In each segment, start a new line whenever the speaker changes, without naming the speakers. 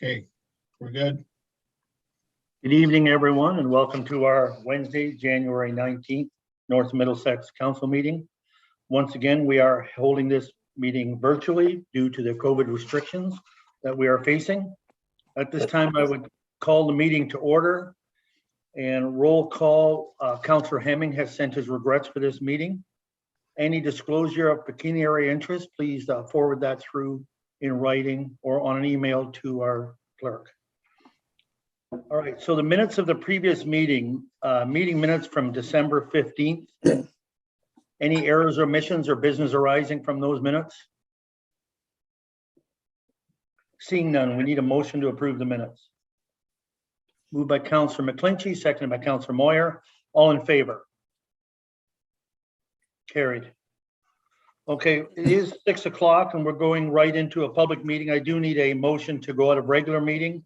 Okay, we're good.
Good evening, everyone, and welcome to our Wednesday, January 19th, North Middlesex Council meeting. Once again, we are holding this meeting virtually due to the COVID restrictions that we are facing. At this time, I would call the meeting to order and roll call. Councillor Hemming has sent his regrets for this meeting. Any disclosure of pecuniary interest, please forward that through in writing or on an email to our clerk. All right, so the minutes of the previous meeting, meeting minutes from December 15th. Any errors, omissions, or business arising from those minutes? Seeing none, we need a motion to approve the minutes. Moved by Councillor McClinchy, seconded by Councillor Moyer. All in favor? Carried. Okay, it is 6 o'clock and we're going right into a public meeting. I do need a motion to go out of regular meeting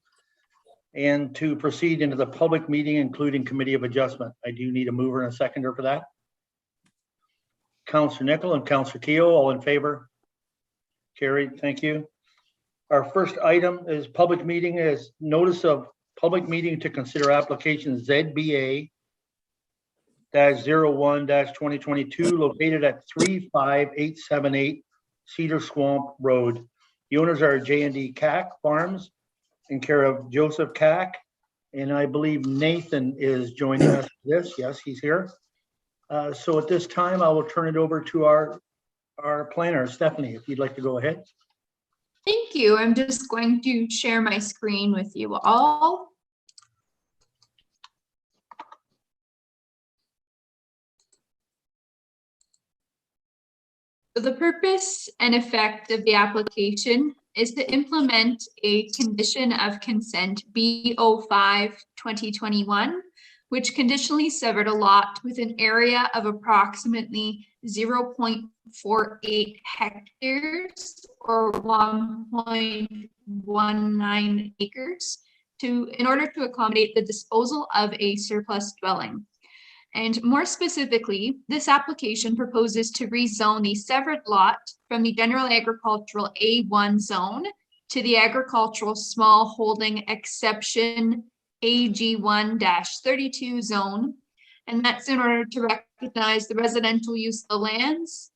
and to proceed into the public meeting, including committee of adjustment. I do need a mover and a seconder for that. Councillor Nicol and Councillor Keogh, all in favor? Carried, thank you. Our first item is public meeting, is notice of public meeting to consider application ZBA -01-2022 located at 35878 Cedar Swamp Road. The owners are J&D Cack Farms in care of Joseph Cack, and I believe Nathan is joining us for this. Yes, he's here. So at this time, I will turn it over to our planner, Stephanie, if you'd like to go ahead.
Thank you. I'm just going to share my screen with you all. The purpose and effect of the application is to implement a condition of consent B05-2021, which conditionally severed a lot with an area of approximately 0.48 hectares or 1.19 acres in order to accommodate the disposal of a surplus dwelling. And more specifically, this application proposes to rezone the severed lot from the general agricultural A1 zone to the agricultural small holding exception AG1-32 zone. And that's in order to recognize the residential use of the lands,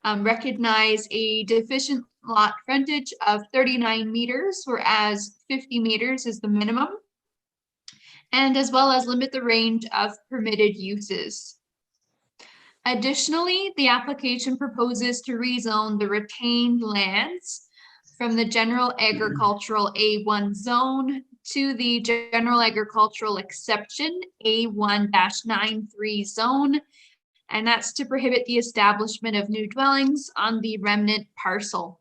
recognize a deficient lot frontage of 39 meters, whereas 50 meters is the minimum, and as well as limit the range of permitted uses. Additionally, the application proposes to rezone the retained lands from the general agricultural A1 zone to the general agricultural exception A1-93 zone, and that's to prohibit the establishment of new dwellings on the remnant parcel.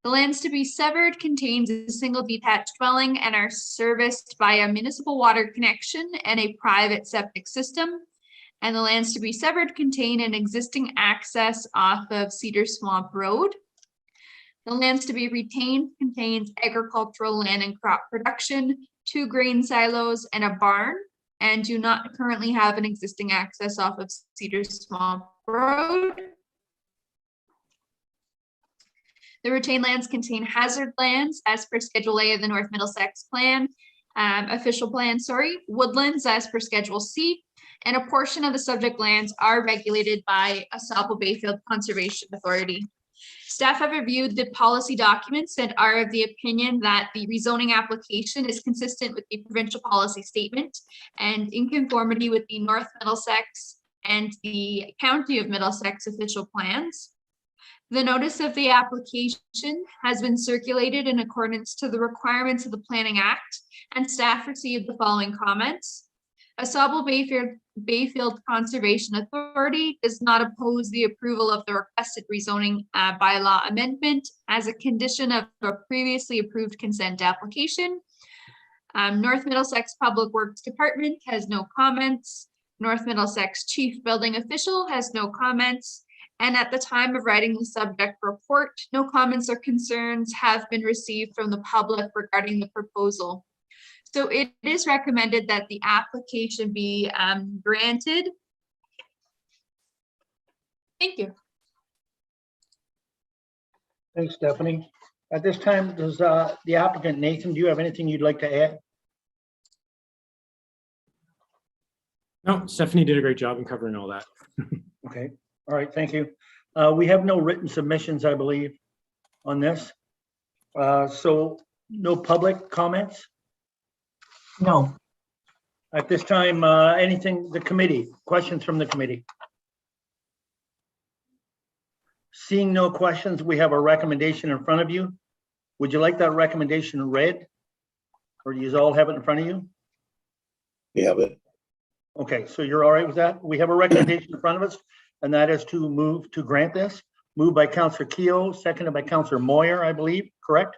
The lands to be severed contains a single detached dwelling and are serviced by a municipal water connection and a private septic system. And the lands to be severed contain an existing access off of Cedar Swamp Road. The lands to be retained contains agricultural land and crop production, 2 grain silos, and a barn, and do not currently have an existing access off of Cedar Swamp Road. The retained lands contain hazard lands as per Schedule A of the North Middlesex Plan, official plan, woodlands as per Schedule C, and a portion of the subject lands are regulated by Assapo Bayfield Conservation Authority. Staff have reviewed the policy documents and are of the opinion that the rezoning application is consistent with the provincial policy statement and in conformity with the North Middlesex and the County of Middlesex official plans. The notice of the application has been circulated in accordance to the requirements of the Planning Act, and staff received the following comments. Assapo Bayfield Conservation Authority does not oppose the approval of the requested rezoning bylaw amendment as a condition of a previously approved consent application. North Middlesex Public Works Department has no comments. North Middlesex Chief Building Official has no comments. And at the time of writing the subject report, no comments or concerns have been received from the public regarding the proposal. So it is recommended that the application be granted. Thank you.
Thanks, Stephanie. At this time, does the applicant, Nathan, do you have anything you'd like to add?
No, Stephanie did a great job in covering all that.
Okay, all right, thank you. We have no written submissions, I believe, on this. So no public comments?
No.
At this time, anything, the committee, questions from the committee? Seeing no questions, we have a recommendation in front of you. Would you like that recommendation read? Or do you all have it in front of you?
We have it.
Okay, so you're all right with that? We have a recommendation in front of us, and that is to move to grant this. Moved by Councillor Keogh, seconded by Councillor Moyer, I believe, correct?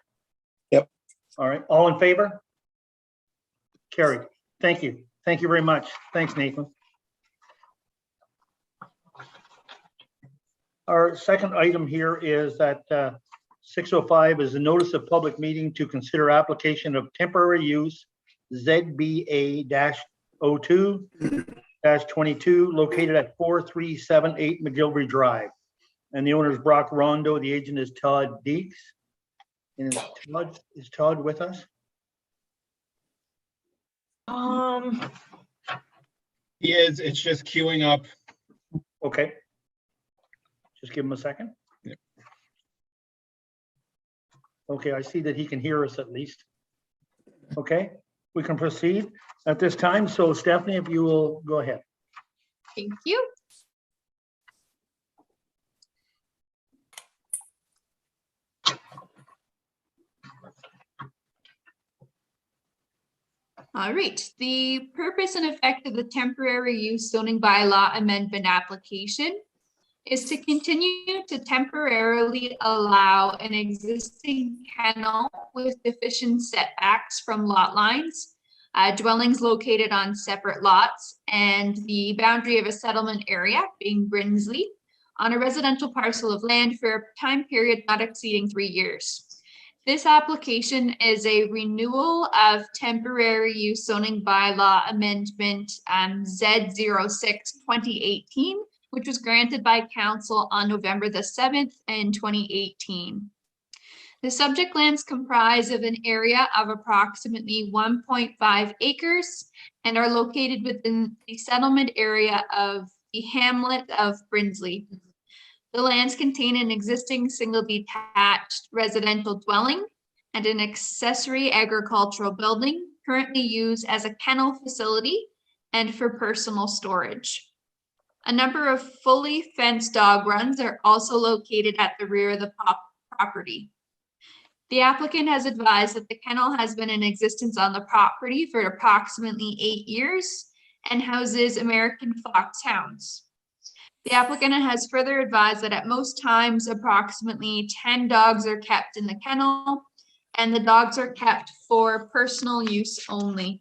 Yep.
All right, all in favor? Carried. Thank you. Thank you very much. Thanks, Nathan. Our second item here is that 605 is a notice of public meeting to consider application of temporary use ZBA-02-22 located at 4378 McGilvery Drive. And the owner is Brock Rondo. The agent is Todd Deeks. And is Todd with us?
He is, it's just queuing up.
Okay. Just give him a second.
Yeah.
Okay, I see that he can hear us at least. Okay, we can proceed at this time. So Stephanie, if you will go ahead.
Thank you. All right, the purpose and effect of the temporary use zoning bylaw amendment application is to continue to temporarily allow an existing kennel with deficient setbacks from lot lines, dwellings located on separate lots, and the boundary of a settlement area, being Brinsley, on a residential parcel of land for a time period not exceeding 3 years. This application is a renewal of temporary use zoning bylaw amendment Z06-2018, which was granted by council on November the 7th in 2018. The subject lands comprise of an area of approximately 1.5 acres and are located within the settlement area of the hamlet of Brinsley. The lands contain an existing single detached residential dwelling and an accessory agricultural building currently used as a kennel facility and for personal storage. A number of fully fenced dog runs are also located at the rear of the property. The applicant has advised that the kennel has been in existence on the property for approximately 8 years and houses American foxhounds. The applicant has further advised that at most times, approximately 10 dogs are kept in the kennel, and the dogs are kept for personal use only.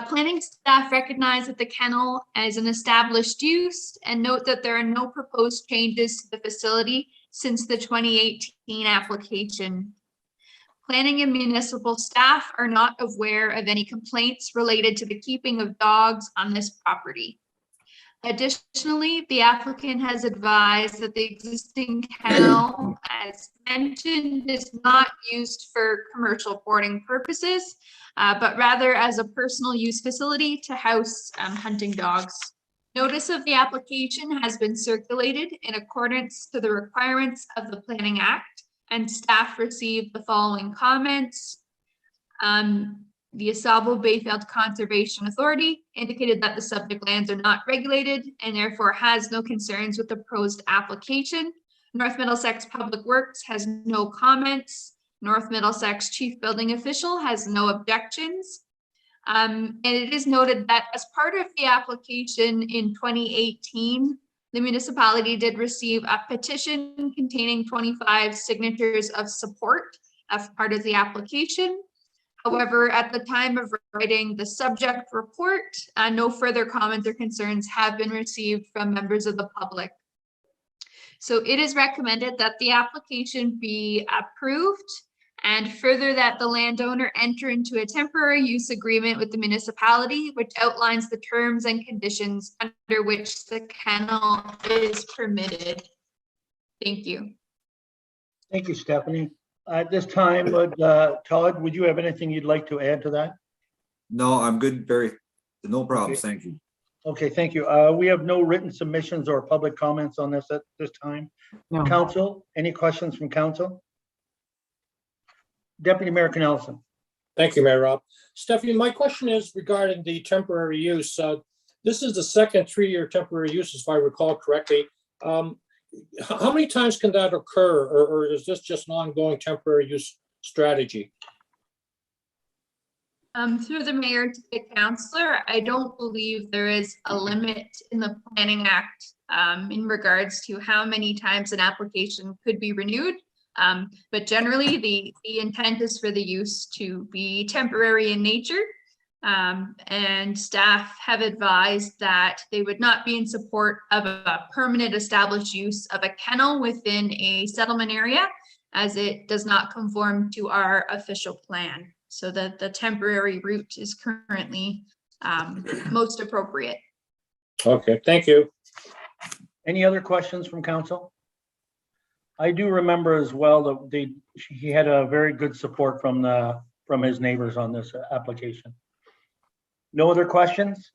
Planning staff recognize that the kennel is an established use and note that there are no proposed changes to the facility since the 2018 application. Planning and municipal staff are not aware of any complaints related to the keeping of dogs on this property. Additionally, the applicant has advised that the existing kennel, as mentioned, is not used for commercial boarding purposes, but rather as a personal use facility to house hunting dogs. Notice of the application has been circulated in accordance to the requirements of the Planning Act, and staff received the following comments. The Asabo Bayfield Conservation Authority indicated that the subject lands are not regulated and therefore has no concerns with the proposed application. North Middlesex Public Works has no comments. North Middlesex Chief Building Official has no objections. And it is noted that as part of the application in 2018, the municipality did receive a petition containing 25 signatures of support as part of the application. However, at the time of writing the subject report, no further comments or concerns have been received from members of the public. So it is recommended that the application be approved, and further that the landowner enter into a temporary use agreement with the municipality, which outlines the terms and conditions under which the kennel is permitted. Thank you.
Thank you, Stephanie. At this time, Todd, would you have anything you'd like to add to that?
No, I'm good, Barry. No problems, thank you.
Okay, thank you. We have no written submissions or public comments on this at this time.
No.
Council, any questions from council? Deputy Mayor Nelson.
Thank you, Mayor Rob. Stephanie, my question is regarding the temporary use. This is the second 3-year temporary use, if I recall correctly. How many times can that occur, or is this just an ongoing temporary use strategy?
Through the mayor to the councillor, I don't believe there is a limit in the Planning Act in regards to how many times an application could be renewed. But generally, the intent is for the use to be temporary in nature. And staff have advised that they would not be in support of a permanent established use of a kennel within a settlement area, as it does not conform to our official plan. So that the temporary route is currently most appropriate.
Okay, thank you.
Any other questions from council? I do remember as well that he had a very good support from his neighbors on this application. No other questions?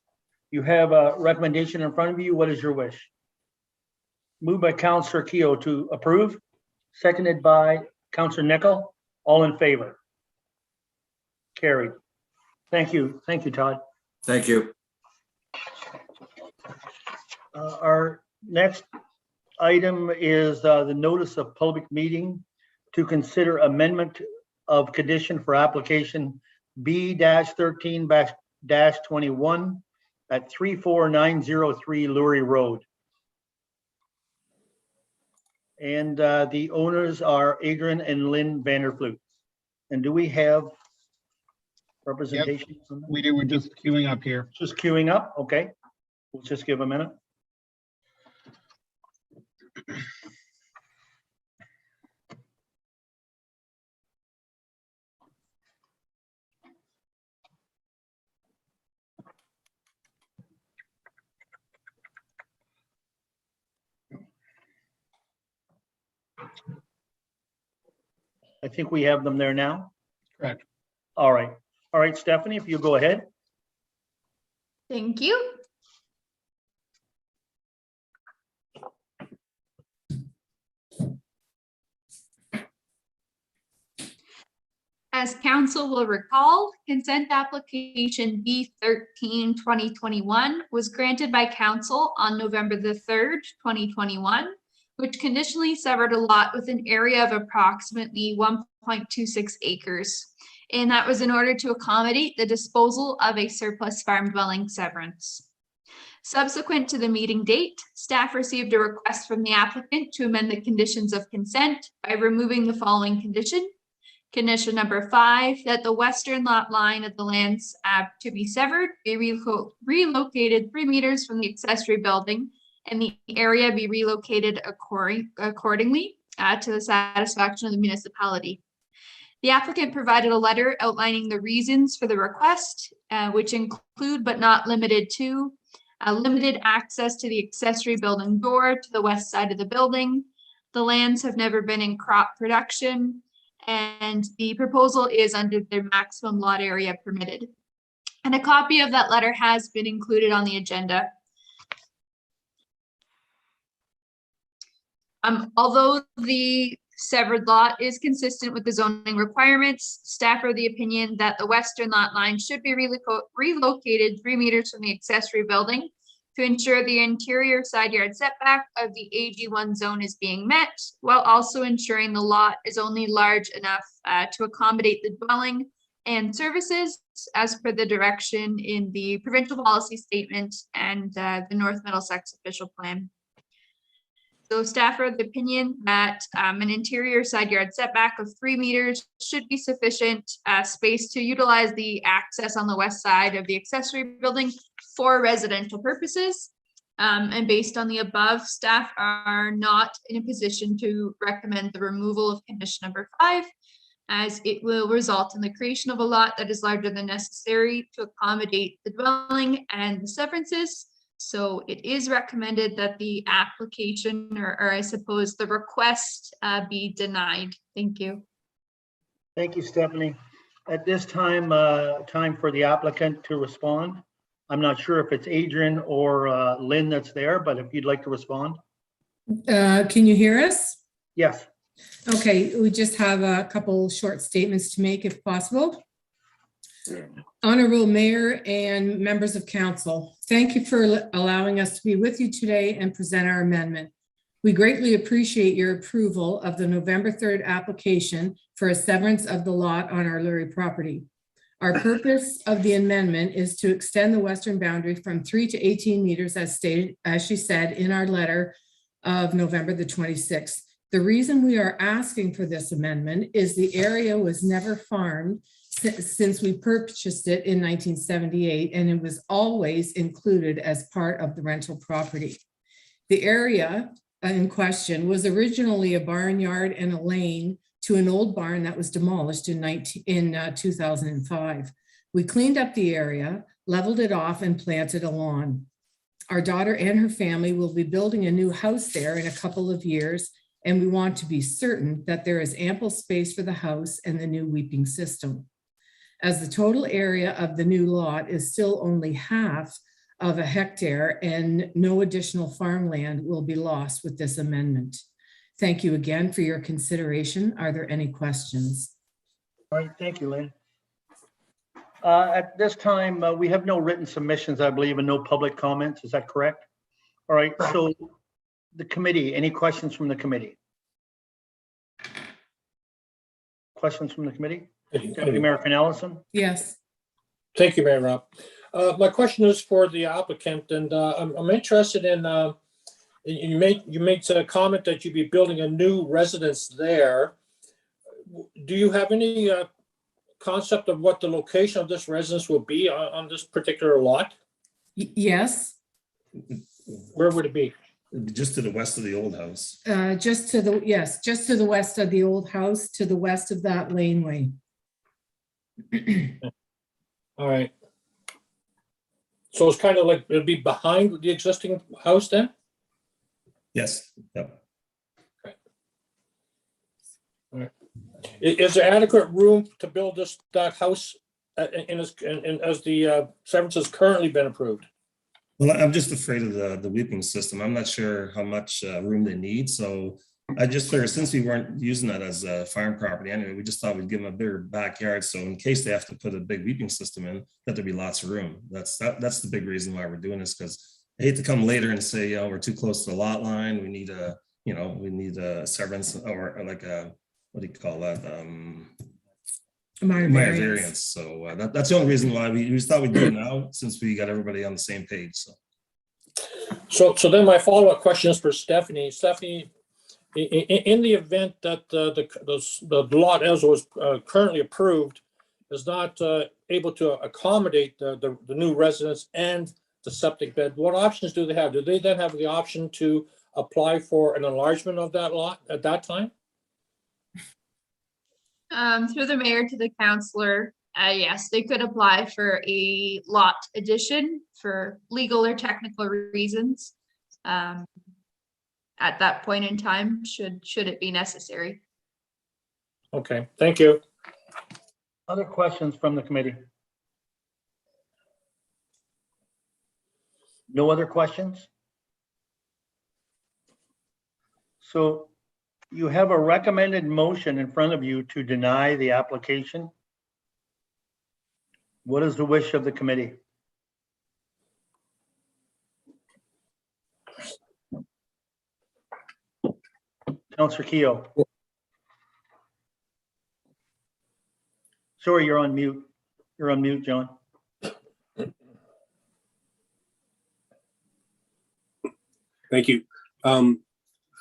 You have a recommendation in front of you. What is your wish? Moved by Councillor Keogh to approve, seconded by Councillor Nickel. All in favor? Carried. Thank you. Thank you, Todd.
Thank you.
Our next item is the notice of public meeting to consider amendment of condition for application B-13-21 at 34903 Lurie Road. And the owners are Adrian and Lynn Vanderfloot. And do we have representation?
We do. We're just queuing up here.
Just queuing up. Okay. We'll just give a minute. I think we have them there now.
Correct.
All right. All right, Stephanie, if you go ahead.
Thank you. As council will recall, consent application B-13-2021 was granted by council on November the 3rd, 2021, which conditionally severed a lot with an area of approximately 1.26 acres. And that was in order to accommodate the disposal of a surplus farm dwelling severance. Subsequent to the meeting date, staff received a request from the applicant to amend the conditions of consent by removing the following condition. Condition number 5, that the western lot line of the lands to be severed be relocated 3 meters from the accessory building, and the area be relocated accordingly to the satisfaction of the municipality. The applicant provided a letter outlining the reasons for the request, which include but not limited to limited access to the accessory building door to the west side of the building. The lands have never been in crop production, and the proposal is under their maximum lot area permitted. And a copy of that letter has been included on the agenda. Although the severed lot is consistent with the zoning requirements, staff are the opinion that the western lot line should be relocated 3 meters from the accessory building to ensure the interior side yard setback of the AG1 zone is being met, while also ensuring the lot is only large enough to accommodate the dwelling and services as per the direction in the provincial policy statement and the North Middlesex official plan. So staff are of the opinion that an interior side yard setback of 3 meters should be sufficient space to utilize the access on the west side of the accessory building for residential purposes. And based on the above, staff are not in a position to recommend the removal of condition number 5, as it will result in the creation of a lot that is larger than necessary to accommodate the dwelling and the severances. So it is recommended that the application, or I suppose the request, be denied. Thank you.
Thank you, Stephanie. At this time, time for the applicant to respond. I'm not sure if it's Adrian or Lynn that's there, but if you'd like to respond.
Can you hear us?
Yes,
Okay, we just have a couple short statements to make if possible. Honorable Mayor and members of council, thank you for allowing us to be with you today and present our amendment. We greatly appreciate your approval of the November 3rd application for a severance of the lot on our Lurie property. Our purpose of the amendment is to extend the western boundary from 3 to 18 meters as stated, as she said in our letter of November the 26th. The reason we are asking for this amendment is the area was never farmed since we purchased it in 1978, and it was always included as part of the rental property. The area in question was originally a barnyard and a lane to an old barn that was demolished in 2005. We cleaned up the area, leveled it off, and planted a lawn. Our daughter and her family will be building a new house there in a couple of years, and we want to be certain that there is ample space for the house and the new weeping system. As the total area of the new lot is still only half of a hectare and no additional farmland will be lost with this amendment. Thank you again for your consideration. Are there any questions?
all right, thank you, Lynn. At this time, we have no written submissions, I believe, and no public comments. Is that correct? All right, so the committee, any questions from the committee? Questions from the committee? Deputy Mayor Ellison?
Yes.
Thank you, Mayor Rob. My question is for the applicant, and I'm interested in, you made a comment that you'd be building a new residence there. Do you have any concept of what the location of this residence will be on this particular lot?
Yes.
Where would it be?
Just to the west of the old house.
Just to the, yes, just to the west of the old house, to the west of that laneway.
All right. So it's kind of like, it'll be behind the existing house then?
Yes. Yep.
All right. Is there adequate room to build that house as the severance has currently been approved?
Well, I'm just afraid of the weeping system. I'm not sure how much room they need. So I just figured since we weren't using that as a farm property anyway, we just thought we'd give them a bigger backyard. So in case they have to put a big weeping system in, that there'd be lots of room. That's the big reason why we're doing this, because I hate to come later and say, you know, we're too close to the lot line. We need a, you know, we need a severance or like a, what do you call that? Minor variance. So that's the only reason why we just thought we'd do it now, since we got everybody on the same page.
So then my follow-up question is for Stephanie. Stephanie, in the event that the lot as was currently approved is not able to accommodate the new residence and the septic bed, what options do they have? Do they then have the option to apply for an enlargement of that lot at that time?
Through the mayor to the councillor, yes, they could apply for a lot addition for legal or technical reasons. At that point in time, should it be necessary.
Okay, thank you.
Other questions from the committee? No other questions? So you have a recommended motion in front of you to deny the application. What is the wish of the committee? Councillor Keogh. Sorry, you're on mute. You're on mute, John.
Thank you. I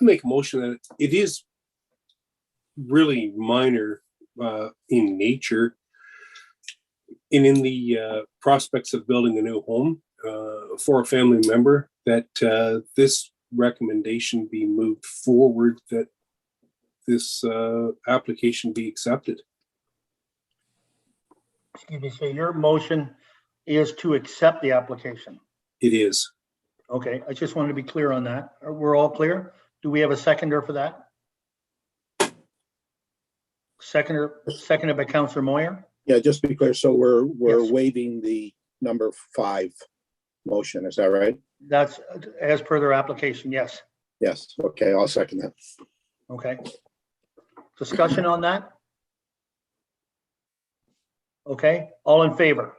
make a motion that it is really minor in nature and in the prospects of building a new home for a family member, that this recommendation be moved forward, that this application be accepted.
Excuse me, so your motion is to accept the application?
It is.
Okay, I just wanted to be clear on that. We're all clear? Do we have a seconder for that? Seconded by Councillor Moyer?
Yeah, just to be clear, so we're
Yes.
waiving the number 5 motion, is that right?
That's as per their application, yes.
Yes, okay, I'll second that.
Okay. Discussion on that? Okay, all in favor?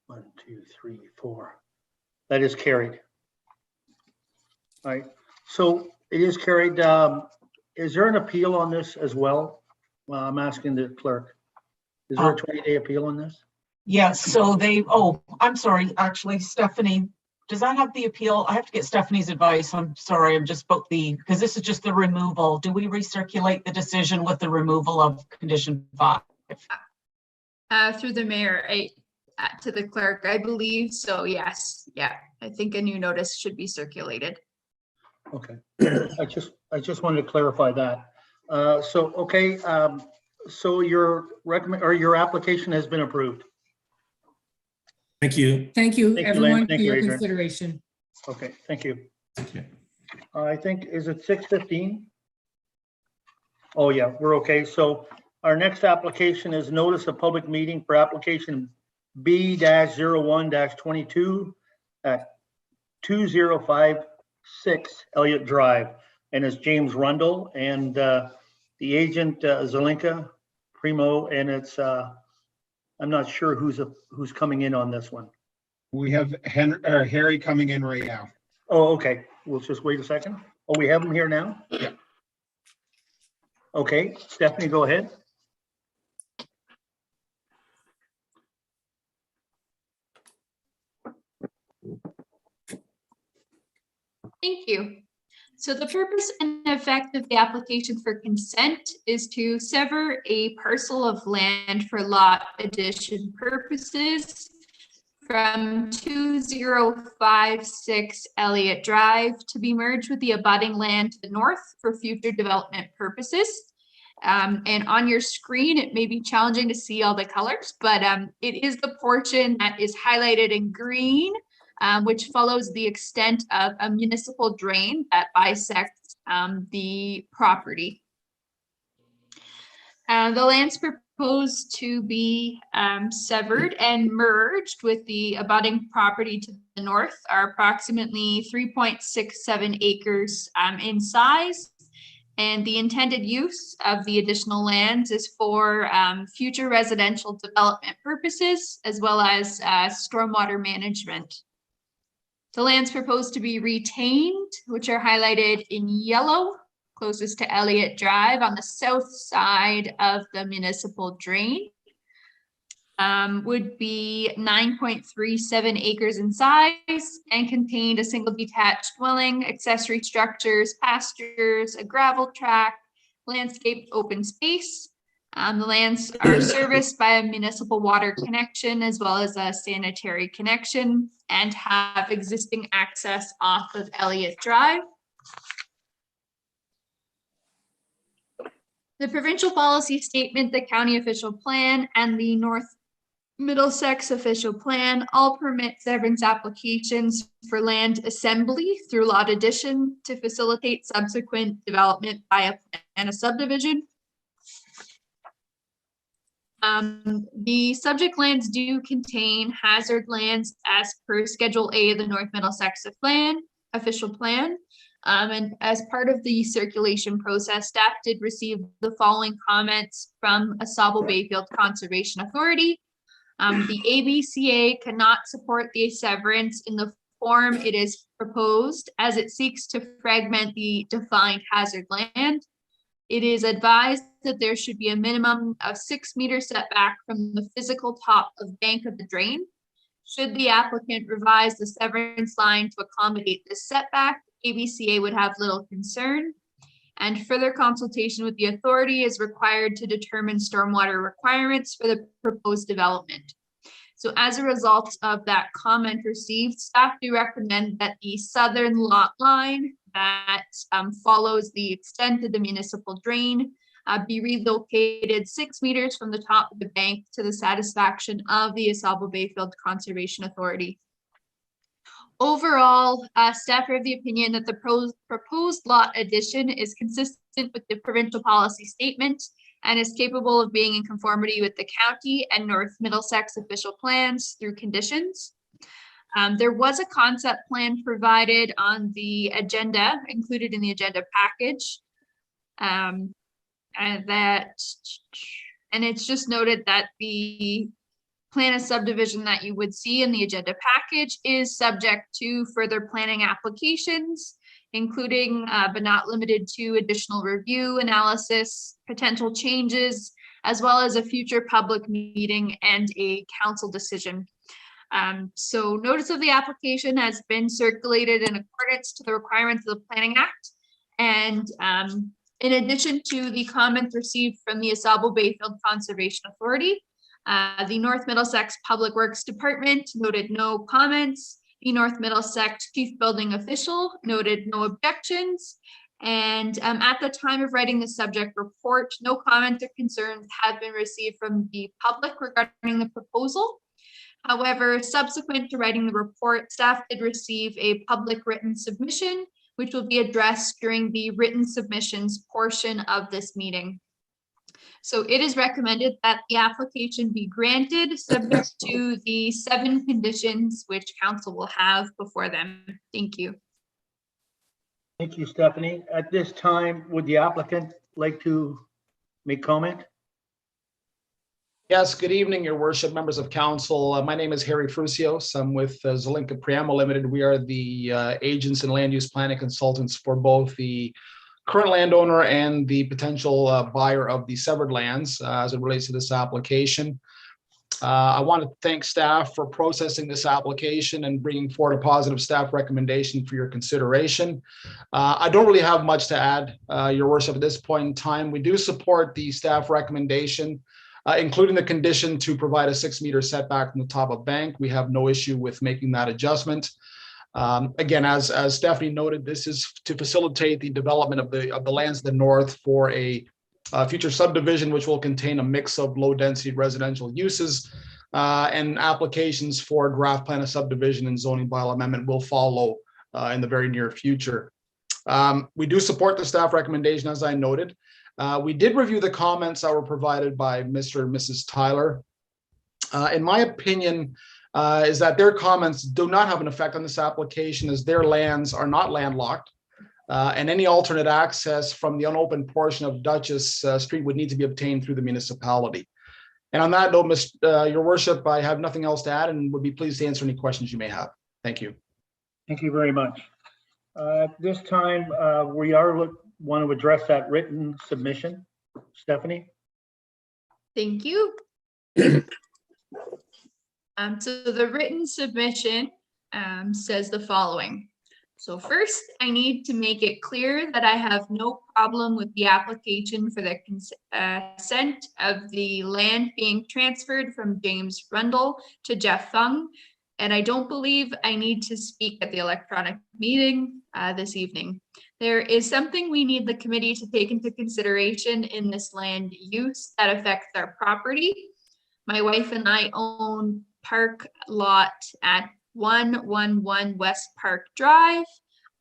1, 2, 3, 4. That is carried. All right, so it is carried. Is there an appeal on this as well? Well, I'm asking the clerk. Is there a 20-day appeal on this?
Yes, so I'm sorry, actually, Stephanie, does that have the appeal? I have to get Stephanie's advice. I'm sorry, I'm just about because this is just the removal. Do we recirculate the decision with the removal of condition 5?
Through the mayor, to the clerk, I believe so, yes. Yeah, I think a new notice should be circulated.
Okay, I just wanted to clarify that. So your application has been approved.
Thank you.
Thank you,
Thank you,
everyone,
Lynn.
for
Thank you,
your
Adrian.
consideration.
Okay, thank you.
Thank you.
I think, is it 6:15? Oh, yeah, we're okay. So our next application is notice of public meeting for application B-01-22 at 2056 Elliott Drive. And it's James Rundle and the agent Zelinka Primo, and it's I'm not sure who's coming in on this one.
We have Harry coming in right now.
Oh, okay. We'll just wait a second. Oh, we have him here now?
Yeah.
Okay, Stephanie, go ahead.
Thank you. So the purpose and effect of the application for consent is to sever a parcel of land for lot addition purposes from 2056 Elliott Drive to be merged with the abutting land to the north for future development purposes. And on your screen, it may be challenging to see all the colors, but it is the portion that is highlighted in green, which follows the extent of a municipal drain that bisects the property. The lands proposed to be severed and merged with the abutting property to the north are approximately 3.67 acres in size. And the intended use of the additional lands is for future residential development purposes, as well as stormwater management. The lands proposed to be retained, which are highlighted in yellow, closest to Elliott Drive on the south side of the municipal drain, would be 9.37 acres in size and contained a single detached dwelling, accessory structures, pastures, a gravel track, landscaped open space. The lands are serviced by a municipal water connection as well as a sanitary connection and have existing access off of Elliott Drive. The provincial policy statement, the county official plan, and the North Middlesex official plan all permit severance applications for land assembly through lot addition to facilitate subsequent development by a plan and a subdivision. The subject lands do contain hazard lands as per Schedule A of the North Middlesex official plan. And as part of the circulation process, staff did receive the following comments from Asable Bayfield Conservation Authority. The ABCA cannot support the severance in the form it is proposed as it seeks to fragment the defined hazard land. It is advised that there should be a minimum of 6 meter setback from the physical top of bank of the drain. Should the applicant revise the severance line to accommodate this setback, ABCA would have little concern. And further consultation with the authority is required to determine stormwater requirements for the proposed development. So as a result of that comment received, staff do recommend that the southern lot line that follows the extent of the municipal drain be relocated 6 meters from the top of the bank to the satisfaction of the Asable Bayfield Conservation Authority. Overall, staff are of the opinion that the proposed lot addition is consistent with the provincial policy statement and is capable of being in conformity with the county and North Middlesex official plans through conditions. There was a concept plan provided on the agenda, included in the agenda package. And it's just noted that the plan of subdivision that you would see in the agenda package is subject to further planning applications, including but not limited to additional review, analysis, potential changes, as well as a future public meeting and a council decision. So notice of the application has been circulated in accordance to the requirements of the Planning Act. And in addition to the comments received from the Asabo Bayfield Conservation Authority, the North Middlesex Public Works Department noted no comments. The North Middlesex Chief Building Official noted no objections. And at the time of writing the subject report, no comments or concerns have been received from the public regarding the proposal. However, subsequent to writing the report, staff did receive a public written submission, which will be addressed during the written submissions portion of this meeting. So it is recommended that the application be granted subject to the 7 conditions which council will have before them. Thank you.
Thank you, Stephanie. At this time, would the applicant like to make comment?
Yes, good evening, your worship, members of council. My name is Harry Frusios. I'm with Zelinka Priamo Limited. We are the agents and land use planning consultants for both the current landowner and the potential buyer of the severed lands as it relates to this application. I want to thank staff for processing this application and bringing forward a positive staff recommendation for your consideration. I don't really have much to add, your worship, at this point in time. We do support the staff recommendation, including the condition to provide a 6-meter setback from the top of bank. We have no issue with making that adjustment. Again, as Stephanie noted, this is to facilitate the development of the lands to the north for a future subdivision, which will contain a mix of low-density residential uses, and applications for draft plan of subdivision and zoning bylaw amendment will follow in the very near future. We do support the staff recommendation, as I noted. We did review the comments that were provided by Mr. and Mrs. Tyler. In my opinion, is that their comments do not have an effect on this application, as their lands are not landlocked, and any alternate access from the unopened portion of Duchess Street would need to be obtained through the municipality. And on that note, your worship, I have nothing else to add and would be pleased to answer any questions you may have. Thank you.
Thank you very much. This time, we want to address that written submission. Stephanie?
Thank you. So the written submission says the following. So first, I need to make it clear that I have no problem with the application for the consent of the land being transferred from James Rundle to Jeff Fung, and I don't believe I need to speak at the electronic meeting this evening. There is something we need the committee to take into consideration in this land use that affects our property. My wife and I own park lot at 111 West Park Drive.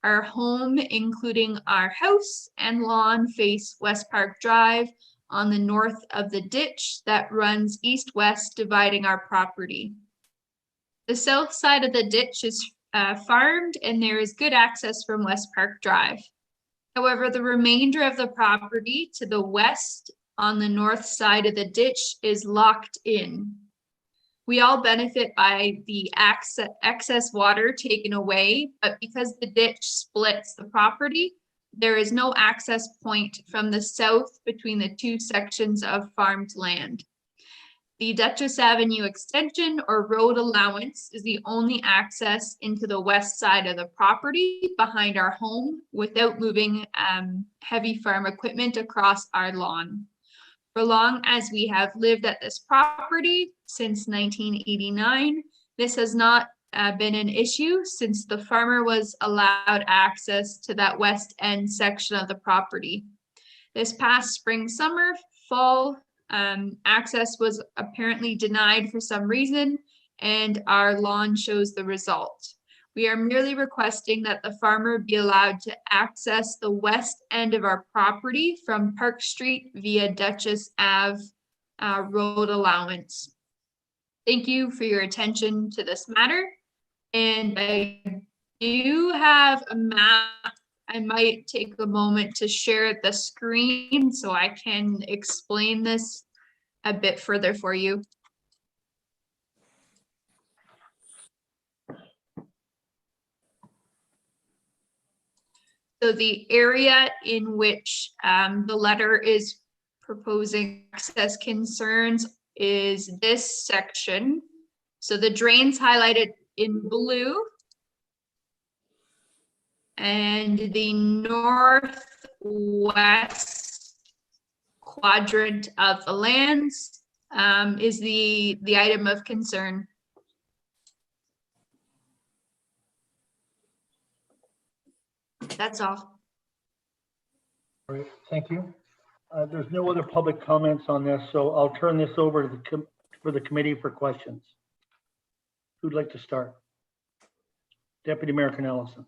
Our home, including our house and lawn, face West Park Drive on the north of the ditch that runs east-west, dividing our property. The south side of the ditch is farmed and there is good access from West Park Drive. However, the remainder of the property to the west on the north side of the ditch is locked in. We all benefit by the excess water taken away, but because the ditch splits the property, there is no access point from the south between the 2 sections of farmed land. The Duchess Avenue extension or road allowance is the only access into the west side of the property behind our home without moving heavy farm equipment across our lawn. For long as we have lived at this property since 1989, this has not been an issue since the farmer was allowed access to that west end section of the property. This past spring, summer, fall, access was apparently denied for some reason, and our lawn shows the result. We are merely requesting that the farmer be allowed to access the west end of our property from Park Street via Duchess Ave road allowance. Thank you for your attention to this matter. And I do have a map. I might take a moment to share the screen so I can explain this a bit further for you. So the area in which the letter is proposing access concerns is this section. So the drains highlighted in blue and the northwest quadrant of the lands is the item of concern. That's all.
All right, thank you. There's no other public comments on this, so I'll turn this over to the committee for questions. Who'd like to start? Deputy Mayor Ellison.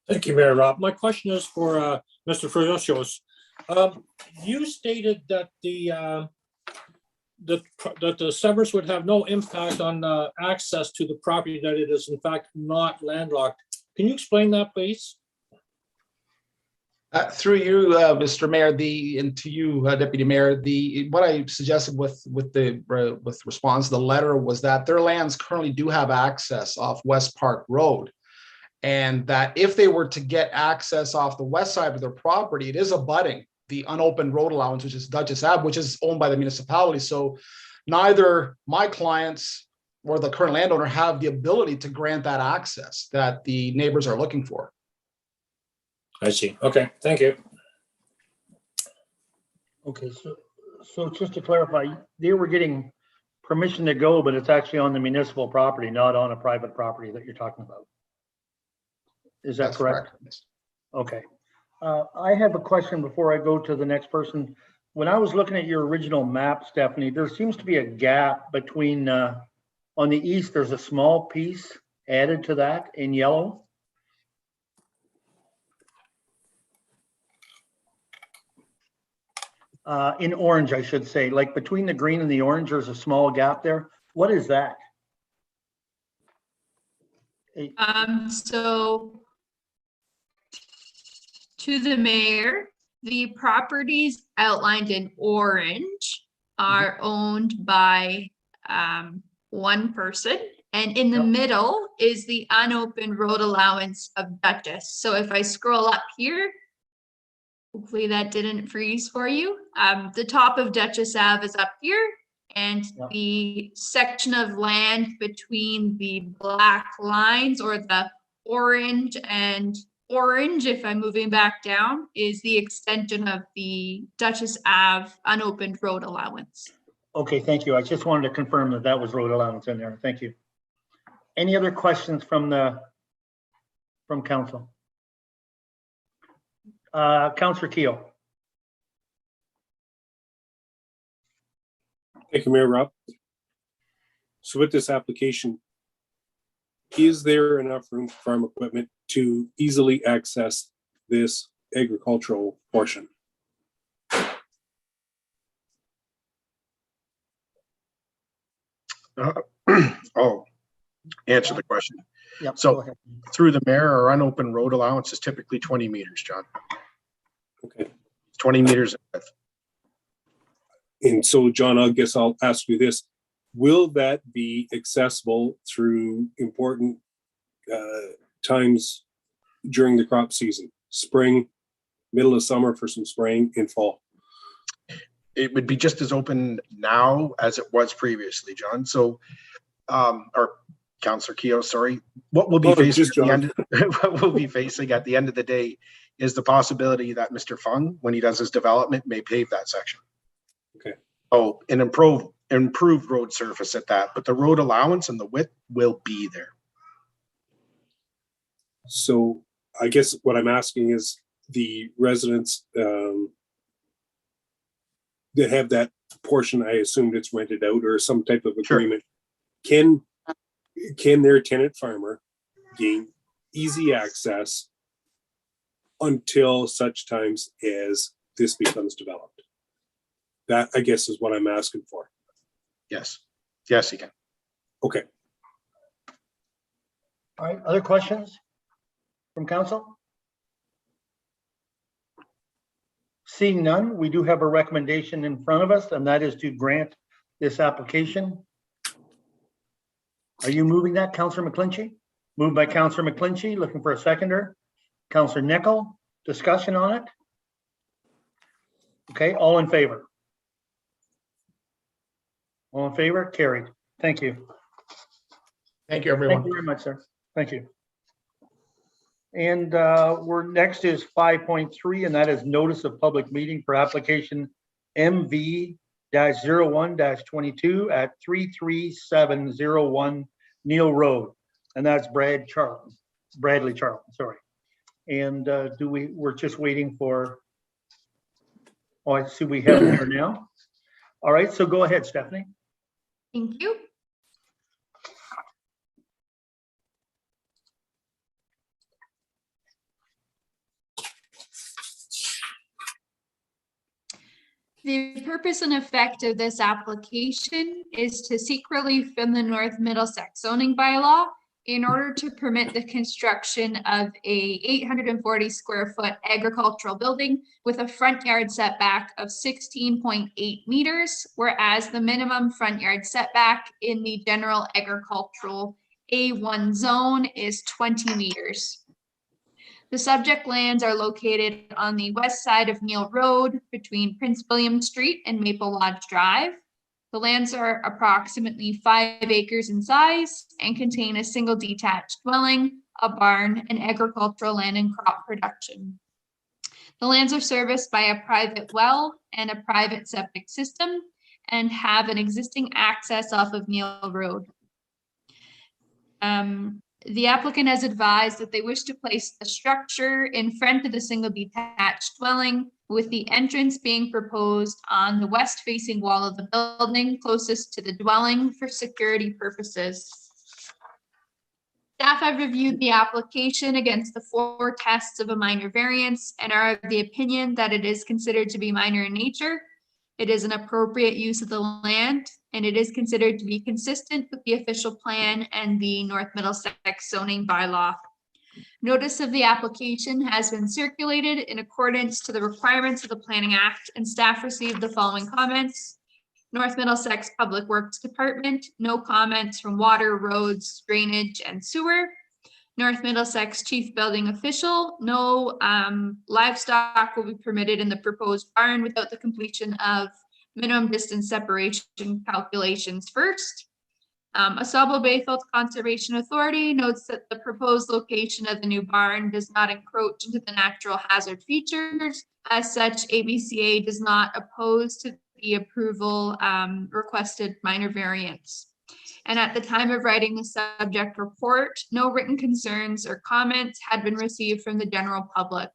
Thank you, Mayor Rob. My question is for Mr. Frosios. You stated that the severance would have no impact on access to the property, that it is in fact not landlocked. Can you explain that, please?
Through you, Mr. Mayor, and to you, Deputy Mayor, what I suggested with response to the letter was that their lands currently do have access off West Park Road. And that if they were to get access off the west side of their property, it is abutting the unopened road allowance, which is Duchess Ave, which is owned by the municipality. So neither my clients or the current landowner have the ability to grant that access that the neighbors are looking for.
I see. Okay, thank you.
Okay, so just to clarify, they were getting permission to go, but it's actually on the municipal property, not on a private property that you're talking about. Is that correct? Okay. I have a question before I go to the next person. When I was looking at your original map, Stephanie, there seems to be a gap between, on the east, there's a small piece added to that in yellow. In orange, I should say, like between the green and the orange, there's a small gap there. What is that?
So to the mayor, the properties outlined in orange are owned by one person, and in the middle is the unopened road allowance of Duchess. So if I scroll up here, hopefully that didn't freeze for you. The top of Duchess Ave is up here, and the section of land between the black lines, or the orange and orange, if I'm moving back down, is the extension of the Duchess Ave unopened road allowance.
Okay, thank you. I just wanted to confirm that that was road allowance in there. Thank you. Any other questions from council? Councillor Keogh.
Thank you, Mayor Rob. So with this application, is there enough room for farm equipment to easily access this agricultural portion?
Oh, answer the question.
Yep,
So through the mayor, our unopened road allowance is typically 20 meters, John.
Okay.
20 meters in width.
And so, John, I guess I'll ask you this. Will that be accessible through important times during the crop season? Spring, middle of summer for some spraying, and fall?
It would be just as open now as it was previously, John. So, or Councillor Keogh, sorry. What we'll be facing at the end, what we'll be facing at the end of the day is the possibility that Mr. Fung, when he does his development, may pave that section.
Okay.
Oh, and improved road surface at that, but the road allowance and the width will be there.
So I guess what I'm asking is the residents that have that portion, I assumed it's rented out or some type of agreement. Sure. Can their tenant farmer gain easy access until such times as this becomes developed. That, I guess, is what I'm asking for.
Yes. Yes, you can.
Okay.
All right, other questions from council? Seeing none, we do have a recommendation in front of us, and that is to grant this application. Are you moving that, Councillor McClinchy? Moved by Councillor McClinchy, looking for a seconder. Councillor Nickel, discussion on it? Okay, all in favor? All in favor? Carried. Thank you.
Thank you, everyone.
Thank you very much, sir. Thank you. And we're next is 5.3, and that is notice of public meeting for application MV-01-22 at 33701 Neil Road. And that's Bradley Charlton, sorry. And we're just waiting for, oh, I see we have it here now. All right, so go ahead, Stephanie.
Thank you. The purpose and effect of this application is to seek relief from the North Middlesex zoning bylaw in order to permit the construction of a 840 square foot agricultural building with a front yard setback of 16.8 meters, whereas the minimum front yard setback in the general agricultural A1 zone is 20 meters. The subject lands are located on the west side of Neil Road between Prince William Street and Maple Lodge Drive. The lands are approximately 5 acres in size and contain a single detached dwelling, a barn, and agricultural land and crop production. The lands are serviced by a private well and a private septic system and have an existing access off of Neil Road. The applicant has advised that they wish to place the structure in front of the single detached dwelling, with the entrance being proposed on the west facing wall of the building closest to the dwelling for security purposes. Staff have reviewed the application against the 4 tests of a minor variance and are of the opinion that it is considered to be minor in nature. It is an appropriate use of the land, and it is considered to be consistent with the official plan and the North Middlesex zoning bylaw. Notice of the application has been circulated in accordance to the requirements of the Planning Act, and staff received the following comments. North Middlesex Public Works Department, no comments from water, roads, drainage, and sewer. North Middlesex Chief Building Official, no livestock will be permitted in the proposed barn without the completion of minimum distance separation calculations first. Asabo Bayfield Conservation Authority notes that the proposed location of the new barn does not encroach into the natural hazard features. As such, ABCA does not oppose to the approval requested minor variance. And at the time of writing the subject report, no written concerns or comments had been received from the general public.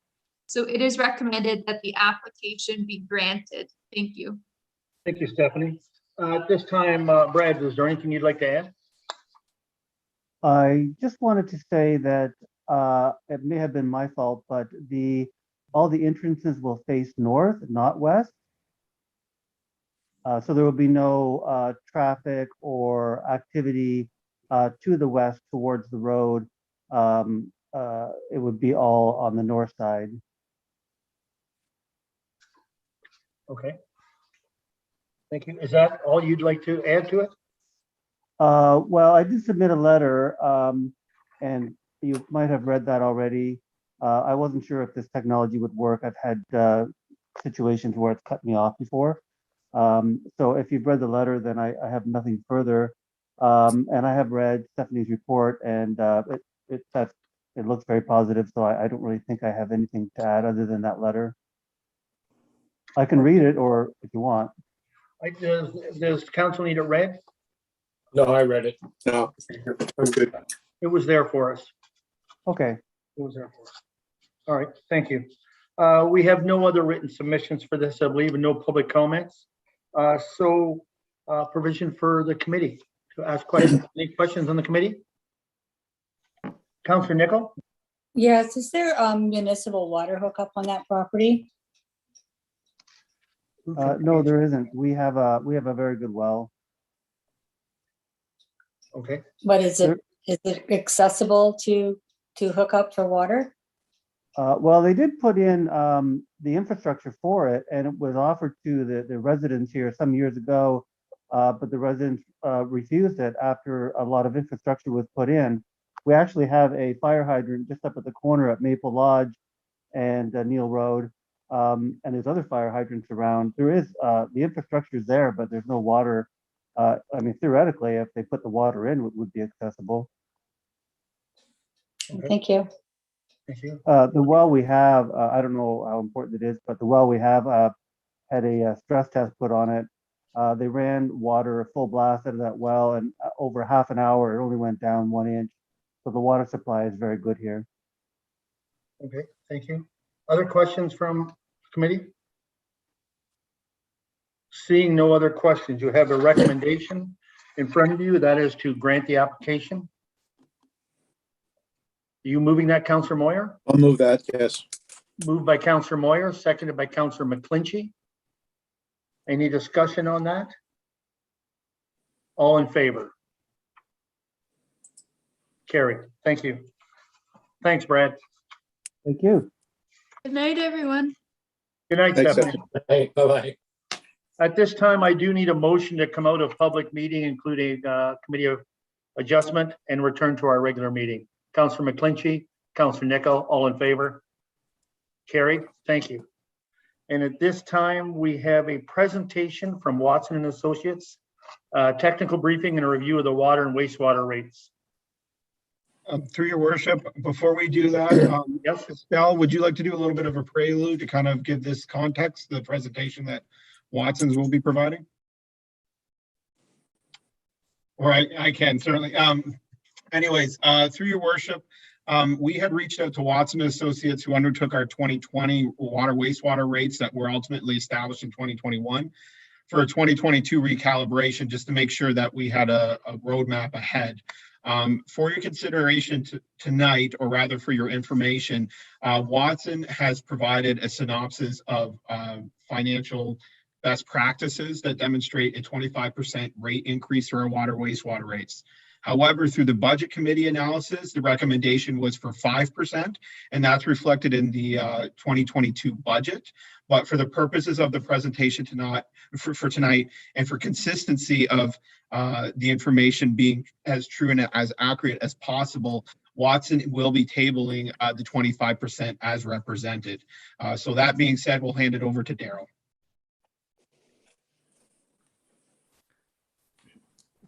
So it is recommended that the application be granted. Thank you.
Thank you, Stephanie. At this time, Brad, is there anything you'd like to add?
I just wanted to say that it may have been my fault, but all the entrances will face north, not west. So there will be no traffic or activity to the west towards the road. It would be all on the north side.
Okay. Thank you. Is that all you'd like to add to it?
Well, I did submit a letter, and you might have read that already. I wasn't sure if this technology would work. I've had situations where it's cut me off before. So if you've read the letter, then I have nothing further. And I have read Stephanie's report, and it looks very positive. So I don't really think I have anything to add other than that letter. I can read it, or if you want.
Does council need it read?
No, I read it.
No, I'm good.
It was there for us.
Okay.
It was there for us. All right, thank you. We have no other written submissions for this, I believe, and no public comments. So provision for the committee to ask questions. Any questions on the committee? Counselor Nichol?
Yes, is there municipal water hookup on that property?
No, there isn't. We have a very good well.
Okay,
But is it accessible to hook up for water?
Well, they did put in the infrastructure for it, and it was offered to the residents here some years ago, but the residents refused it after a lot of infrastructure was put in. We actually have a fire hydrant just up at the corner at Maple Lodge and Neil Road, and there's other fire hydrants around. There is the infrastructure is there, but there's no water. I mean, theoretically, if they put the water in, it would be accessible.
okay,
Thank you.
thank you.
The well we have, I don't know how important it is, but the well we have had a stress test put on it. They ran water full blast out of that well, and over half an hour, it only went down 1 inch. So the water supply is very good here.
Okay, thank you. Other questions from committee? Seeing no other questions, you have a recommendation in front of you. That is to grant the application. Are you moving that, Councillor Moyer?
I'll move that, yes.
Moved by Councillor Moyer, seconded by Councillor McClinchy. Any discussion on that? All in favor? Carried. Thank you. Thanks, Brad.
Thank you.
Good night, everyone.
Good night,
Thanks,
Stephanie.
Bye-bye.
At this time, I do need a motion to come out of public meeting, including committee of adjustment, and return to our regular meeting. Councillor McClinchy, Councillor Nichol, all in favor? Carried. Thank you. And at this time, we have a presentation from Watson and Associates, technical briefing and a review of the water and wastewater rates.
Through your worship, before we do that,
Yes.
Estelle, would you like to do a little bit of a prelude to kind of give this context, the presentation that Watson's will be providing? Or I can certainly. Anyways, through your worship, we had reached out to Watson Associates, who undertook our 2020 water wastewater rates that were ultimately established in 2021 for a 2022 recalibration, just to make sure that we had a roadmap ahead. For your consideration tonight, or rather for your information, Watson has provided a synopsis of financial best practices that demonstrate a 25% rate increase for our water wastewater rates. However, through the budget committee analysis, the recommendation was for 5%, and that's reflected in the 2022 budget. But for the purposes of the presentation for tonight, and for consistency of the information being as true and as accurate as possible, Watson will be tabling the 25% as represented. So that being said, we'll hand it over to Daryl.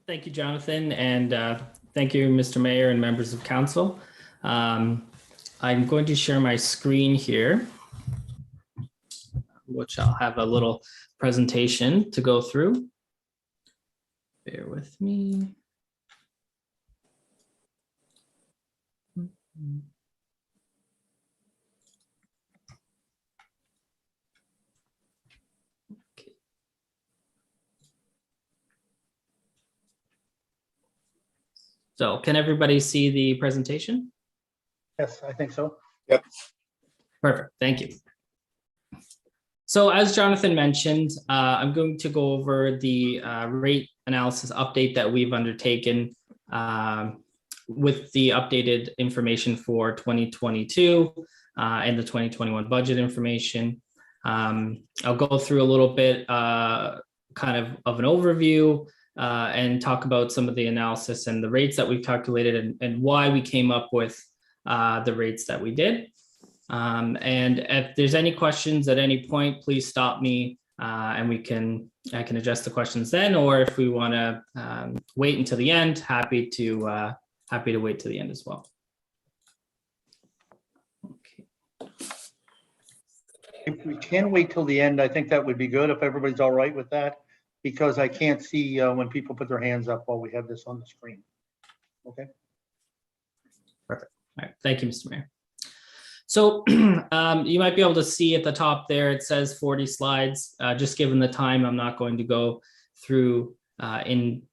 Thank you, Jonathan, and thank you, Mr. Mayor and members of council. I'm going to share my screen here, which I'll have a little presentation to go through. Bear with me. So can everybody see the presentation?
Yes, I think so.
Yep.
Perfect, thank you. So as Jonathan mentioned, I'm going to go over the rate analysis update that we've undertaken with the updated information for 2022 and the 2021 budget information. I'll go through a little bit kind of an overview and talk about some of the analysis and the rates that we've calculated and why we came up with the rates that we did. And if there's any questions at any point, please stop me and I can address the questions then, or if we want to wait until the end, happy to wait to the end as well. Okay.
If we can wait till the end, I think that would be good if everybody's all right with that, because I can't see when people put their hands up while we have this on the screen. Okay.
Perfect. All right. Thank you, Mr. Mayor. So you might be able to see at the top there, it says 40 slides. Just given the time, I'm not going to go through in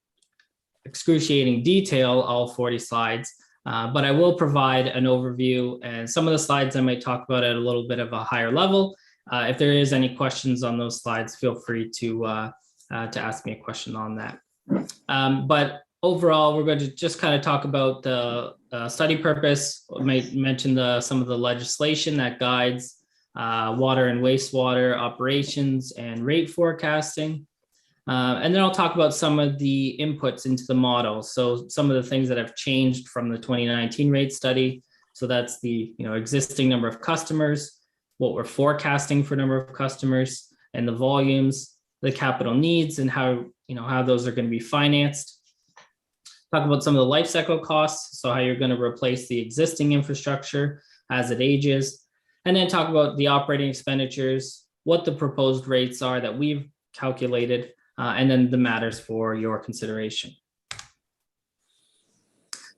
excruciating detail all 40 slides. but I will provide an overview, and some of the slides I might talk about at a little bit of a higher level. If there is any questions on those slides, feel free to ask me a question on that. But overall, we're going to just kind of talk about the study purpose. I might mention some of the legislation that guides water and wastewater operations and rate forecasting. And then I'll talk about some of the inputs into the model. So some of the things that have changed from the 2019 rate study. So that's the existing number of customers, what we're forecasting for number of customers, and the volumes, the capital needs, and how those are going to be financed. Talk about some of the life cycle costs, so how you're going to replace the existing infrastructure as it ages, and then talk about the operating expenditures, what the proposed rates are that we've calculated, and then the matters for your consideration.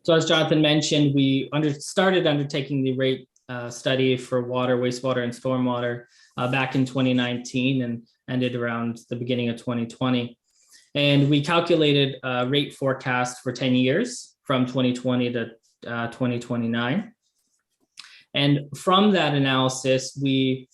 So as Jonathan mentioned, we started undertaking the rate study for water, wastewater, and stormwater back in 2019 and ended around the beginning of 2020. And we calculated a rate forecast for 10 years from 2020 to 2029. And from that analysis, we,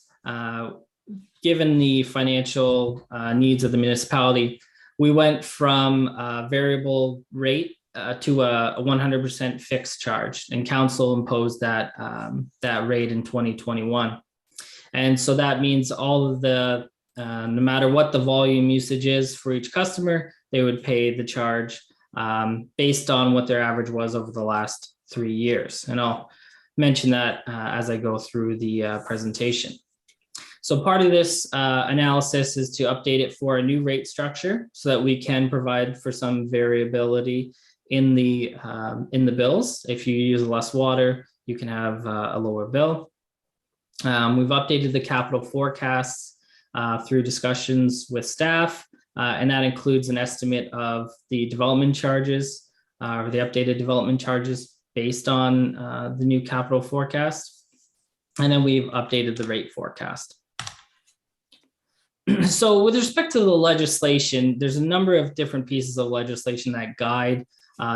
given the financial needs of the municipality, we went from a variable rate to a 100% fixed charge, and council imposed that rate in 2021. And so that means all of the, no matter what the volume usage is for each customer, they would pay the charge based on what their average was over the last 3 years. And I'll mention that as I go through the presentation. So part of this analysis is to update it for a new rate structure so that we can provide for some variability in the bills. If you use less water, you can have a lower bill. We've updated the capital forecasts through discussions with staff, and that includes an estimate of the development charges, or the updated development charges based on the new capital forecast. And then we've updated the rate forecast. So with respect to the legislation, there's a number of different pieces of legislation that guide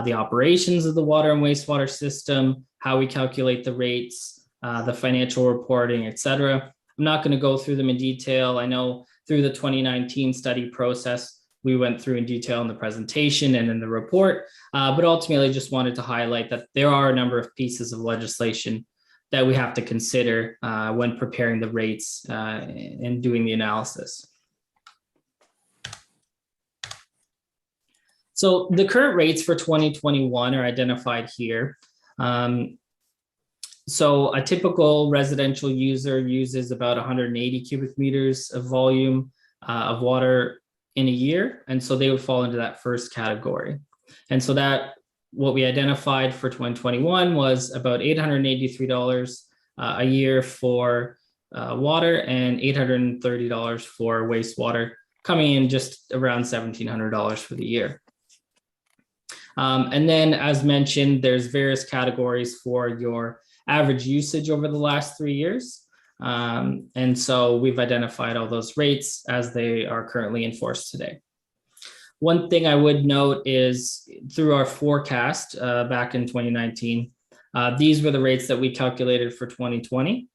the operations of the water and wastewater system, how we calculate the rates, the financial reporting, et cetera. I'm not going to go through them in detail. I know through the 2019 study process, we went through in detail in the presentation and in the report, but ultimately just wanted to highlight that there are a number of pieces of legislation that we have to consider when preparing the rates and doing the analysis. So the current rates for 2021 are identified here. So a typical residential user uses about 180 cubic meters of volume of water in a year. And so they would fall into that first category. And so that what we identified for 2021 was about $883 a year for water and $830 for wastewater, coming in just around $1,700 for the year. And then, as mentioned, there's various categories for your average usage over the last 3 years. And so we've identified all those rates as they are currently enforced today. One thing I would note is through our forecast back in 2019, these were the rates that we calculated for 2020,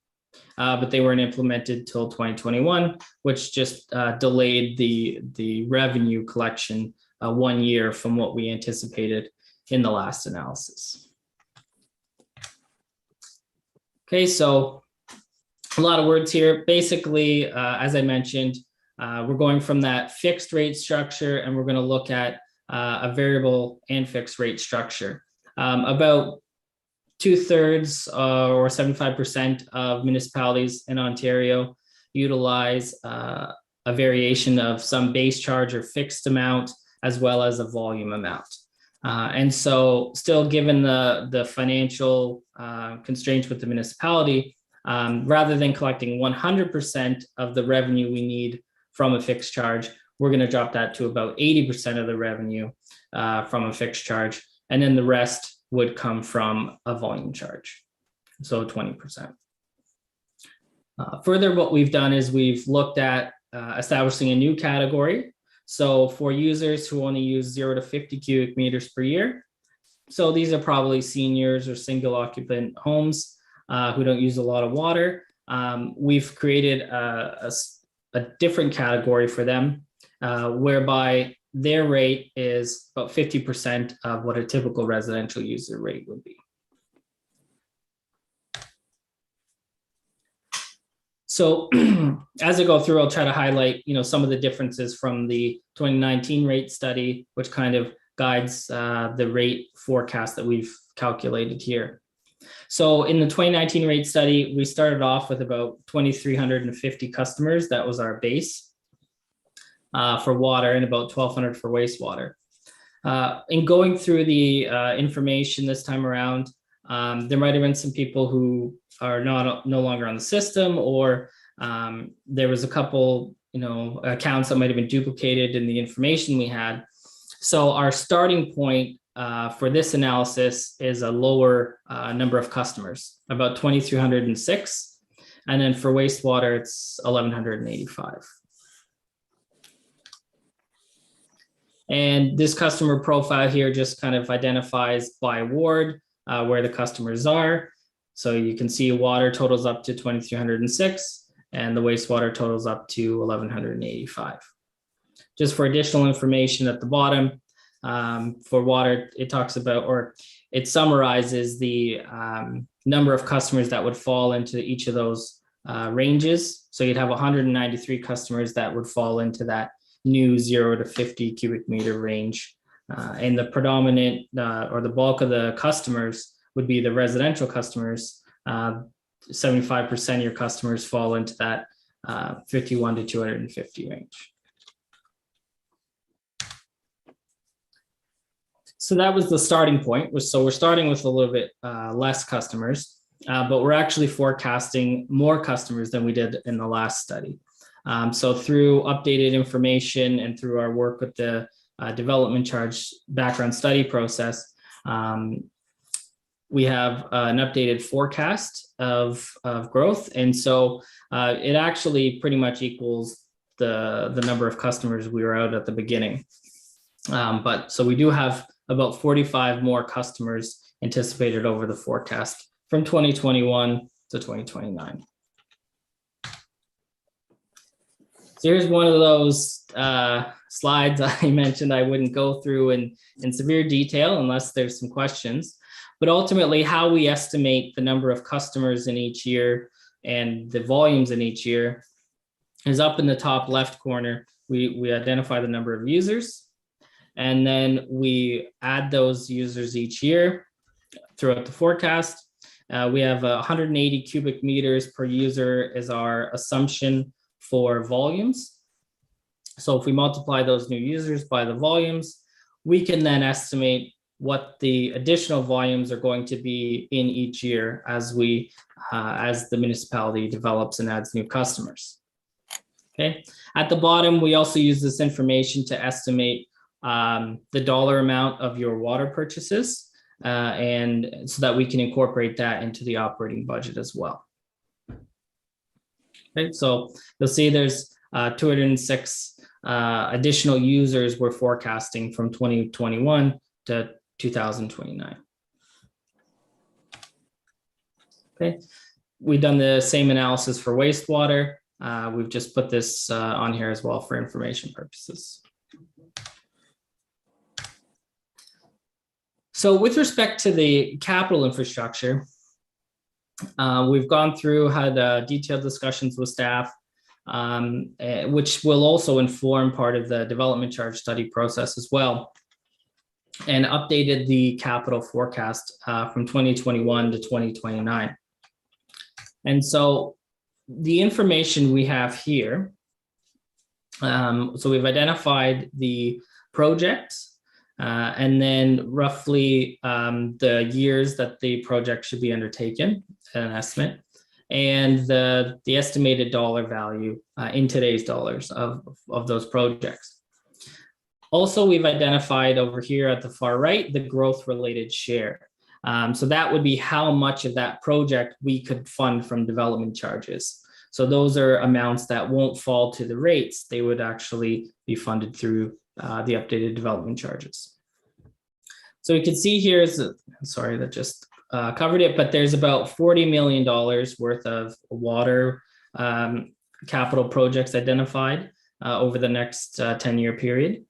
but they weren't implemented till 2021, which just delayed the revenue collection 1 year from what we anticipated in the last analysis. Okay, so a lot of words here. Basically, as I mentioned, we're going from that fixed rate structure, and we're going to look at a variable and fixed rate structure. About 2/3 or 75% of municipalities in Ontario utilize a variation of some base charge or fixed amount, as well as a volume amount. And so still given the financial constraints with the municipality, rather than collecting 100% of the revenue we need from a fixed charge, we're going to drop that to about 80% of the revenue from a fixed charge. And then the rest would come from a volume charge, so 20%. Further, what we've done is we've looked at establishing a new category. So for users who only use 0 to 50 cubic meters per year, So these are probably seniors or single occupant homes who don't use a lot of water. We've created a different category for them, whereby their rate is about 50% of what a typical residential user rate would be. So as I go through, I'll try to highlight, some of the differences from the 2019 rate study, which kind of guides the rate forecast that we've calculated here. So in the 2019 rate study, we started off with about 2,350 customers. That was our base for water, and about 1,200 for wastewater. In going through the information this time around, there might have been some people who are no longer on the system, or there was a couple, accounts that might have been duplicated in the information we had. So our starting point for this analysis is a lower number of customers, about 2,306. And then for wastewater, it's 1,185. And this customer profile here just kind of identifies by ward where the customers are. So you can see water totals up to 2,306 and the wastewater totals up to 1,185. Just for additional information at the bottom, for water, it talks about, or it summarizes the number of customers that would fall into each of those ranges. So you'd have 193 customers that would fall into that new 0 to 50 cubic meter range. And the predominant or the bulk of the customers would be the residential customers. 75% of your customers fall into that 51 to 250 range. So that was the starting point. So we're starting with a little bit less customers, but we're actually forecasting more customers than we did in the last study. So through updated information and through our work with the development charge background study process, we have an updated forecast of growth. And so it actually pretty much equals the number of customers we were out at the beginning. But so we do have about 45 more customers anticipated over the forecast from 2021 to 2029. So here's one of those slides I mentioned I wouldn't go through in severe detail unless there's some questions. But ultimately, how we estimate the number of customers in each year and the volumes in each year is up in the top left corner. We identify the number of users, and then we add those users each year throughout the forecast. We have 180 cubic meters per user is our assumption for volumes. So if we multiply those new users by the volumes, we can then estimate what the additional volumes are going to be in each year as the municipality develops and adds new customers. Okay. At the bottom, we also use this information to estimate the dollar amount of your water purchases, and so that we can incorporate that into the operating budget as well. Okay, so you'll see there's 206 additional users we're forecasting from 2021 to 2029. Okay, we've done the same analysis for wastewater. We've just put this on here as well for information purposes. So with respect to the capital infrastructure, we've gone through, had detailed discussions with staff, which will also inform part of the development charge study process as well, and updated the capital forecast from 2021 to 2029. And so the information we have here, so we've identified the projects, and then roughly the years that the project should be undertaken, an estimate, and the estimated dollar value in today's dollars of those projects. Also, we've identified over here at the far right, the growth related share. So that would be how much of that project we could fund from development charges. So those are amounts that won't fall to the rates. They would actually be funded through the updated development charges. So we can see here is, sorry, that just covered it, but there's about $40 million worth of water capital projects identified over the next 10-year period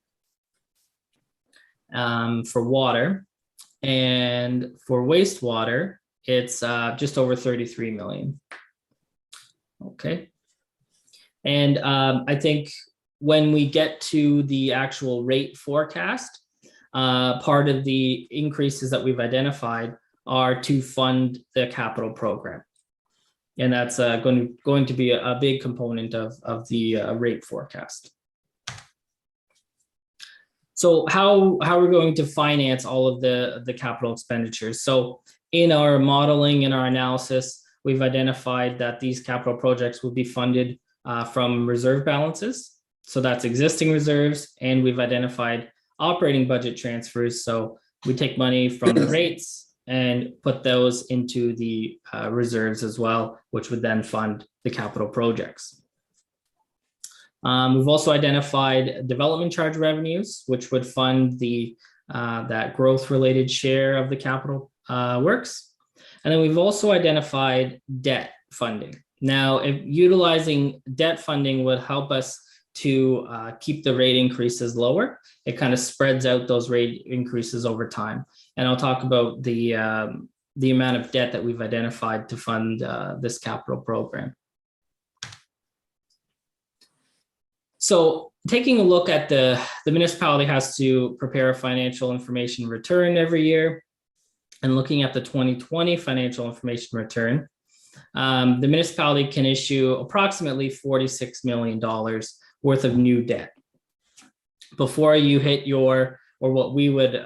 for water. And for wastewater, it's just over 33 million. Okay. And I think when we get to the actual rate forecast, part of the increases that we've identified are to fund the capital program. And that's going to be a big component of the rate forecast. So how are we going to finance all of the capital expenditures? So in our modeling, in our analysis, we've identified that these capital projects will be funded from reserve balances. So that's existing reserves, and we've identified operating budget transfers. So we take money from the rates and put those into the reserves as well, which would then fund the capital projects. We've also identified development charge revenues, which would fund the that growth-related share of the capital works. And then we've also identified debt funding. Now, if utilizing debt funding would help us to keep the rate increases lower. It kind of spreads out those rate increases over time. And I'll talk about the amount of debt that we've identified to fund this capital program. So taking a look at the municipality has to prepare a financial information return every year. And looking at the 2020 financial information return, the municipality can issue approximately $46 million worth of new debt before you hit your, or what we would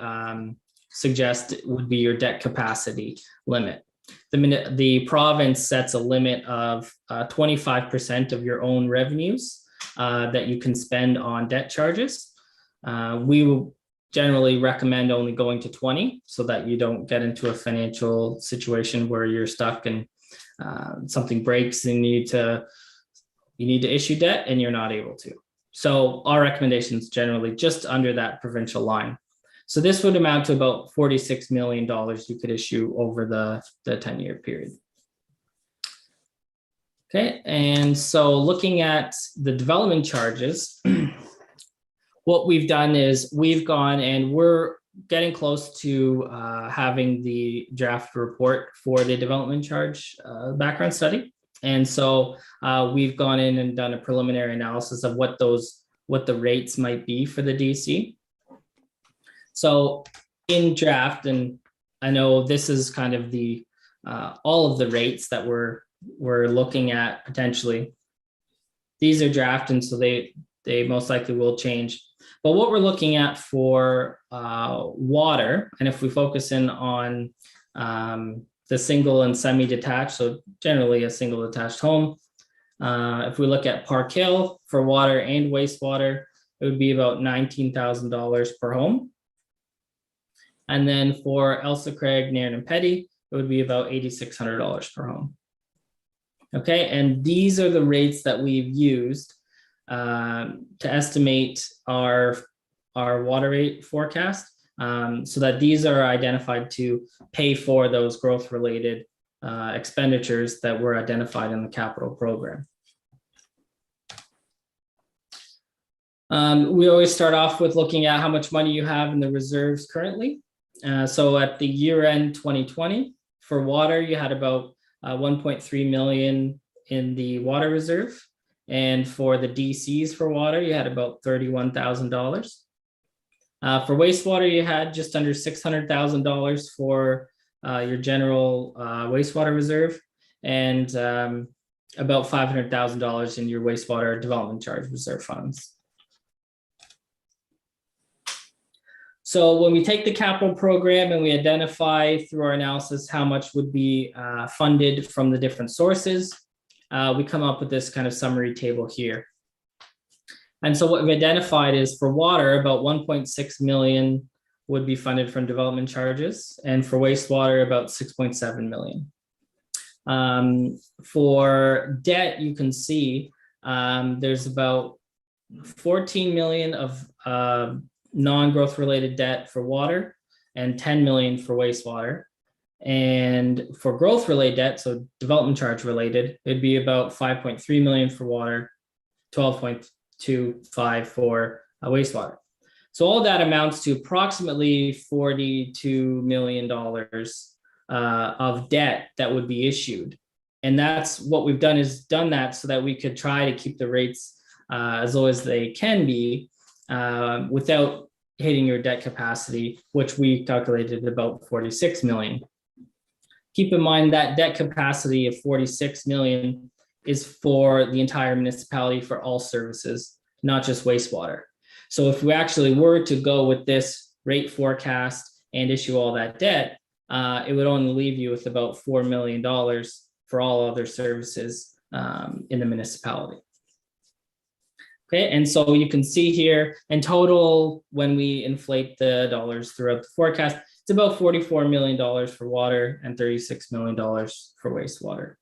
suggest would be your debt capacity limit. The province sets a limit of 25% of your own revenues that you can spend on debt charges. We will generally recommend only going to 20 so that you don't get into a financial situation where you're stuck and something breaks and you need to issue debt and you're not able to. So our recommendation is generally just under that provincial line. So this would amount to about $46 million you could issue over the 10-year period. Okay, and so looking at the development charges, what we've done is we've gone and we're getting close to having the draft report for the development charge background study. And so we've gone in and done a preliminary analysis of what the rates might be for the DC. So in draft, and I know this is kind of the all of the rates that we're looking at potentially. These are draft, and so they most likely will change. But what we're looking at for water, and if we focus in on the single and semi-detached, so generally a single detached home, if we look at Park Hill for water and wastewater, it would be about $19,000 per home. And then for Elsa, Craig, Nairn, and Petty, it would be about $8,600 per home. Okay, and these are the rates that we've used to estimate our water rate forecast, so that these are identified to pay for those growth-related expenditures that were identified in the capital program. We always start off with looking at how much money you have in the reserves currently. So at the year end 2020, for water, you had about 1.3 million in the water reserve. And for the DCs for water, you had about $31,000. For wastewater, you had just under $600,000 for your general wastewater reserve, and about $500,000 in your wastewater development charge reserve funds. So when we take the capital program and we identify through our analysis how much would be funded from the different sources, we come up with this kind of summary table here. And so what we've identified is for water, about 1.6 million would be funded from development charges, and for wastewater, about 6.7 million. For debt, you can see there's about 14 million of non-growth related debt for water, and 10 million for wastewater. And for growth related debt, so development charge related, it'd be about 5.3 million for water, 12.25 for wastewater. So all that amounts to approximately $42 million of debt that would be issued. And that's what we've done, is done that so that we could try to keep the rates as low as they can be without hitting your debt capacity, which we calculated at about 46 million. Keep in mind that debt capacity of 46 million is for the entire municipality for all services, not just wastewater. So if we actually were to go with this rate forecast and issue all that debt, it would only leave you with about $4 million for all other services in the municipality. Okay, and so you can see here in total, when we inflate the dollars throughout the forecast, it's about $44 million for water and $36 million for wastewater.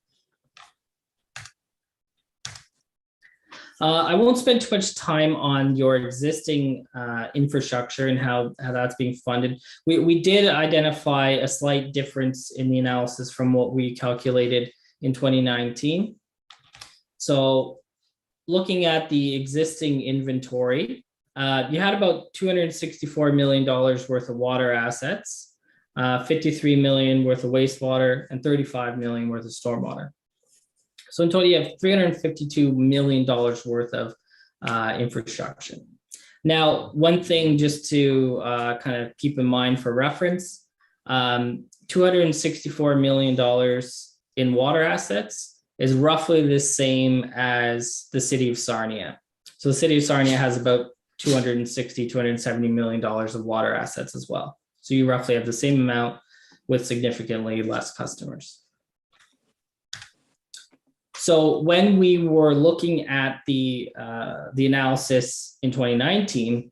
I won't spend too much time on your existing infrastructure and how that's being funded. We did identify a slight difference in the analysis from what we calculated in 2019. So looking at the existing inventory, you had about $264 million worth of water assets, 53 million worth of wastewater, and 35 million worth of stormwater. So in total, you have $352 million worth of infrastructure. Now, one thing just to kind of keep in mind for reference, $264 million in water assets is roughly the same as the city of Sarnia. So the city of Sarnia has about $270 million of water assets as well. So you roughly have the same amount with significantly less customers. So when we were looking at the analysis in 2019,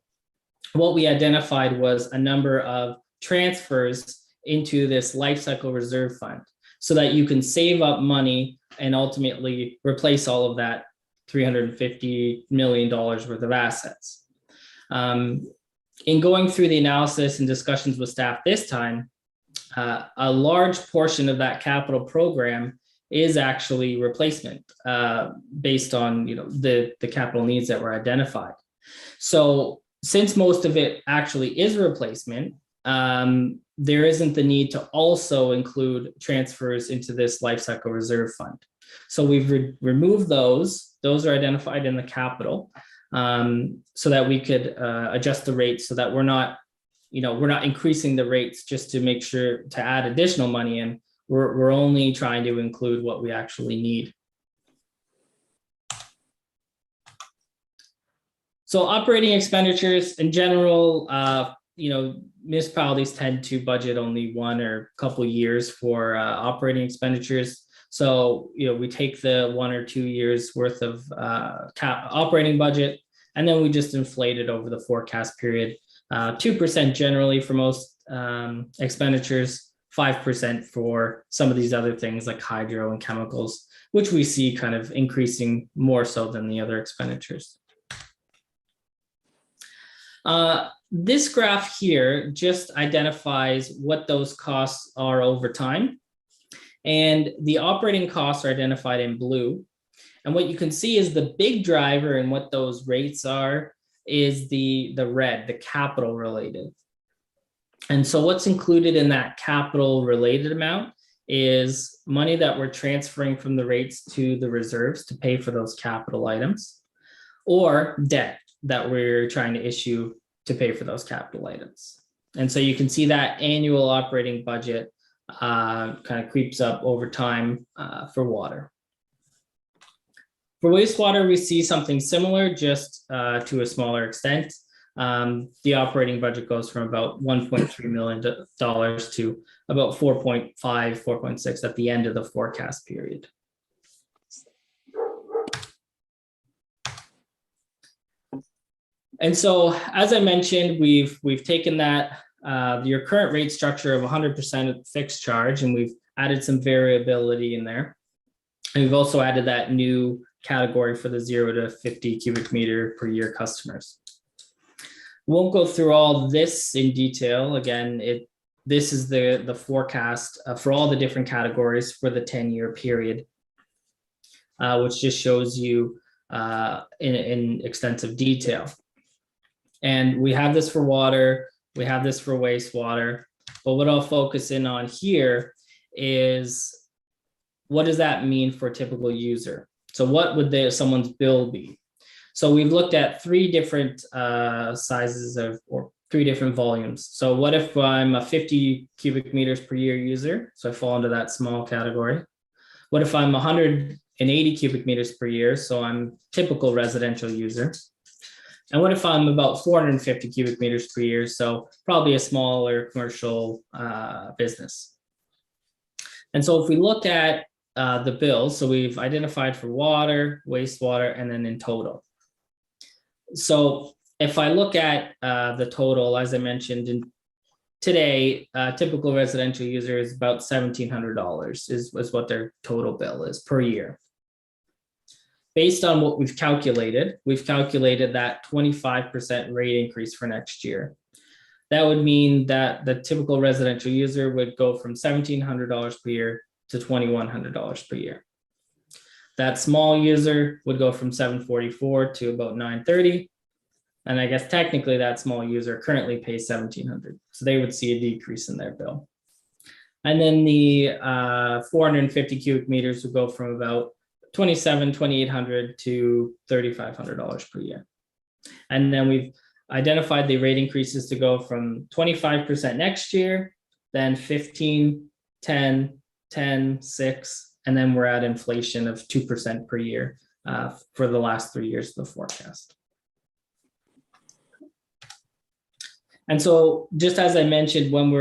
what we identified was a number of transfers into this life cycle reserve fund so that you can save up money and ultimately replace all of that $350 million worth of assets. In going through the analysis and discussions with staff this time, a large portion of that capital program is actually replacement based on the capital needs that were identified. So since most of it actually is replacement, there isn't the need to also include transfers into this life cycle reserve fund. So we've removed those. Those are identified in the capital so that we could adjust the rates so that we're not increasing the rates just to make sure to add additional money in. We're only trying to include what we actually need. So operating expenditures in general, municipalities tend to budget only 1 or a couple years for operating expenditures. So, we take the 1 or 2 years worth of operating budget, and then we just inflate it over the forecast period. 2% generally for most expenditures, 5% for some of these other things like hydro and chemicals, which we see kind of increasing more so than the other expenditures. This graph here just identifies what those costs are over time. And the operating costs are identified in blue. And what you can see is the big driver in what those rates are is the red, the capital related. And so what's included in that capital related amount is money that we're transferring from the rates to the reserves to pay for those capital items, or debt that we're trying to issue to pay for those capital items. And so you can see that annual operating budget kind of creeps up over time for water. For wastewater, we see something similar, just to a smaller extent. The operating budget goes from about $1.3 million to about 4.5, 4.6 at the end of the forecast period. And so, as I mentioned, we've taken that your current rate structure of 100% fixed charge, and we've added some variability in there. And we've also added that new category for the 0 to 50 cubic meter per year customers. Won't go through all this in detail. Again, this is the forecast for all the different categories for the 10-year period, which just shows you in extensive detail. And we have this for water, we have this for wastewater, but what I'll focus in on here is what does that mean for a typical user? So what would someone's bill be? So we've looked at 3 different sizes or 3 different volumes. So what if I'm a 50 cubic meters per year user? So I fall into that small category. What if I'm 180 cubic meters per year? So I'm typical residential user. And what if I'm about 450 cubic meters per year? So probably a smaller commercial business. And so if we look at the bills, so we've identified for water, wastewater, and then in total. So if I look at the total, as I mentioned, today, a typical residential user is about $1,700 is what their total bill is per year. Based on what we've calculated that 25% rate increase for next year. That would mean that the typical residential user would go from $1,700 per year to $2,100 per year. That small user would go from $744 to about $930. And I guess technically that small user currently pays $1,700. So they would see a decrease in their bill. And then the 450 cubic meters would go from about $2,800 to $3,500 per year. And then we've identified the rate increases to go from 25% next year, then 15, 10, 10, 6, and then we're at inflation of 2% per year for the last 3 years of the forecast. And so just as I mentioned, when we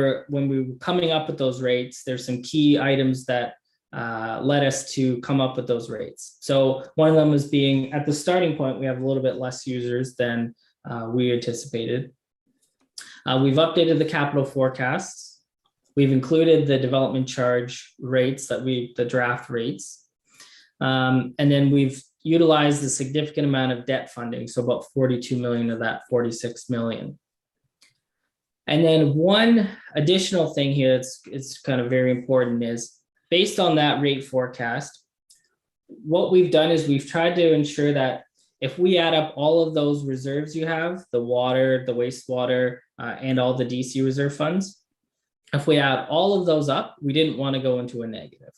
were coming up with those rates, there's some key items that led us to come up with those rates. So one of them is being at the starting point, we have a little bit less users than we anticipated. We've updated the capital forecasts. We've included the development charge rates the draft rates. And then we've utilized a significant amount of debt funding. So about 42 million of that 46 million. And then one additional thing here, it's kind of very important, is based on that rate forecast, what we've done is we've tried to ensure that if we add up all of those reserves you have, the water, the wastewater, and all the DC reserve funds, if we add all of those up, we didn't want to go into a negative,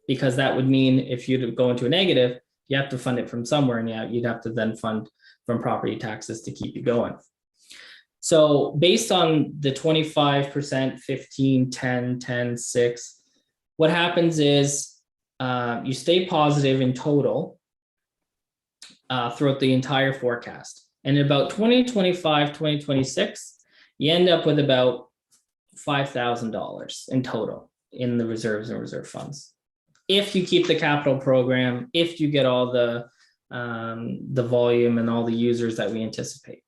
because that would mean if you go into a negative, you have to fund it from somewhere, and you'd have to then fund from property taxes to keep you going. So based on the 25%, 15, 10, 10, 6, what happens is you stay positive in total throughout the entire forecast. And in about 2025, 2026, you end up with about $5,000 in total in the reserves and reserve funds. If you keep the capital program, if you get all the volume and all the users that we anticipate.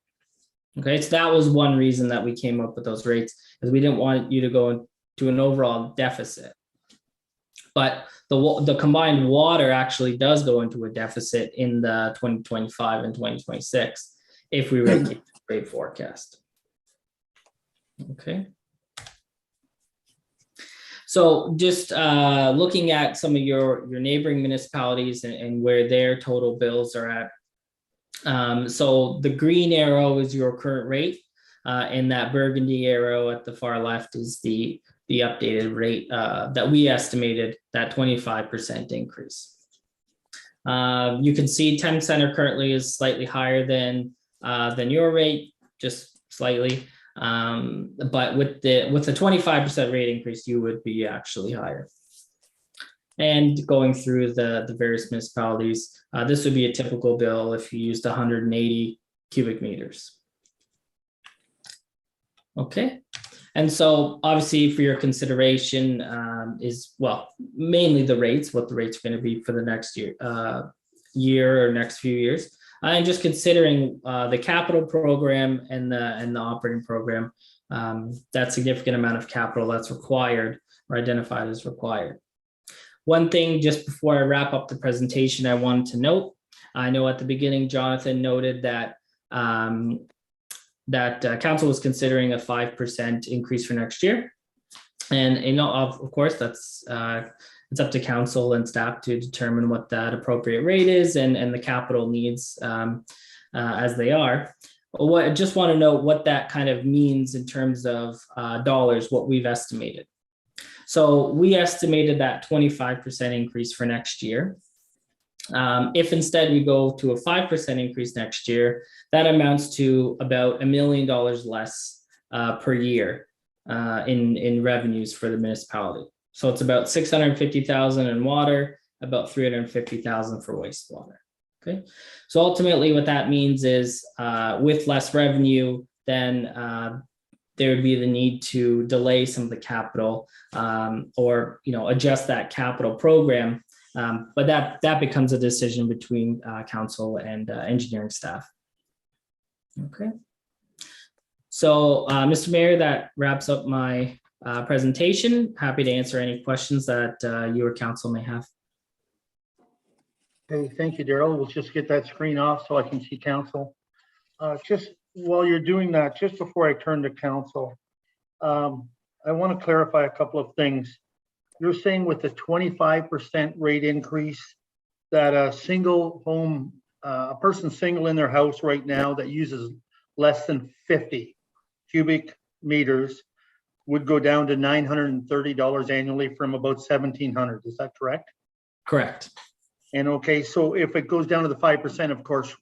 Okay, so that was one reason that we came up with those rates, because we didn't want you to go into an overall deficit. But the combined water actually does go into a deficit in the 2025 and 2026 if we were to keep the rate forecast. Okay. So just looking at some of your neighboring municipalities and where their total bills are at. So the green arrow is your current rate, and that burgundy arrow at the far left is the updated rate that we estimated, that 25% increase. You can see Thames Center currently is slightly higher than your rate, just slightly. But with the 25% rate increase, you would be actually higher. And going through the various municipalities, this would be a typical bill if you used 180 cubic meters. Okay, and so obviously for your consideration is, well, mainly the rates, what the rates are going to be for the next year or next few years. And just considering the capital program and the operating program, that significant amount of capital that's required or identified as required. One thing just before I wrap up the presentation, I wanted to note, I know at the beginning, Jonathan noted that council was considering a 5% increase for next year. And of course, that's it's up to council and staff to determine what that appropriate rate is and the capital needs as they are. I just want to know what that kind of means in terms of dollars, what we've estimated. So we estimated that 25% increase for next year. If instead we go to a 5% increase next year, that amounts to about $1 million less per year in revenues for the municipality. So it's about 650,000 in water, about 350,000 for wastewater. Okay, so ultimately what that means is with less revenue, then there would be the need to delay some of the capital or adjust that capital program. But that becomes a decision between council and engineering staff. Okay. So, Mr. Mayor, that wraps up my presentation. Happy to answer any questions that you or council may have.
Okay, thank you, Daryl. We'll just get that screen off so I can see council. Just while you're doing that, just before I turn to council, I want to clarify a couple of things. You're saying with the 25% rate increase that a single home, a person single in their house right now that uses less than 50 cubic meters would go down to $930 annually from about $1,700. Is that correct?
Correct.
And okay, so if it goes down to the 5%, of course,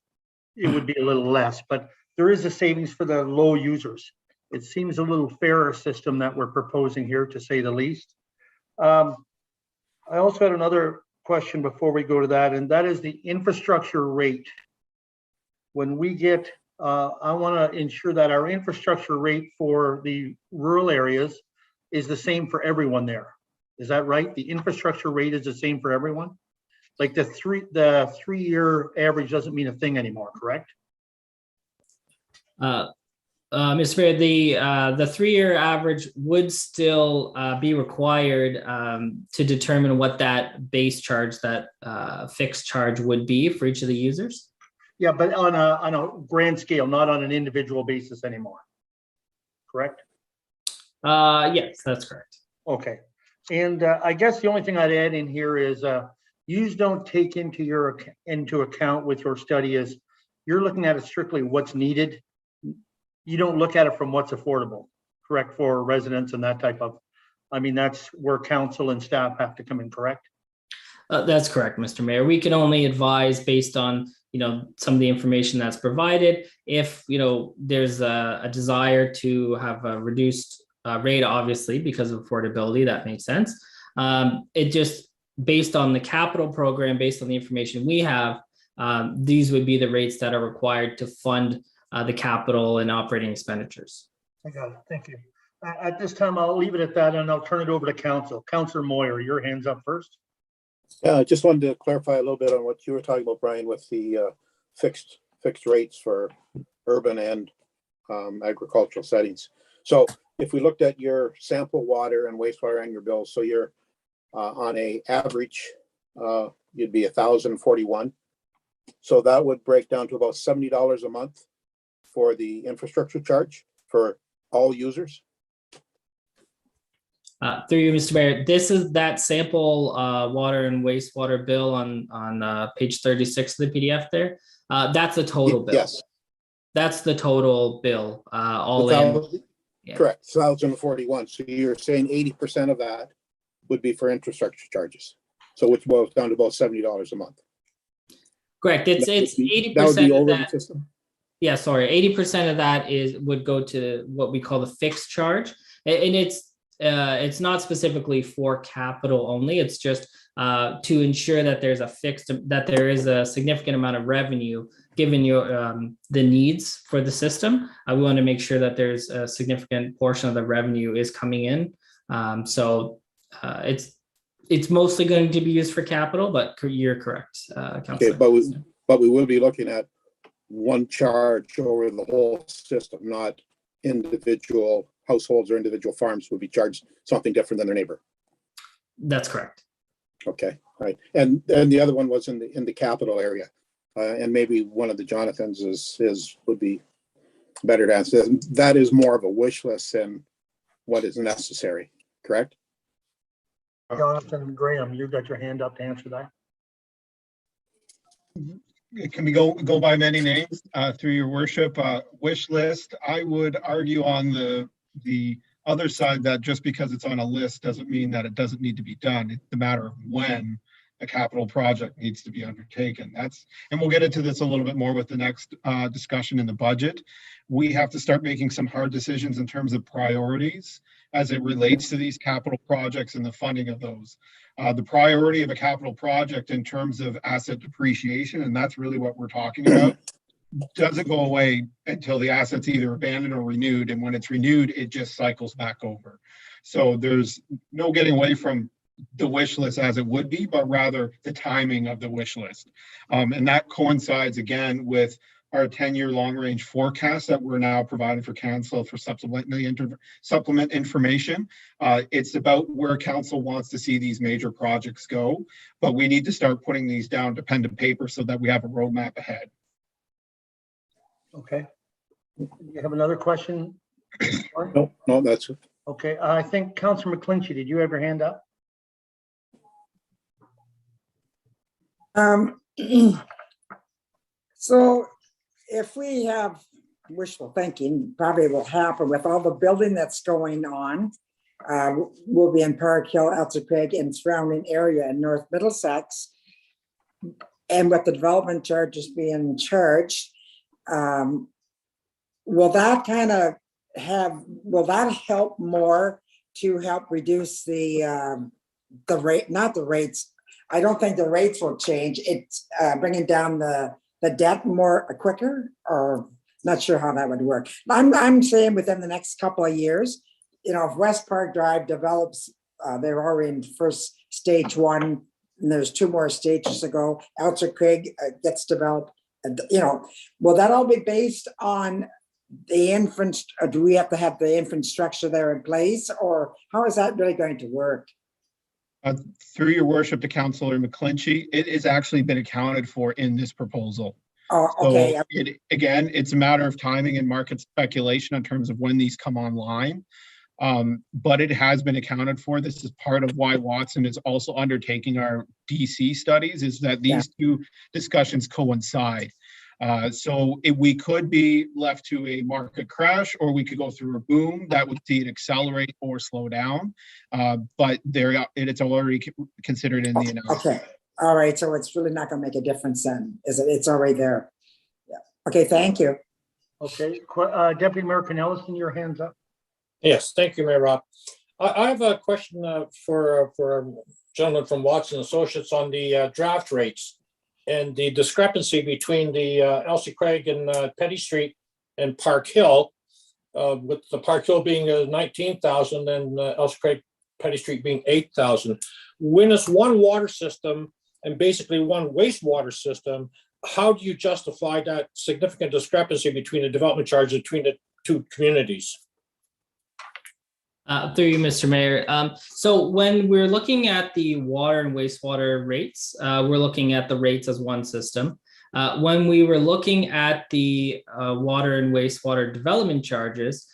it would be a little less, but there is a savings for the low users. It seems a little fairer system that we're proposing here, to say the least. I also had another question before we go to that, and that is the infrastructure rate. When we get, I want to ensure that our infrastructure rate for the rural areas is the same for everyone there. Is that right? The infrastructure rate is the same for everyone? Like the three-year average doesn't mean a thing anymore, correct?
Mr. Mayor, the 3-year average would still be required to determine what that base charge, that fixed charge would be for each of the users.
Yeah, but on a grand scale, not on an individual basis anymore, correct?
Yes, that's correct.
Okay, and I guess the only thing I'd add in here is you don't take into account with your study is you're looking at it strictly what's needed. You don't look at it from what's affordable, correct, for residents and that type of, I mean, that's where council and staff have to come in, correct?
That's correct, Mr. Mayor. We can only advise based on, some of the information that's provided. If, there's a desire to have a reduced rate, obviously, because of affordability, that makes sense. It just, based on the capital program, based on the information we have, these would be the rates that are required to fund the capital and operating expenditures.
I got it. Thank you. At this time, I'll leave it at that and I'll turn it over to council. Councillor Moyer, your hands up first.
Yeah, I just wanted to clarify a little bit on what you were talking about, Brian, with the fixed rates for urban and agricultural settings. So if we looked at your sample water and wastewater and your bills, so you're on a average, you'd be $1,041. So that would break down to about $70 a month for the infrastructure charge for all users.
Through you, Mr. Mayor, this is that sample water and wastewater bill on page 36 of the PDF there. That's the total bill.
Yes.
That's the total bill, all in. Yeah.
Correct, 1,041. So you're saying 80% of that would be for infrastructure charges. So which boils down to about $70 a month.
Correct. It's 80% of that. System. Yeah, sorry. 80% of that would go to what we call the fixed charge, and it's not specifically for capital only. It's just to ensure that there is a significant amount of revenue given the needs for the system. We want to make sure that there's a significant portion of the revenue is coming in. So it's mostly going to be used for capital, but you're correct, Councillor.
Okay, but we will be looking at one charge over the whole system, not individual households or individual farms will be charged something different than their neighbor.
That's correct.
Okay, all right. And the other one was in the capital area, and maybe one of the Jonathan's would be better to answer. That is more of a wish list than what is necessary, correct?
Jonathan Graham, you got your hand up to answer that.
Can we go by many names through your worship? Wish list. I would argue on the other side that just because it's on a list doesn't mean that it doesn't need to be done. It's a matter of when a capital project needs to be undertaken. And we'll get into this a little bit more with the next discussion in the budget. We have to start making some hard decisions in terms of priorities as it relates to these capital projects and the funding of those. The priority of a capital project in terms of asset depreciation, and that's really what we're talking about, doesn't go away until the asset's either abandoned or renewed. And when it's renewed, it just cycles back over. So there's no getting away from the wish list as it would be, but rather the timing of the wish list. And that coincides again with our 10-year long-range forecast that we're now providing for council for supplement information. It's about where council wants to see these major projects go, but we need to start putting these down to pen to paper so that we have a roadmap ahead.
Okay. You have another question?
No, that's it.
Okay, I think Councillor McClinchy, did you have your hand up?
So if we have wishful thinking, probably will happen with all the building that's going on. We'll be in Park Hill, Elsa Craig, and surrounding area in North Middlesex. And with the development charges being charged, will that help more to help reduce the rate, not the rates. I don't think the rates will change. It's bringing down the debt more quicker, or not sure how that would work. I'm saying within the next couple of years, if West Park Drive develops, they're already in first stage 1, and there's 2 more stages to go. Elsa Craig gets developed. Will that all be based on the infant? Do we have to have the infrastructure there in place, or how is that really going to work?
Through your worship to Councillor McClinchy, it has actually been accounted for in this proposal.
Oh, okay.
So again, it's a matter of timing and market speculation in terms of when these come online. But it has been accounted for. This is part of why Watson is also undertaking our DC studies, is that these two discussions coincide. So we could be left to a market crash, or we could go through a boom that would see it accelerate or slow down. But it's already considered in the analysis.
Okay. All right. So it's really not going to make a difference then, is it? It's already there. Yeah. Okay. Thank you.
Okay. Deputy Mayor Cornelison, your hand's up.
Yes, thank you, Mayor Rob. I have a question for a gentleman from Watson Associates on the draft rates and the discrepancy between the Elsie Craig and Petty Street and Park Hill, with the Park Hill being 19,000 and Elsie Craig Petty Street being 8,000. When it's one water system and basically one wastewater system, how do you justify that significant discrepancy between the development charges between the two communities?
Through you, Mr. Mayor. So when we're looking at the water and wastewater rates, we're looking at the rates as one system. When we were looking at the water and wastewater development charges,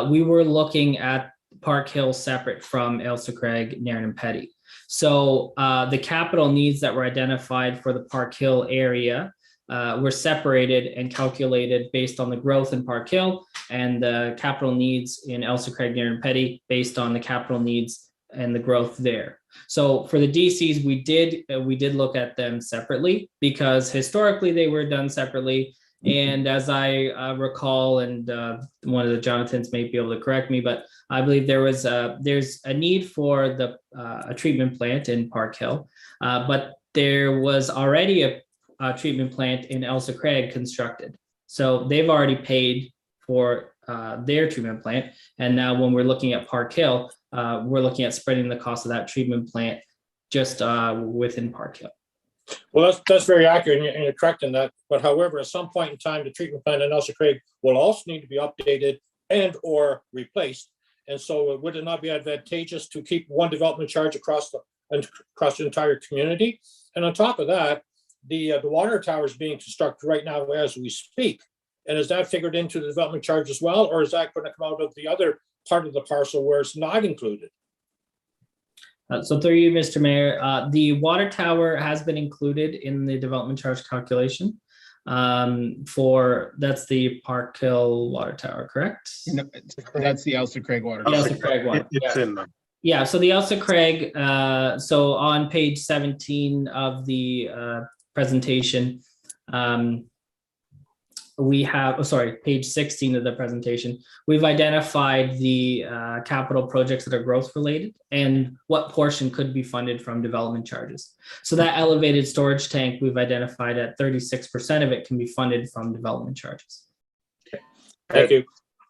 we were looking at Park Hill separate from Elsa Craig, Nairn, and Petty. So the capital needs that were identified for the Park Hill area were separated and calculated based on the growth in Park Hill and the capital needs in Elsa Craig, Nairn, and Petty based on the capital needs and the growth there. So for the DCs, we did look at them separately because historically they were done separately. And as I recall, and one of the Jonathans may be able to correct me, but I believe there's a need for a treatment plant in Park Hill, but there was already a treatment plant in Elsa Craig constructed. So they've already paid for their treatment plant. And now when we're looking at Park Hill, we're looking at spreading the cost of that treatment plant just within Park Hill.
Well, that's very accurate, and you're correct in that. But however, at some point in time, the treatment plant in Elsa Craig will also need to be updated and or replaced. And so would it not be advantageous to keep one development charge across the entire community? And on top of that, the water tower is being constructed right now as we speak. And is that figured into the development charge as well? Or is that going to come out of the other part of the parcel where it's not included?
So through you, Mr. Mayor, the water tower has been included in the development charge calculation. That's the Park Hill water tower, correct?
No, that's the Elsa Craig water.
The Elsa Craig one.
It's in them.
Yeah, so the Elsa Craig, so on page 17 of the presentation, we have, page 16 of the presentation, we've identified the capital projects that are growth related and what portion could be funded from development charges. So that elevated storage tank, we've identified at 36% of it can be funded from development charges.
Thank you.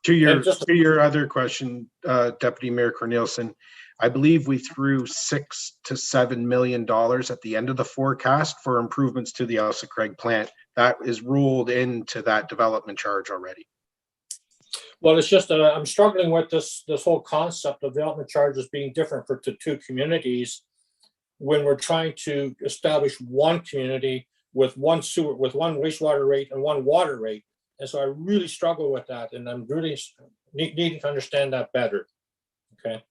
To your other question, Deputy Mayor Cornelison, I believe we threw $6 to $7 million at the end of the forecast for improvements to the Elsa Craig plant. That is rolled into that development charge already.
Well, it's just that I'm struggling with this whole concept of development charges being different for the two communities when we're trying to establish one community with one sewer, with one wastewater rate and one water rate. And so I really struggle with that, and I'm really needing to understand that better. Okay.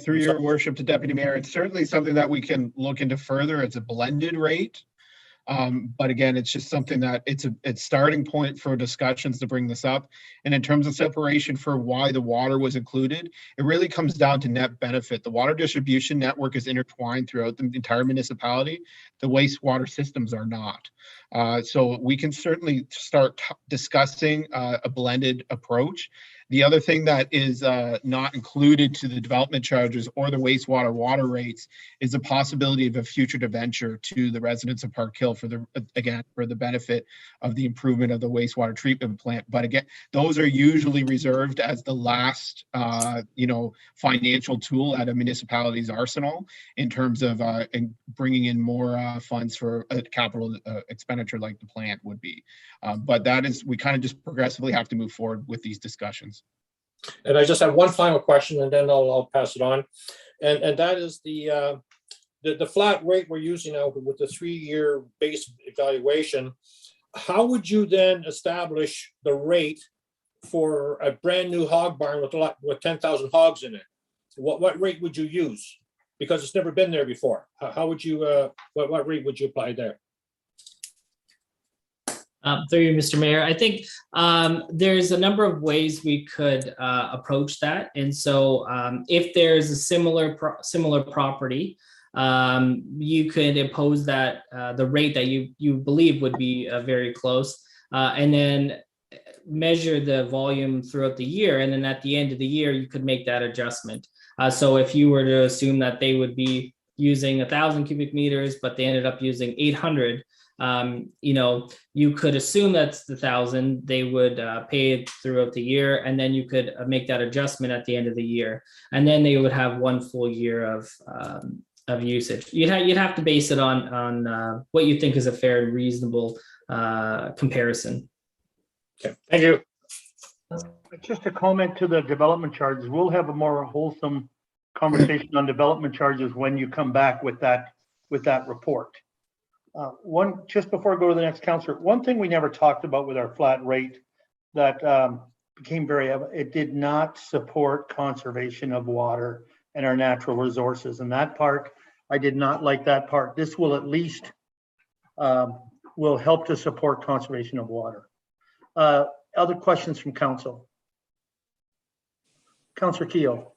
Through your worship to Deputy Mayor, it's certainly something that we can look into further. It's a blended rate. But again, it's just something that it's starting point for discussions to bring this up. And in terms of separation for why the water was included, it really comes down to net benefit. The water distribution network is intertwined throughout the entire municipality. The wastewater systems are not. So we can certainly start discussing a blended approach. The other thing that is not included to the development charges or the wastewater water rates is the possibility of a future debenture to the residents of Park Hill for the benefit of the improvement of the wastewater treatment plant. But again, those are usually reserved as the last financial tool at a municipality's arsenal in terms of bringing in more funds for a capital expenditure like the plant would be. But we kind of just progressively have to move forward with these discussions.
And I just have one final question, and then I'll pass it on. And that is the flat rate we're using now with the 3-year base evaluation. How would you then establish the rate for a brand new hog barn with 10,000 hogs in it? What rate would you use? Because it's never been there before. How would you? What rate would you apply there?
Through you, Mr. Mayor, I think there's a number of ways we could approach that. And so if there's a similar property, you could impose that the rate that you believe would be very close, and then measure the volume throughout the year. And then at the end of the year, you could make that adjustment. So if you were to assume that they would be using 1,000 cubic meters, but they ended up using 800, you could assume that's the 1,000. They would pay it throughout the year, and then you could make that adjustment at the end of the year, and then they would have one full year of usage. You'd have to base it on what you think is a fair and reasonable comparison.
Okay, thank you.
Just a comment to the development charges. We'll have a more wholesome conversation on development charges when you come back with that report. Just before I go to the next counselor, one thing we never talked about with our flat rate that became very evident, it did not support conservation of water and our natural resources. And that part, I did not like that part. This will at least will help to support conservation of water. Other questions from council? Councillor Keogh.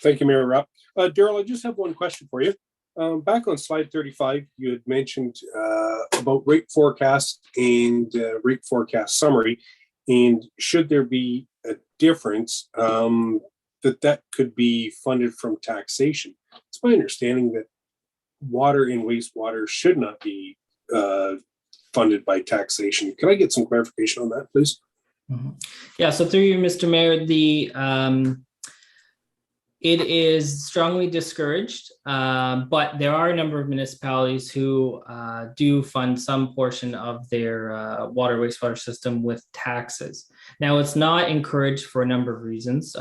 Thank you, Mayor Rupp. Daryl, I just have one question for you. Back on slide 35, you had mentioned about rate forecast and rate forecast summary. And should there be a difference, that could be funded from taxation. It's my understanding that water and wastewater should not be funded by taxation. Can I get some clarification on that, please?
Mm-hmm. Yeah, so through you, Mr. Mayor, it is strongly discouraged, but there are a number of municipalities who do fund some portion of their water wastewater system with taxes. Now, it's not encouraged for a number of reasons.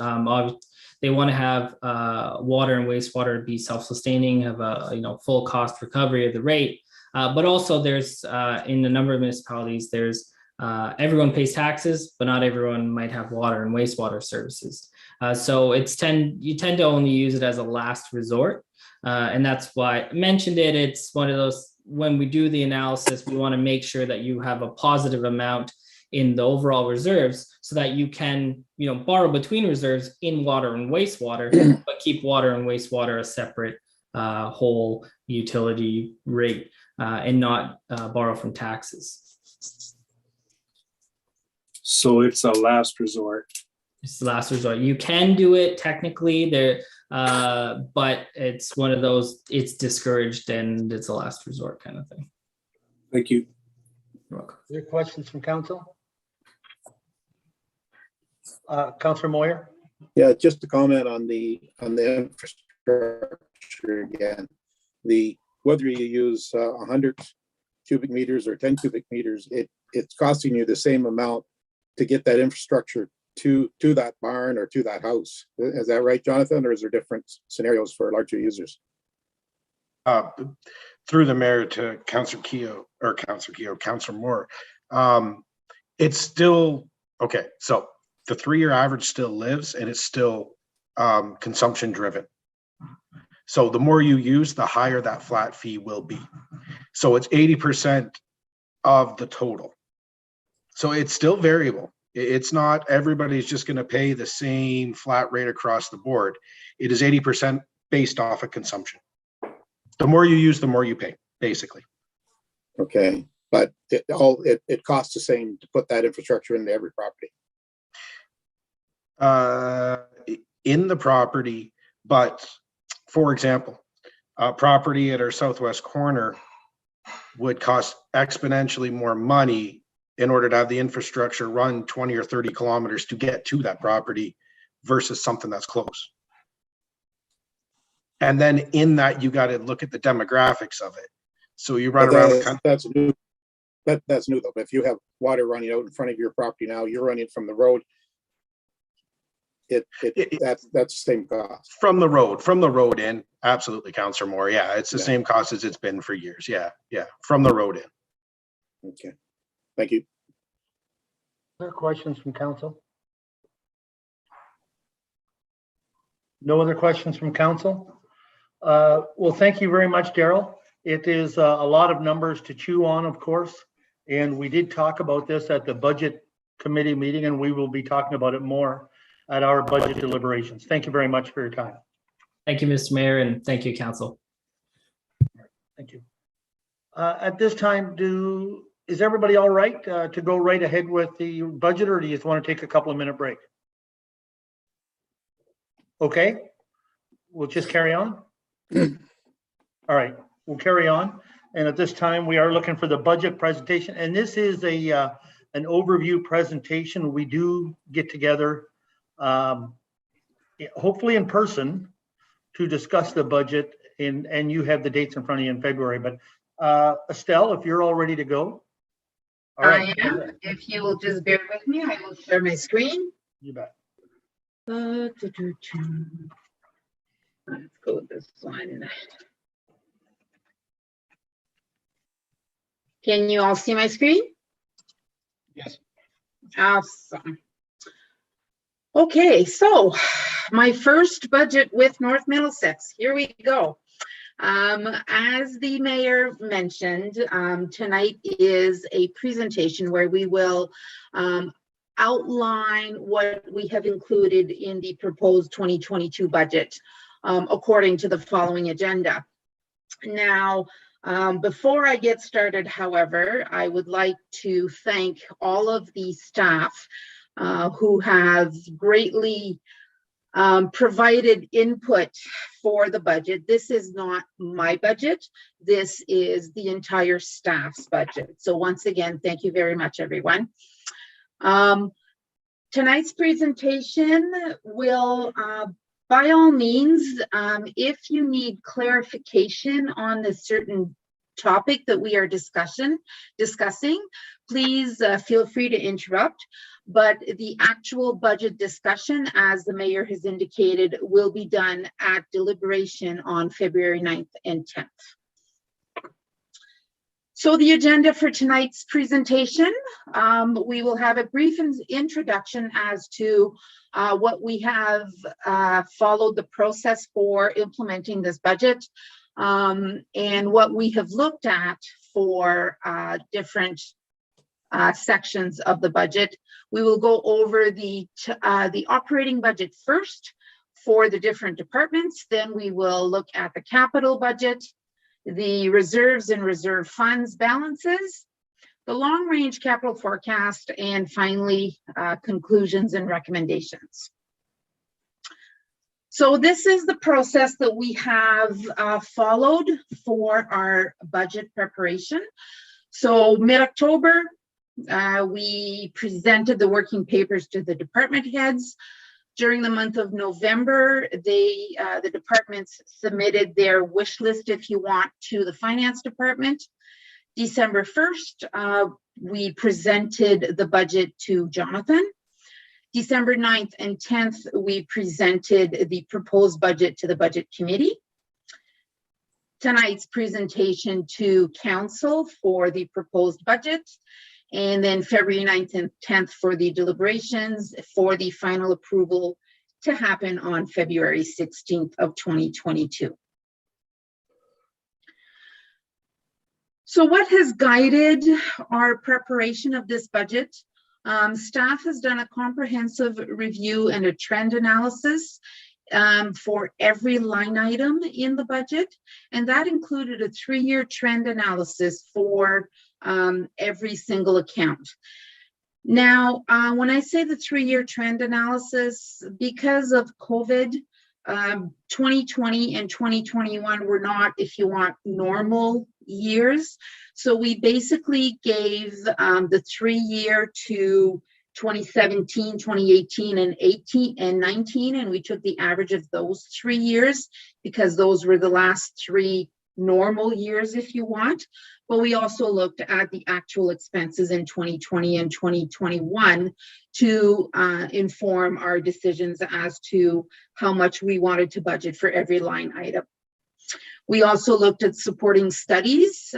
They want to have water and wastewater be self-sustaining, have a full cost recovery of the rate, but also there's in a number of municipalities there's everyone pays taxes, but not everyone might have water and wastewater services. So you tend to only use it as a last resort. And that's why I mentioned it. It's one of those, when we do the analysis, we want to make sure that you have a positive amount in the overall reserves so that you can, borrow between reserves in water and wastewater, but keep water and wastewater a separate whole utility rate and not borrow from taxes.
So it's a last resort.
It's the last resort. You can do it technically there, but it's one of those, it's discouraged and it's a last resort kind of thing.
Thank you.
You're welcome.
Are there questions from council? Councillor Moyer?
Yeah, just to comment on the infrastructure again. Whether you use 100 cubic meters or 10 cubic meters, it's costing you the same amount to get that infrastructure to that barn or to that house. Is that right, Jonathan, or is there different scenarios for larger users?
Through the mayor to Councillor Moore. It's still, okay, so the 3-year average still lives and it's still consumption driven. So the more you use, the higher that flat fee will be. So it's 80% of the total. So it's still variable. It's not everybody's just going to pay the same flat rate across the board. It is 80% based off of consumption. The more you use, the more you pay, basically.
Okay, but it costs the same to put that infrastructure into every property.
In the property, but for example, a property at our southwest corner would cost exponentially more money in order to have the infrastructure run 20 or 30 kilometers to get to that property versus something that's close. And then in that, you got to look at the demographics of it. So you run around.
That's new. That's new though. But if you have water running out in front of your property now, you're running from the road. That's the same cost.
From the road in. Absolutely, Councillor Moore. Yeah, it's the same cost as it's been for years. Yeah. From the road in.
Okay. Thank you.
Other questions from council? No other questions from council? Well, thank you very much, Daryl. It is a lot of numbers to chew on, of course, and we did talk about this at the budget committee meeting, and we will be talking about it more at our budget deliberations. Thank you very much for your time.
Thank you, Mr. Mayor, and thank you, council.
Thank you. At this time, is everybody all right to go right ahead with the budget, or do you just want to take a couple of minute break? Okay, we'll just carry on. All right, we'll carry on. And at this time, we are looking for the budget presentation. And this is an overview presentation. We do get together, hopefully in person, to discuss the budget. And you have the dates in front of you in February. But Estelle, if you're all ready to go. All right.
I am. If you will just bear with me, I will share my screen.
You bet.
Let's go with this one. Can you all see my screen?
Yes.
Awesome. Okay, so my first budget with North Middlesex. Here we go. As the mayor mentioned, tonight is a presentation where we will outline what we have included in the proposed 2022 budget according to the following agenda. Now, before I get started, however, I would like to thank all of the staff who have greatly provided input for the budget. This is not my budget. This is the entire staff's budget. So once again, thank you very much, everyone. Tonight's presentation will, by all means, if you need clarification on a certain topic that we are discussing, please feel free to interrupt. But the actual budget discussion, as the mayor has indicated, will be done at deliberation on February 9th and 10th. So the agenda for tonight's presentation, we will have a brief introduction as to what we have followed the process for implementing this budget, and what we have looked at for different sections of the budget. We will go over the operating budget first for the different departments. Then we will look at the capital budget, the reserves and reserve funds balances, the long-range capital forecast, and finally, conclusions and recommendations. So this is the process that we have followed for our budget preparation. So mid-October, we presented the working papers to the department heads. During the month of November, the departments submitted their wish list, if you want, to the finance department. December 1st, we presented the budget to Jonathan. December 9th and 10th, we presented the proposed budget to the budget committee. Tonight's presentation to council for the proposed budget. And then February 9th and 10th for the deliberations for the final approval to happen on February 16th of 2022. So what has guided our preparation of this budget? Staff has done a comprehensive review and a trend analysis for every line item in the budget, and that included a 3-year trend analysis for every single account. Now, when I say the 3-year trend analysis, because of COVID, 2020 and 2021 were not, if you want, normal years. So we basically gave the 3-year to 2017, 2018, and 18 and 19, and we took the average of those 3 years because those were the last 3 normal years, if you want. But we also looked at the actual expenses in 2020 and 2021 to inform our decisions as to how much we wanted to budget for every line item. We also looked at supporting studies.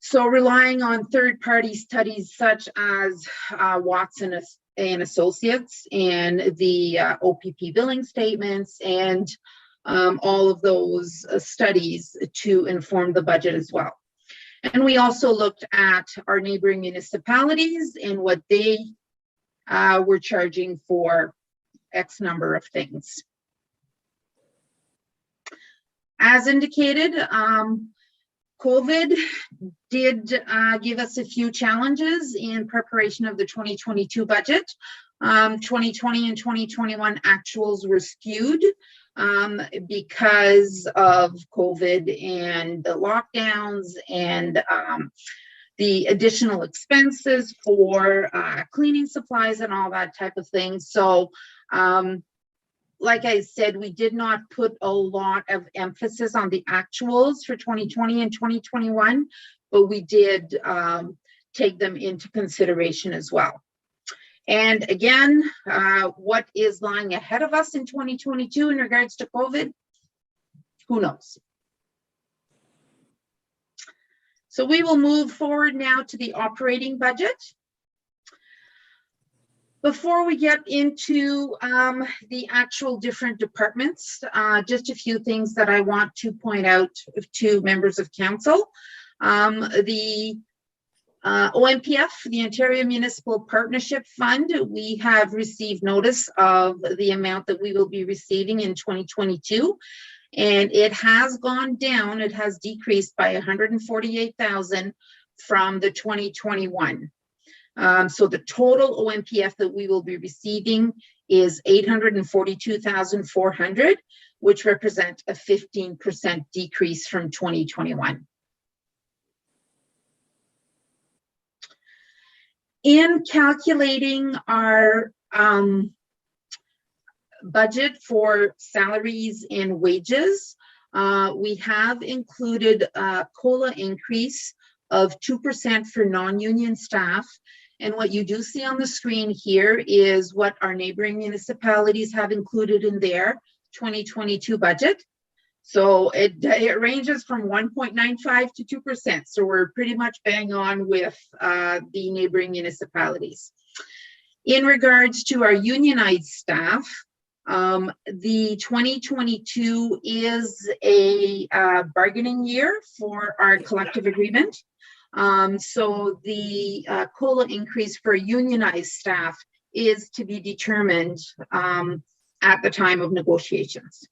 So relying on third-party studies such as Watson and Associates and the OPP billing statements and all of those studies to inform the budget as well. And we also looked at our neighboring municipalities and what they were charging for X number of things. As indicated, COVID did give us a few challenges in preparation of the 2022 budget. 2020 and 2021 actuals were skewed because of COVID and the lockdowns and the additional expenses for cleaning supplies and all that type of thing. So like I said, we did not put a lot of emphasis on the actuals for 2020 and 2021, but we did take them into consideration as well. And again, what is lying ahead of us in 2022 in regards to COVID? Who knows? So we will move forward now to the operating budget. Before we get into the actual different departments, just a few things that I want to point out to members of council. The OMPF, the Ontario Municipal Partnership Fund, we have received notice of the amount that we will be receiving in 2022, and it has gone down. It has decreased by 148,000 from the 2021. So the total OMPF that we will be receiving is 842,400, which represents a 15% decrease from 2021. In calculating our budget for salaries and wages, we have included a COLA increase of 2% for non-union staff. And what you do see on the screen here is what our neighboring municipalities have included in their 2022 budget. So it ranges from 1.95 to 2%. So we're pretty much bang on with the neighboring municipalities. In regards to our unionized staff, the 2022 is a bargaining year for our collective agreement. So the COLA increase for unionized staff is to be determined at the time of negotiations.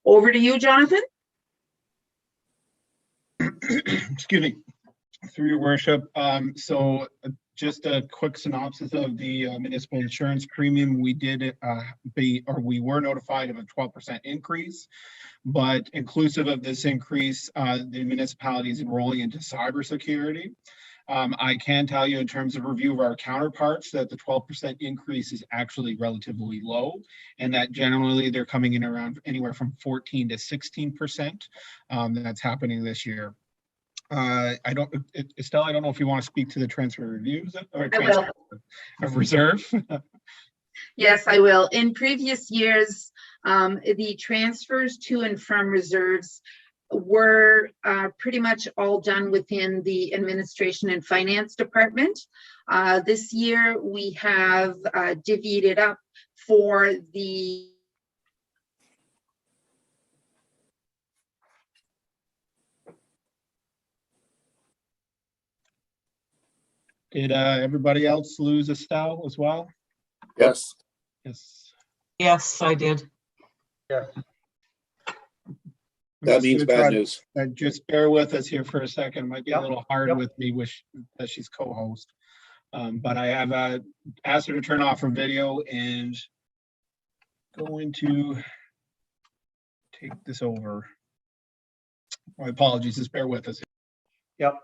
Over to you, Jonathan.
Excuse me, through your worship. So just a quick synopsis of the municipal insurance premium. We did we were notified of a 12% increase, but inclusive of this increase, the municipality is enrolling into cybersecurity. I can tell you in terms of review of our counterparts that the 12% increase is actually relatively low, and that generally they're coming in around anywhere from 14 to 16%. That's happening this year. Estelle, I don't know if you want to speak to the transfer reviews or transfer of reserve.
Yes, I will. In previous years, the transfers to and from reserves were pretty much all done within the administration and finance department. This year, we have divvied it up for the
Did everybody else lose Estelle as well?
Yes.
Yes.
Yes, I did.
Yeah.
That means bad news.
Just bear with us here for a second. Might be a little hard with me, that she's co-host. But I have asked her to turn off her video and going to take this over. My apologies, just bear with us.
Yep.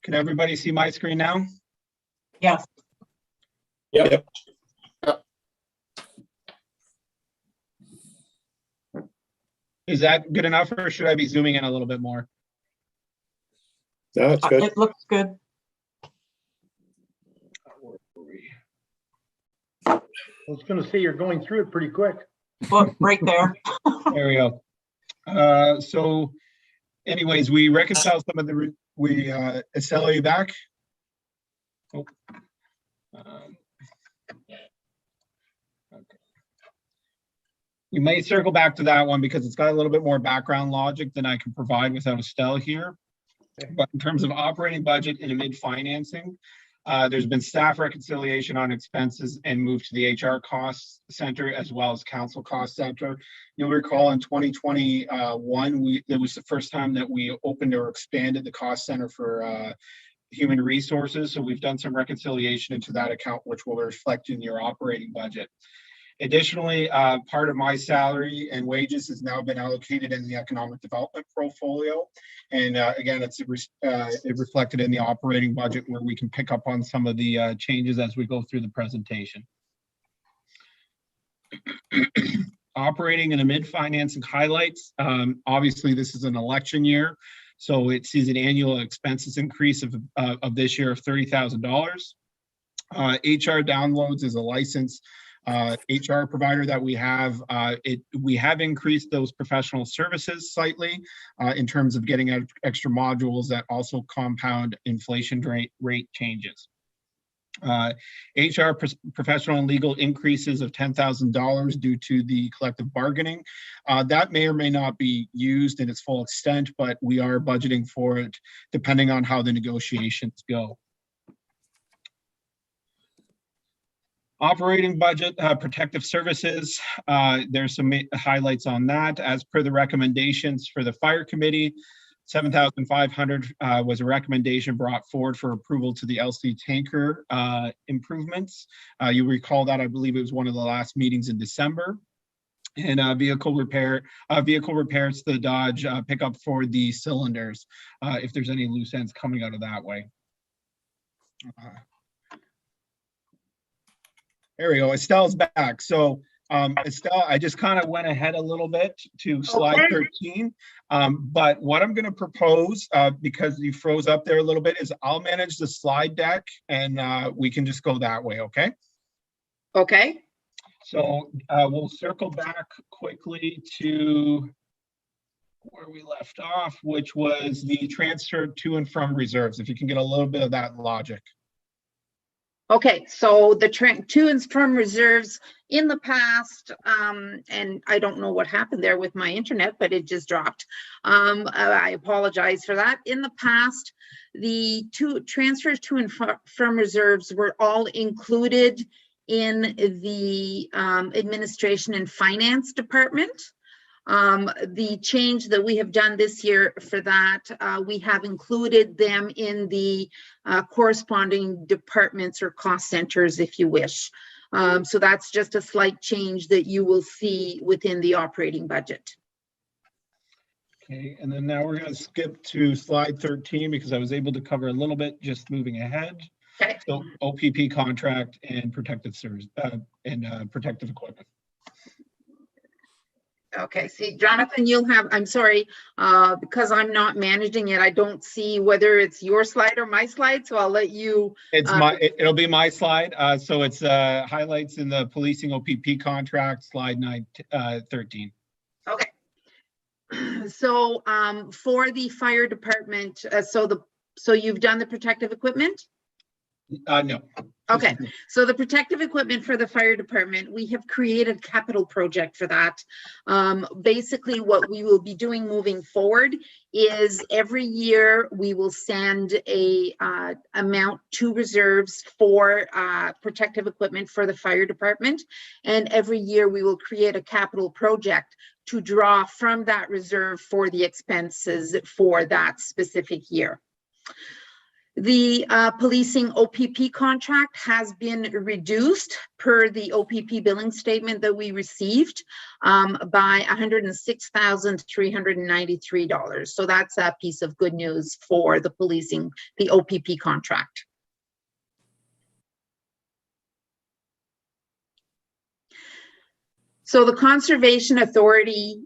Can everybody see my screen now?
Yes.
Yep.
Is that good enough, or should I be zooming in a little bit more?
No, it's good.
It looks good.
I was going to say you're going through it pretty quick.
Look, right there.
There we go. So anyways, we reconciled some of the, Estelle, are you back? Oh. Okay. We may circle back to that one because it's got a little bit more background logic than I can provide without Estelle here. But in terms of operating budget and amid financing, there's been staff reconciliation on expenses and move to the HR cost center as well as council cost center. You'll recall in 2021, it was the first time that we opened or expanded the cost center for human resources. So we've done some reconciliation into that account, which will reflect in your operating budget. Additionally, part of my salary and wages has now been allocated in the economic development portfolio. And again, it's reflected in the operating budget where we can pick up on some of the changes as we go through the presentation. Operating and amid financing highlights. Obviously, this is an election year, so it sees an annual expenses increase of this year of $30,000. HR downloads is a license HR provider that we have. We have increased those professional services slightly in terms of getting out extra modules that also compound inflation rate changes. HR professional and legal increases of $10,000 due to the collective bargaining. That may or may not be used in its full extent, but we are budgeting for it depending on how the negotiations go. Operating budget, protective services, there's some highlights on that. As per the recommendations for the fire committee, $7,500 was a recommendation brought forward for approval to the LC tanker improvements. You recall that I believe it was one of the last meetings in December. And vehicle repairs to the Dodge pickup for the cylinders, if there's any loose ends coming out of that way. There we go. Estelle's back. So Estelle, I just kind of went ahead a little bit to slide 13. But what I'm going to propose, because you froze up there a little bit, is I'll manage the slide deck and we can just go that way. Okay.
Okay.
So we'll circle back quickly to where we left off, which was the transfer to and from reserves. If you can get a little bit of that logic.
Okay, so the to and from reserves in the past, and I don't know what happened there with my internet, but it just dropped. I apologize for that. In the past, the transfers to and from reserves were all included in the administration and finance department. The change that we have done this year for that, we have included them in the corresponding departments or cost centers, if you wish. So that's just a slight change that you will see within the operating budget.
Okay, and then now we're going to skip to slide 13 because I was able to cover a little bit just moving ahead.
Okay.
So OPP contract and protective service and protective equipment.
Okay, see, Jonathan, you'll have, I'm sorry, because I'm not managing it, I don't see whether it's your slide or my slide, so I'll let you.
It's it'll be my slide. So it's highlights in the policing OPP contract, slide 13.
Okay. So for the fire department, so you've done the protective equipment?
No.
Okay, so the protective equipment for the fire department, we have created a capital project for that. Basically, what we will be doing moving forward is every year we will send a amount to reserves for protective equipment for the fire department. And every year we will create a capital project to draw from that reserve for the expenses for that specific year. The policing OPP contract has been reduced per the OPP billing statement that we received by $106,393. So that's a piece of good news for the policing, the OPP contract. So the Conservation Authority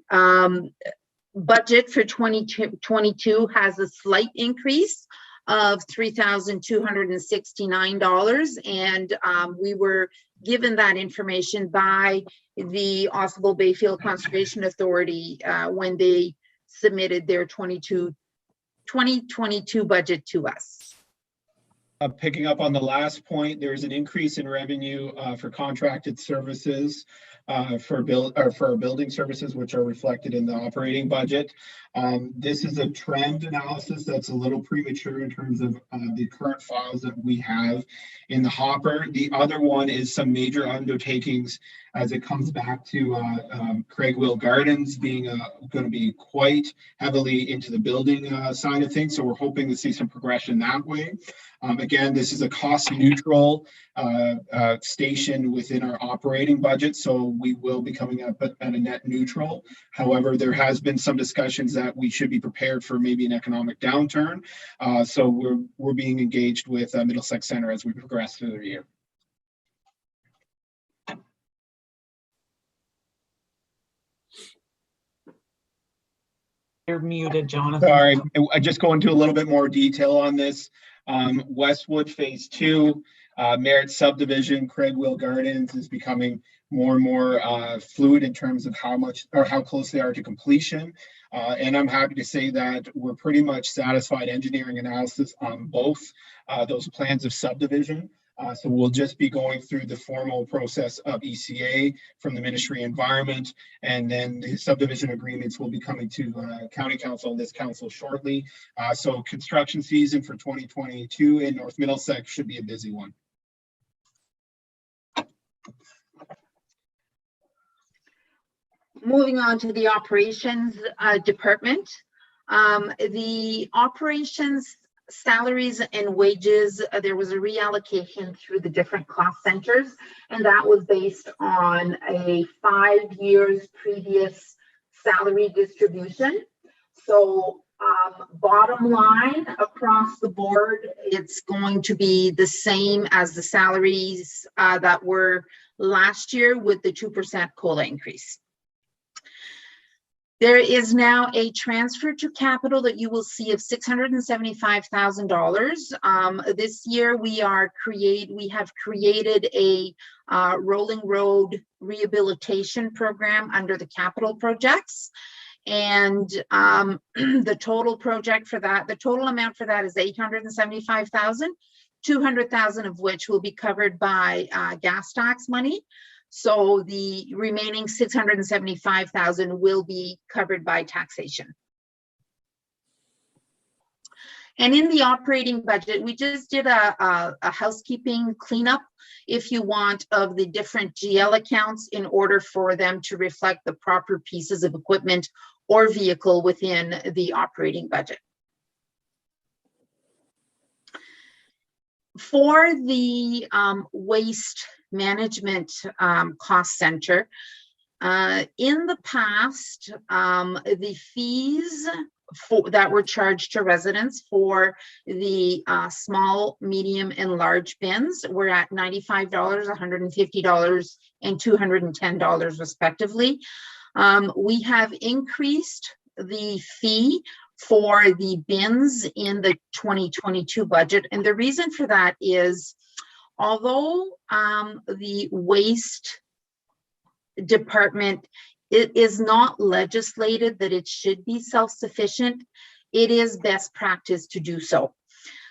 budget for 2022 has a slight increase of $3,269, and we were given that information by the Ossibel Bayfield Conservation Authority when they submitted their 2022 budget to us.
Picking up on the last point, there is an increase in revenue for contracted services for building services, which are reflected in the operating budget. This is a trend analysis that's a little premature in terms of the current files that we have in the hopper. The other one is some major undertakings as it comes back to Craigwell Gardens being going to be quite heavily into the building side of things. So we're hoping to see some progression that way. Again, this is a cost neutral station within our operating budget, so we will be coming up at a net neutral. However, there has been some discussions that we should be prepared for maybe an economic downturn. So we're being engaged with Middlesex Center as we progress through the year.
You're muted, Jonathan.
Sorry, I just go into a little bit more detail on this. Westwood Phase 2, Merritt Subdivision, Craigwell Gardens is becoming more and more fluid in terms of how much or how close they are to completion. And I'm happy to say that we're pretty much satisfied engineering analysis on both those plans of subdivision. So we'll just be going through the formal process of ECA from the Ministry of Environment, and then the subdivision agreements will be coming to County Council and this council shortly. So construction season for 2022 in North Middlesex should be a busy one.
Moving on to the operations department. The operations, salaries and wages, there was a reallocation through the different cost centers, and that was based on a 5 years previous salary distribution. So bottom line across the board, it's going to be the same as the salaries that were last year with the 2% COLA increase. There is now a transfer to capital that you will see of $675,000. This year we have created a rolling road rehabilitation program under the capital projects. And the total project for that, the total amount for that is $875,000, $200,000 of which will be covered by gas tax money. So the remaining $675,000 will be covered by taxation. And in the operating budget, we just did a housekeeping cleanup, if you want, of the different GL accounts in order for them to reflect the proper pieces of equipment or vehicle within the operating budget. For the waste management cost center, in the past, the fees that were charged to residents for the small, medium, and large bins were at $95, $150, and $210 respectively. We have increased the fee for the bins in the 2022 budget, and the reason for that is, although the waste department, it is not legislated that it should be self-sufficient, it is best practice to do so.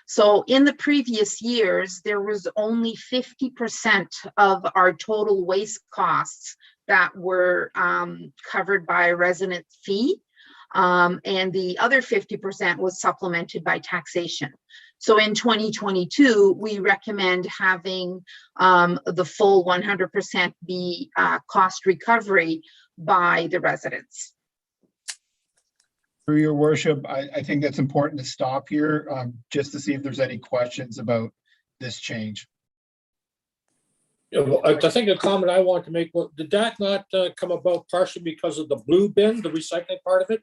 So in the previous years, there was only 50% of our total waste costs that were covered by a resident fee, and the other 50% was supplemented by taxation. So in 2022, we recommend having the full 100% be cost recovery by the residents.
Through your worship, I think that's important to stop here, just to see if there's any questions about this change.
Yeah, well, I think the comment I want to make, well, did that not come about partially because of the blue bin, the recycling part of it?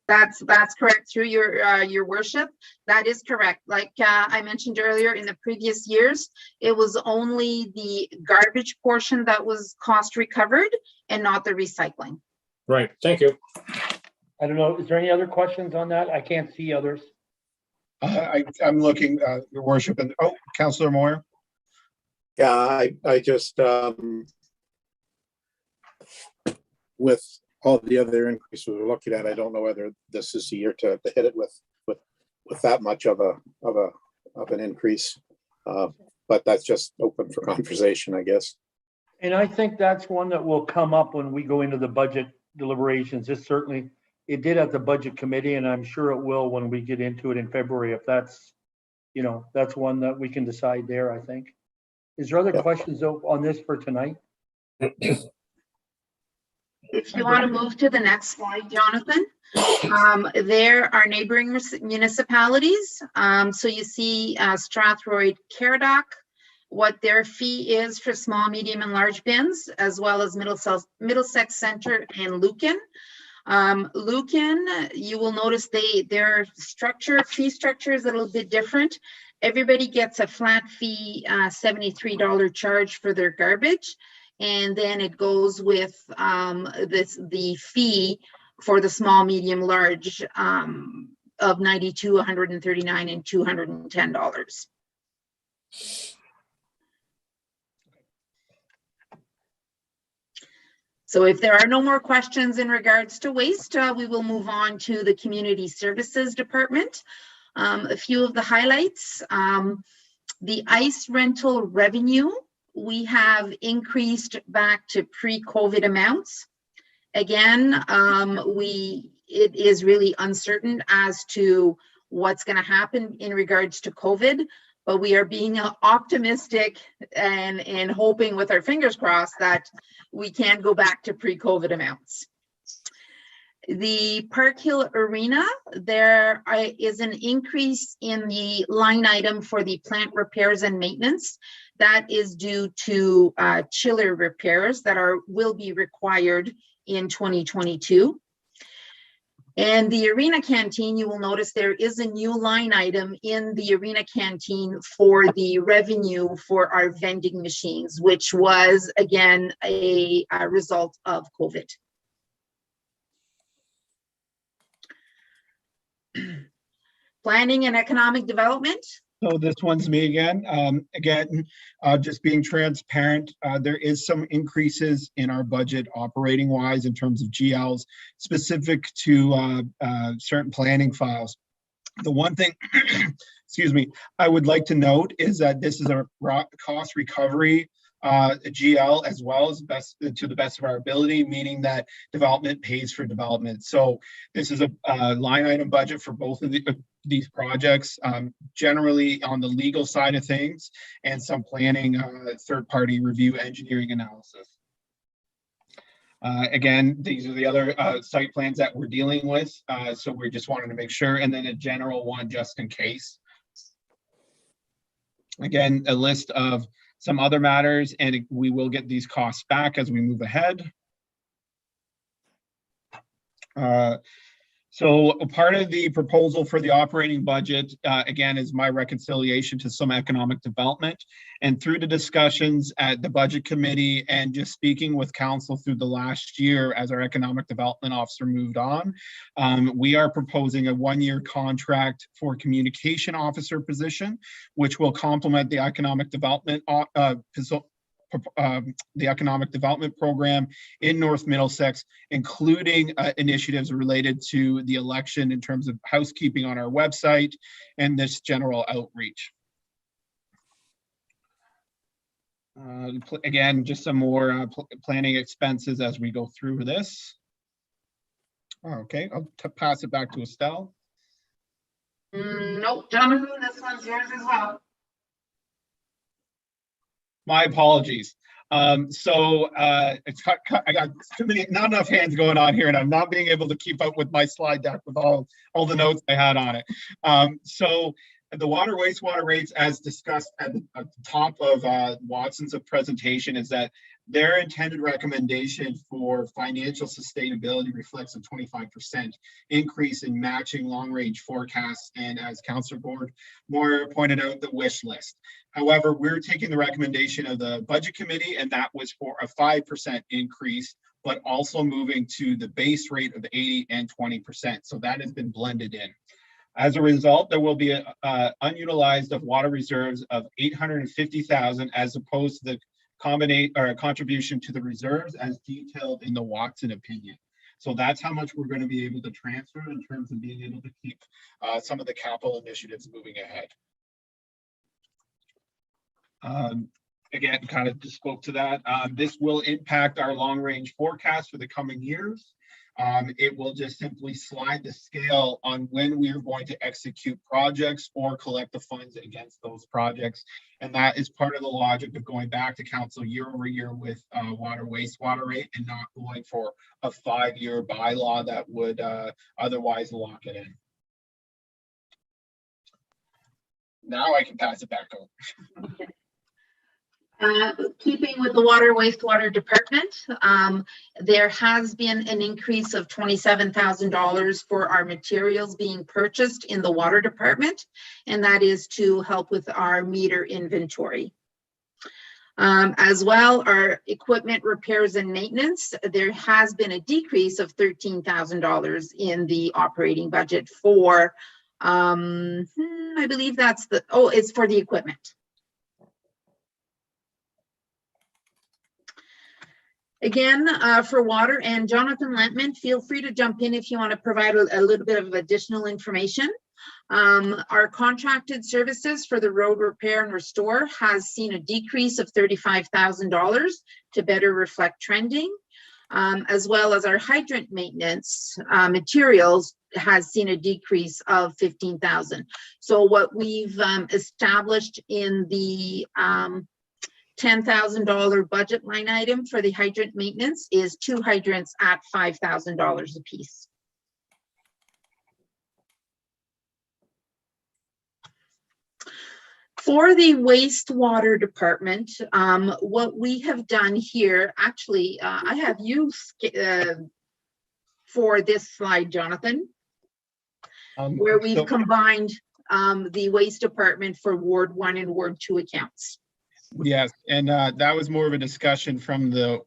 That's correct, through your worship. That is correct. Like I mentioned earlier, in the previous years, it was only the garbage portion that was cost recovered and not the recycling.
Right, thank you.
I don't know, is there any other questions on that? I can't see others.
I'm looking, your worship, and Councillor Moyer.
Yeah, I just, with all the other increases we're looking at, I don't know whether this is the year to hit it with that much of an increase. But that's just open for conversation, I guess.
And I think that's one that will come up when we go into the budget deliberations. It did at the budget committee, and I'm sure it will when we get into it in February, if that's, that's one that we can decide there, I think. Is there other questions on this for tonight?
If you want to move to the next slide, Jonathan, there are neighboring municipalities. So you see Strathroy, Caradoc, what their fee is for small, medium, and large bins, as well as Middlesex Center and Lucan. Lucan, you will notice their fee structure is a little bit different. Everybody gets a flat fee, $73 charge for their garbage. And then it goes with the fee for the small, medium, large of $92, $139, and $210. So if there are no more questions in regards to waste, we will move on to the Community Services Department. A few of the highlights, the ICE rental revenue, we have increased back to pre-COVID amounts. Again, it is really uncertain as to what's going to happen in regards to COVID, but we are being optimistic and hoping with our fingers crossed that we can go back to pre-COVID amounts. The Park Hill Arena, there is an increase in the line item for the plant repairs and maintenance. That is due to chiller repairs that will be required in 2022. And the arena canteen, you will notice there is a new line item in the arena canteen for the revenue for our vending machines, which was again a result of COVID. Planning and economic development.
So this one's me again. Just being transparent, there is some increases in our budget operating wise in terms of GLs specific to certain planning files. The one thing, excuse me, I would like to note is that this is a cost recovery GL as well as to the best of our ability, meaning that development pays for development. So this is a line item budget for both of these projects, generally on the legal side of things and some planning, third-party review, engineering analysis. Again, these are the other site plans that we're dealing with. So we just wanted to make sure, and then a general one just in case. Again, a list of some other matters, and we will get these costs back as we move ahead. So part of the proposal for the operating budget, again, is my reconciliation to some economic development. And through the discussions at the budget committee and just speaking with council through the last year as our economic development officer moved on, we are proposing a one-year contract for communication officer position, which will complement the economic development program in North Middlesex, including initiatives related to the election in terms of housekeeping on our website and this general outreach. Again, just some more planning expenses as we go through this. Okay, I'll pass it back to Estelle.
Nope, Jonathan, this one's yours as well.
My apologies. I got too many, not enough hands going on here, and I'm not being able to keep up with my slide deck with all the notes I had on it. So the water wastewater rates, as discussed at the top of Watson's presentation, is that their intended recommendation for financial sustainability reflects a 25% increase in matching long-range forecasts, and as Councillor Moore pointed out, the wish list. However, we're taking the recommendation of the budget committee, and that was for a 5% increase, but also moving to the base rate of 80 and 20%. So that has been blended in. As a result, there will be unutilized of water reserves of 850,000 as opposed to the contribution to the reserves as detailed in the Watson opinion. So that's how much we're going to be able to transfer in terms of being able to keep some of the capital initiatives moving ahead. Again, kind of just spoke to that. This will impact our long-range forecast for the coming years. It will just simply slide the scale on when we are going to execute projects or collect the funds against those projects. And that is part of the logic of going back to council year over year with water wastewater rate and not going for a 5-year bylaw that would otherwise lock it in. Now I can pass it back over.
Okay. Keeping with the water wastewater department, there has been an increase of $27,000 for our materials being purchased in the water department, and that is to help with our meter inventory. As well, our equipment repairs and maintenance, there has been a decrease of $13,000 in the operating budget for, I believe that's it's for the equipment. Again, for water, and Jonathan Lampman, feel free to jump in if you want to provide a little bit of additional information. Our contracted services for the road repair and restore has seen a decrease of $35,000 to better reflect trending, as well as our hydrant maintenance materials has seen a decrease of $15,000. So what we've established in the $10,000 budget line item for the hydrant maintenance is 2 hydrants at $5,000 a piece. For the wastewater department, what we have done here, actually, I have you for this slide, Jonathan, where we've combined the waste department for Ward 1 and Ward 2 accounts.
Yes, and that was more of a discussion from the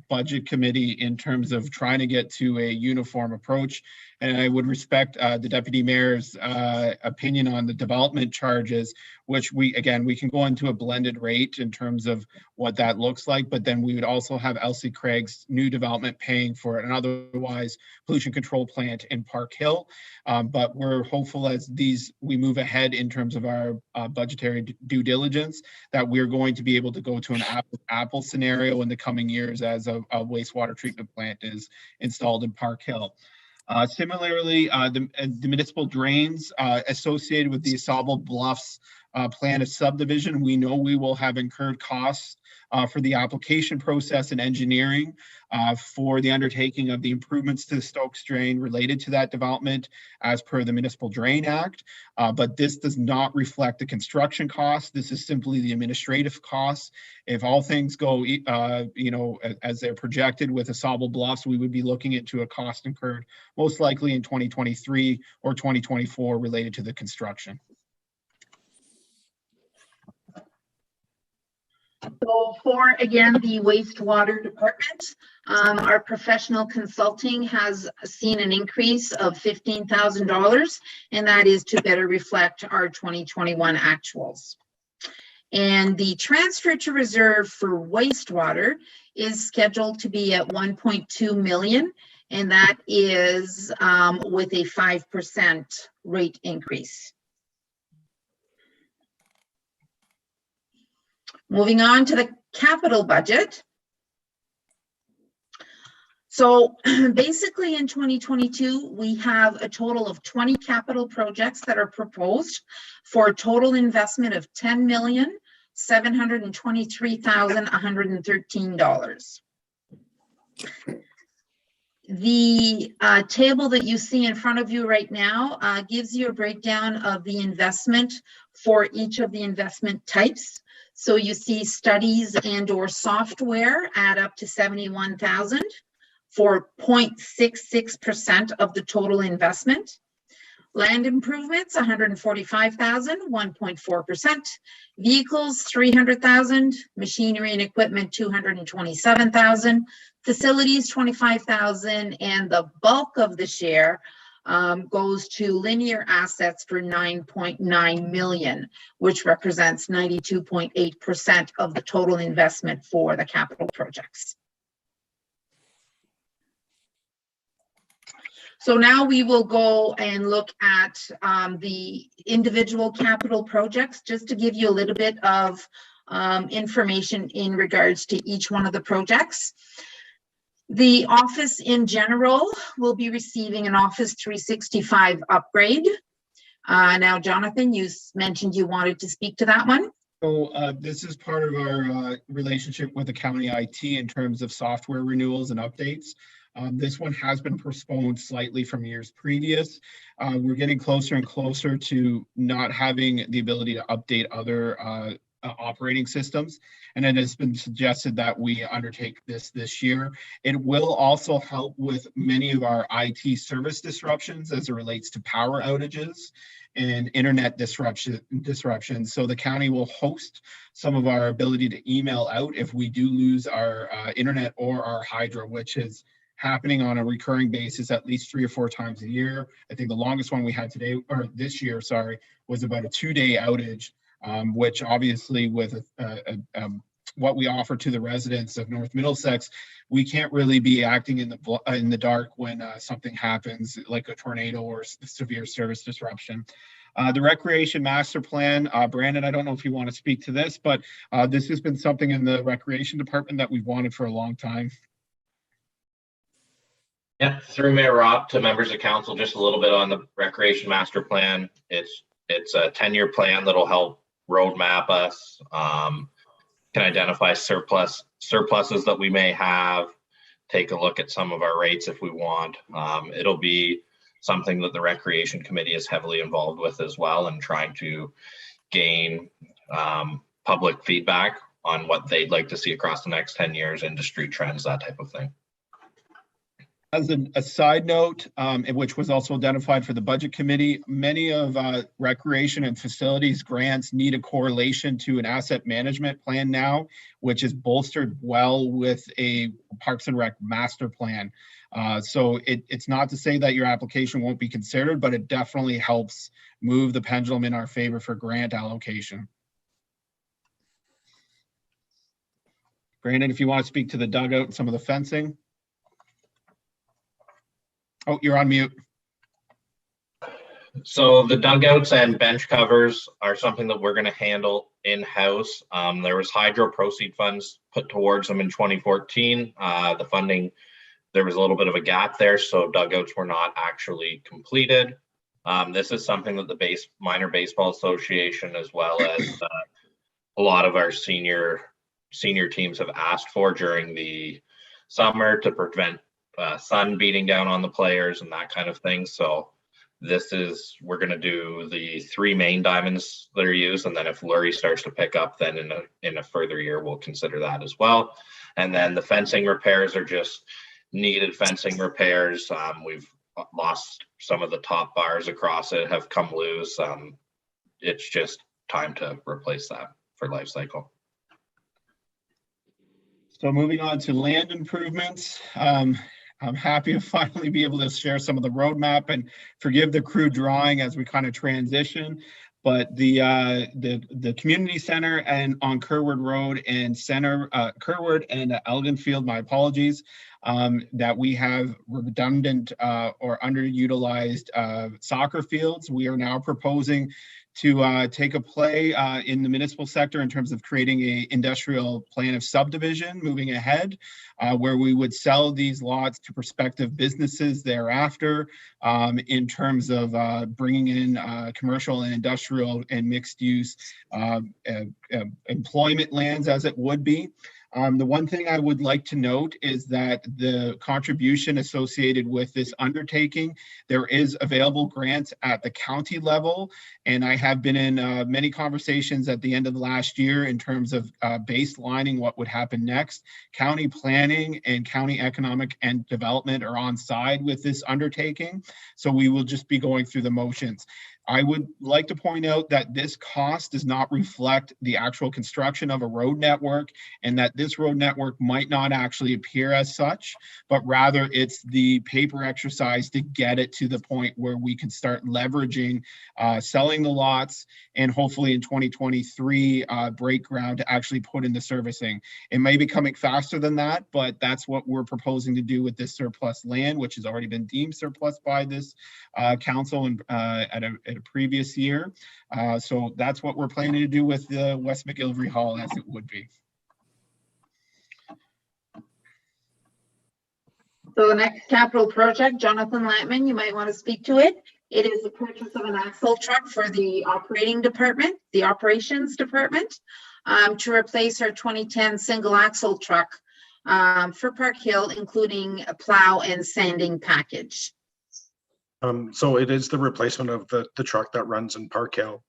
budget committee in terms of trying to get to a uniform approach. And I would respect the deputy mayor's opinion on the development charges, which we can go into a blended rate in terms of what that looks like. But then we would also have Elsie Craig's new development paying for an otherwise pollution control plant in Park Hill. But we're hopeful as we move ahead in terms of our budgetary due diligence that we're going to be able to go to an apple scenario in the coming years as a wastewater treatment plant is installed in Park Hill. Similarly, the municipal drains associated with the Asable Bluffs plan of subdivision, we know we will have incurred costs for the application process and engineering for the undertaking of the improvements to the Stokes drain related to that development as per the Municipal Drain Act. But this does not reflect the construction costs. This is simply the administrative costs. If all things go, as they're projected with Asable Bluffs, we would be looking into a cost incurred most likely in 2023 or 2024 related to the construction.
So for, again, the wastewater department, our professional consulting has seen an increase of $15,000, and that is to better reflect our 2021 actuals. And the transfer to reserve for wastewater is scheduled to be at 1.2 million, and that is with a 5% rate increase. Moving on to the capital budget. So basically in 2022, we have a total of 20 capital projects that are proposed for a total investment of $10,723,113. The table that you see in front of you right now gives you a breakdown of the investment for each of the investment types. So you see studies and or software add up to 71,000 for 0.66% of the total investment. Land improvements, 145,000, 1.4%. Vehicles, 300,000. Machinery and equipment, 227,000. Facilities, 25,000, and the bulk of the share goes to linear assets for 9.9 million, which represents 92.8% of the total investment for the capital projects. So now we will go and look at the individual capital projects, just to give you a little bit of information in regards to each one of the projects. The office in general will be receiving an Office 365 upgrade. Now, Jonathan, you mentioned you wanted to speak to that one.
So this is part of our relationship with the county IT in terms of software renewals and updates. This one has been postponed slightly from years previous. We're getting closer and closer to not having the ability to update other operating systems, and it has been suggested that we undertake this year. It will also help with many of our IT service disruptions as it relates to power outages and internet disruptions. So the county will host some of our ability to email out if we do lose our internet or our hydro, which is happening on a recurring basis at least 3 or 4 times a year. I think the longest one we had this year, was about a 2-day outage. Which obviously with what we offer to the residents of North Middlesex, we can't really be acting in the dark when something happens like a tornado or severe service disruption. The Recreation Master Plan, Brandon, I don't know if you want to speak to this, but this has been something in the Recreation Department that we've wanted for a long time.
Yeah, through Mayor Rob to members of council, just a little bit on the Recreation Master Plan. It's a 10-year plan that'll help roadmap us, can identify surpluses that we may have, take a look at some of our rates if we want. It'll be something that the Recreation Committee is heavily involved with as well, and trying to gain public feedback on what they'd like to see across the next 10 years, industry trends, that type of thing.
As a side note, which was also identified for the budget committee, many of recreation and facilities grants need a correlation to an asset management plan now, which is bolstered well with a Parks and Rec master plan. So it's not to say that your application won't be considered, but it definitely helps move the pendulum in our favor for grant allocation. Brandon, if you want to speak to the dugout and some of the fencing. Oh, you're on mute.
So the dugouts and bench covers are something that we're going to handle in-house. There was hydro proceed funds put towards them in 2014. The funding, there was a little bit of a gap there, so dugouts were not actually completed. This is something that the Minor Baseball Association, as well as a lot of our senior teams have asked for during the summer to prevent sun beating down on the players and that kind of thing. So we're going to do the 3 main diamonds that are used, and then if Lurie starts to pick up, then in a further year we'll consider that as well. And then the fencing repairs are just needed fencing repairs. We've lost some of the top bars across it, have come loose. It's just time to replace that for life cycle.
So moving on to land improvements. I'm happy to finally be able to share some of the roadmap, and forgive the crude drawing as we kind of transition. But the community center and on Kerwood Road and Kerwood and Elginfield, my apologies, that we have redundant or underutilized soccer fields. We are now proposing to take a play in the municipal sector in terms of creating a industrial plan of subdivision moving ahead, where we would sell these lots to prospective businesses thereafter, in terms of bringing in commercial and industrial and mixed use employment lands, as it would be. The one thing I would like to note is that the contribution associated with this undertaking, there is available grants at the county level. And I have been in many conversations at the end of last year in terms of baselining what would happen next. County planning and county economic and development are on side with this undertaking. So we will just be going through the motions. I would like to point out that this cost does not reflect the actual construction of a road network, and that this road network might not actually appear as such, but rather it's the paper exercise to get it to the point where we can start leveraging selling the lots, and hopefully in 2023 break ground to actually put in the servicing. It may be coming faster than that, but that's what we're proposing to do with this surplus land, which has already been deemed surplus by this council and at a previous year. So that's what we're planning to do with the West McGillivray Hall, as it would be.
So the next capital project, Jonathan Lattman, you might want to speak to it. It is the purchase of an axle truck for the operations department, to replace our 2010 single axle truck for Park Hill, including a plow and sanding package.
So it is the replacement of the truck that runs in Park Hill.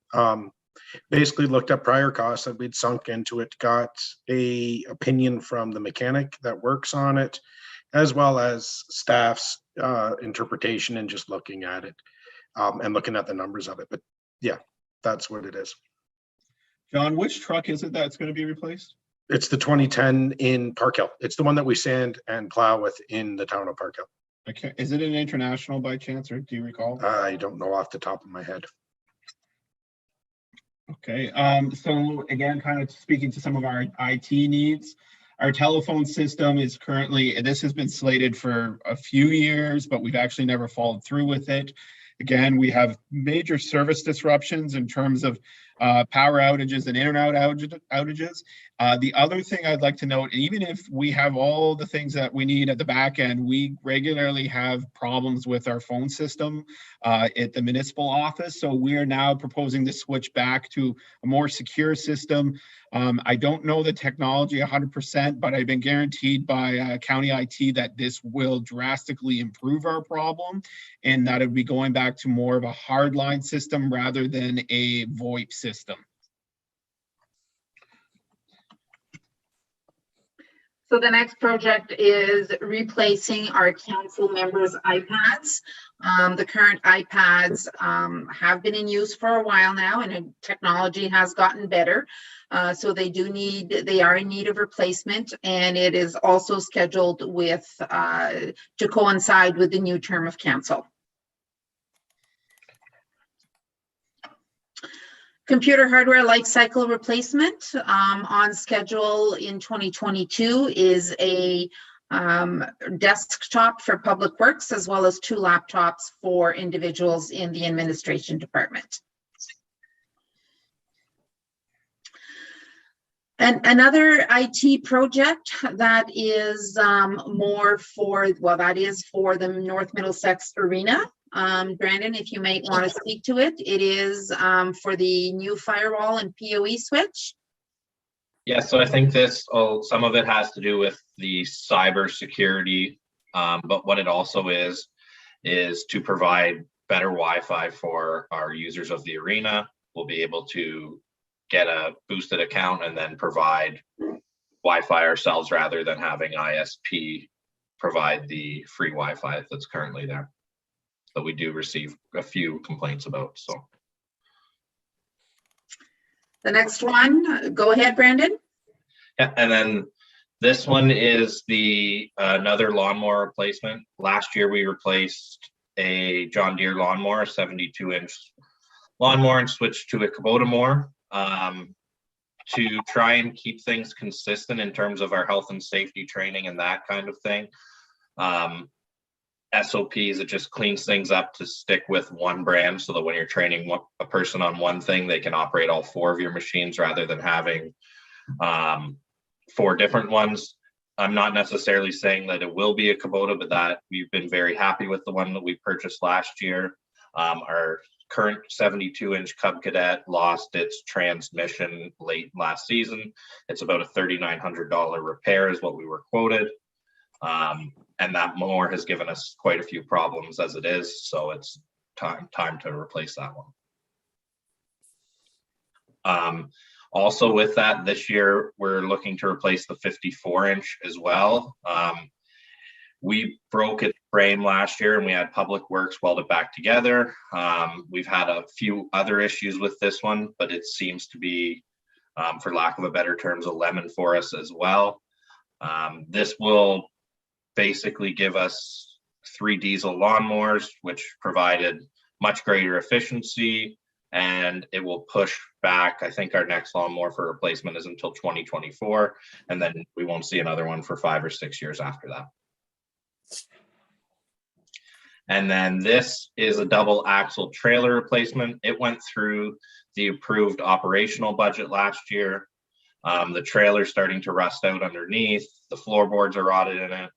Basically looked at prior costs that we'd sunk into it, got a opinion from the mechanic that works on it, as well as staff's interpretation and just looking at it and looking at the numbers of it. But yeah, that's what it is.
John, which truck is it that's going to be replaced?
It's the 2010 in Park Hill. It's the one that we sand and plow with in the town of Park Hill.
Okay, is it an international by chance, or do you recall?
I don't know off the top of my head.
Okay, so again, kind of speaking to some of our IT needs, our telephone system is currently, this has been slated for a few years, but we've actually never followed through with it. Again, we have major service disruptions in terms of power outages and internet outages. The other thing I'd like to note, even if we have all the things that we need at the back end, we regularly have problems with our phone system at the municipal office. So we are now proposing to switch back to a more secure system. I don't know the technology 100%, but I've been guaranteed by county IT that this will drastically improve our problem, and that it would be going back to more of a hardline system rather than a VoIP system.
So the next project is replacing our council members' iPads. The current iPads have been in use for a while now, and technology has gotten better. So they are in need of replacement, and it is also scheduled with to coincide with the new term of council. Computer hardware life cycle replacement on schedule in 2022 is a desktop for Public Works, as well as 2 laptops for individuals in the administration department. And another IT project that is more for, well, that is for the North Middlesex Arena. Brandon, if you might want to speak to it, it is for the new firewall and PoE switch.
Yeah, so I think some of it has to do with the cyber security, but what it also is to provide better Wi-Fi for our users of the arena. We'll be able to get a boosted account and then provide Wi-Fi ourselves rather than having ISP provide the free Wi-Fi that's currently there. That we do receive a few complaints about. So
the next one, go ahead, Brandon.
Yeah, and then this one is the another lawnmower replacement. Last year we replaced a John Deere lawnmower, a 72-inch lawnmower, and switched to a Kubota mower to try and keep things consistent in terms of our health and safety training and that kind of thing. SOPs, it just cleans things up to stick with one brand so that when you're training a person on one thing, they can operate all 4 of your machines rather than having 4 different ones. I'm not necessarily saying that it will be a Kubota, but that we've been very happy with the one that we purchased last year. Our current 72-inch Cub Cadet lost its transmission late last season. It's about a $3,900 repair is what we were quoted. And that mower has given us quite a few problems as it is, so it's time to replace that one. Also with that, this year we're looking to replace the 54-inch as well. We broke its frame last year and we had Public Works weld it back together. We've had a few other issues with this one, but it seems to be, for lack of a better terms, a lemon for us as well. This will basically give us 3 diesel lawnmowers, which provided much greater efficiency, and it will push back. I think our next lawnmower for replacement is until 2024, and then we won't see another one for 5 or 6 years after that. And then this is a double axle trailer replacement. It went through the approved operational budget last year. The trailer's starting to rust out underneath. The floorboards are rotted in it.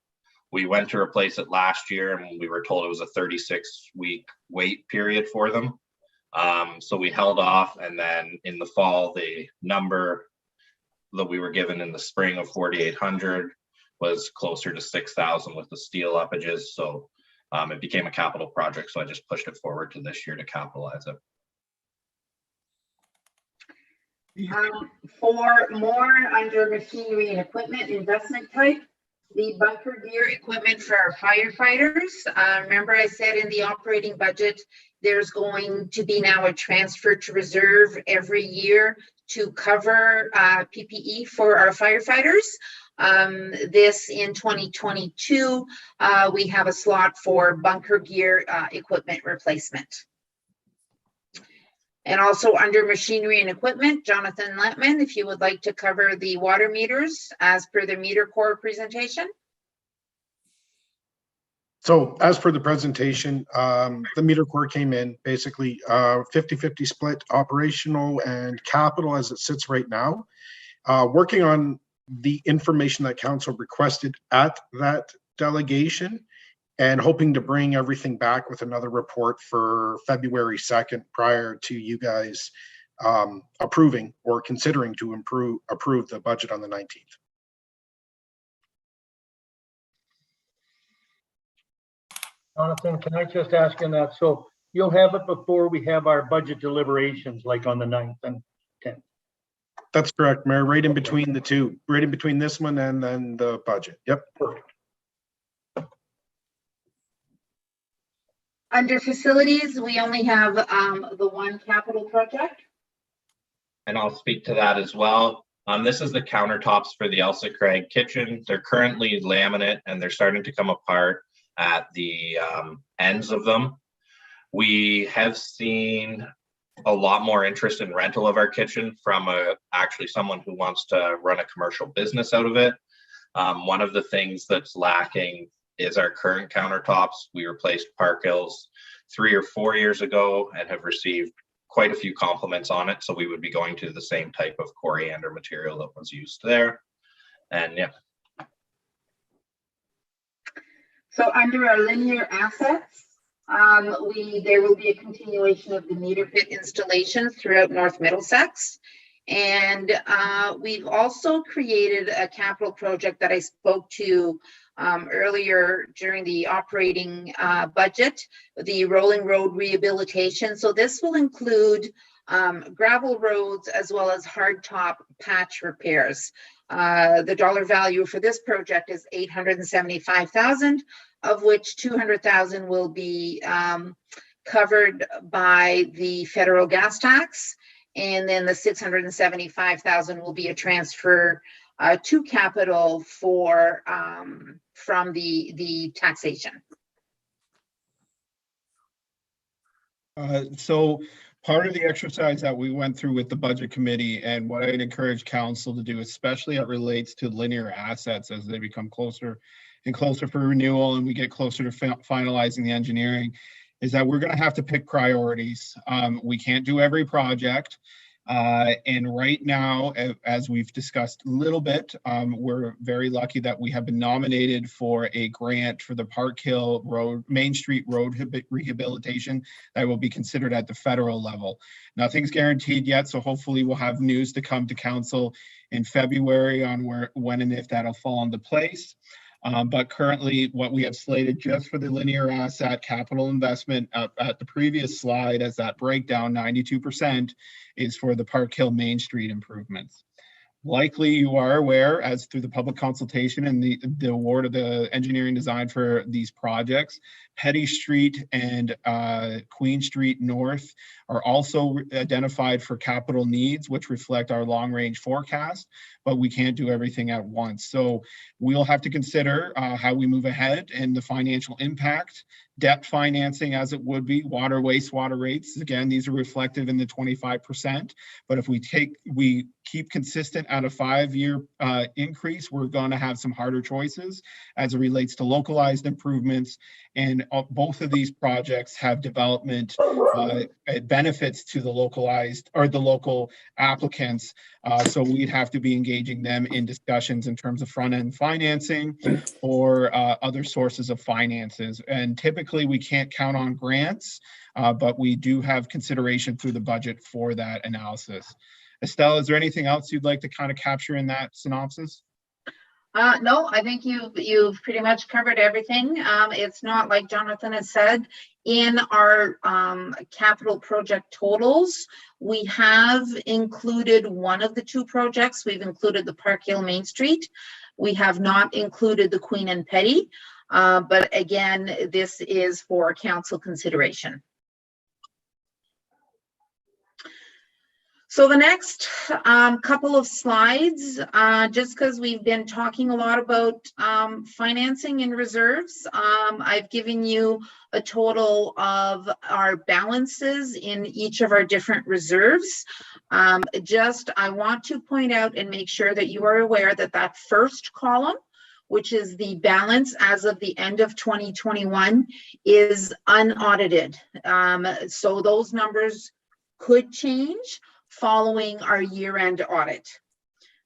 We went to replace it last year and we were told it was a 36-week wait period for them. So we held off, and then in the fall, the number that we were given in the spring of 4,800 was closer to 6,000 with the steel uppages. So it became a capital project. So I just pushed it forward to this year to capitalize it.
For more under machinery and equipment investment type, the bunker gear equipment for our firefighters. Remember I said in the operating budget, there's going to be now a transfer to reserve every year to cover PPE for our firefighters. This in 2022, we have a slot for bunker gear equipment replacement. And also under machinery and equipment, Jonathan Letman, if you would like to cover the water meters as per the meter core presentation.
So as per the presentation, the meter core came in basically 50-50 split operational and capital as it sits right now. Working on the information that council requested at that delegation, and hoping to bring everything back with another report for February 2nd prior to you guys approving or considering to approve the budget on the 19th.
Jonathan, can I just ask you that? So you'll have it before we have our budget deliberations, like on the 9th and 10th?
That's correct, Mayor, right in between the two, right in between this one and then the budget. Yep.
Perfect.
Under facilities, we only have the one capital project.
And I'll speak to that as well. This is the countertops for the Elsa Craig kitchen. They're currently laminate and they're starting to come apart at the ends of them. We have seen a lot more interest in rental of our kitchen from actually someone who wants to run a commercial business out of it. One of the things that's lacking is our current countertops. We replaced Park Hills 3 or 4 years ago and have received quite a few compliments on it. So we would be going to the same type of coriander material that was used there. And yeah.
So under our linear assets, there will be a continuation of the meter pit installations throughout North Middlesex. And we've also created a capital project that I spoke to earlier during the operating budget, the rolling road rehabilitation. So this will include gravel roads as well as hardtop patch repairs. The dollar value for this project is $875,000, of which $200,000 will be covered by the federal gas tax, and then the $675,000 will be a transfer to capital for from the taxation.
So part of the exercise that we went through with the budget committee, and what I'd encourage council to do, especially as it relates to linear assets as they become closer and closer for renewal and we get closer to finalizing the engineering, is that we're going to have to pick priorities. We can't do every project. And right now, as we've discussed a little bit, we're very lucky that we have been nominated for a grant for the Park Hill Road, Main Street Road rehabilitation that will be considered at the federal level. Nothing's guaranteed yet, so hopefully we'll have news to come to council in February on when and if that'll fall into place. But currently what we have slated just for the linear asset capital investment at the previous slide as that breakdown, 92%, is for the Park Hill Main Street improvements. Likely you are aware, as through the public consultation and the award of the engineering design for these projects, Petty Street and Queen Street North are also identified for capital needs, which reflect our long-range forecast, but we can't do everything at once. So we'll have to consider how we move ahead and the financial impact, debt financing as it would be, water, wastewater rates. Again, these are reflective in the 25%, but if we keep consistent at a 5-year increase, we're going to have some harder choices as it relates to localized improvements. And both of these projects have development benefits to the localized or the local applicants. So we'd have to be engaging them in discussions in terms of front-end financing or other sources of finances. And typically we can't count on grants, but we do have consideration through the budget for that analysis. Estelle, is there anything else you'd like to kind of capture in that synopsis?
No, I think you've pretty much covered everything. It's not like Jonathan has said, in our capital project totals, we have included one of the two projects. We've included the Park Hill Main Street. We have not included the Queen and Petty, but again, this is for council consideration. So the next couple of slides, just because we've been talking a lot about financing and reserves, I've given you a total of our balances in each of our different reserves. I want to point out and make sure that you are aware that that first column, which is the balance as of the end of 2021, is unaudited. So those numbers could change following our year-end audit.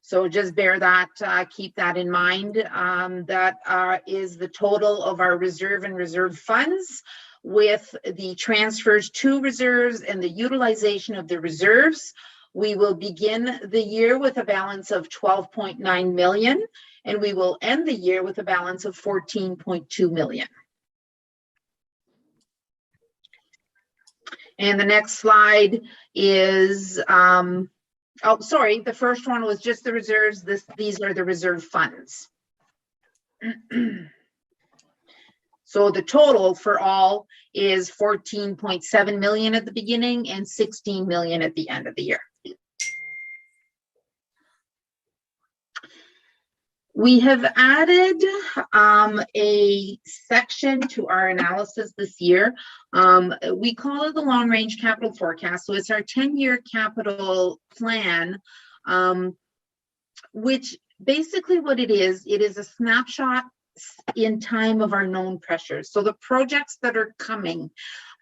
So just bear that, keep that in mind. That is the total of our reserve and reserve funds, with the transfers to reserves and the utilization of the reserves. We will begin the year with a balance of 12.9 million, and we will end the year with a balance of 14.2 million. And the next slide is Oh, sorry, the first one was just the reserves. These are the reserve funds. So the total for all is 14.7 million at the beginning and 16 million at the end of the year. We have added a section to our analysis this year. We call it the long range capital forecast. So it's our 10-year capital plan, which basically what it is a snapshot in time of our known pressures. So the projects that are coming,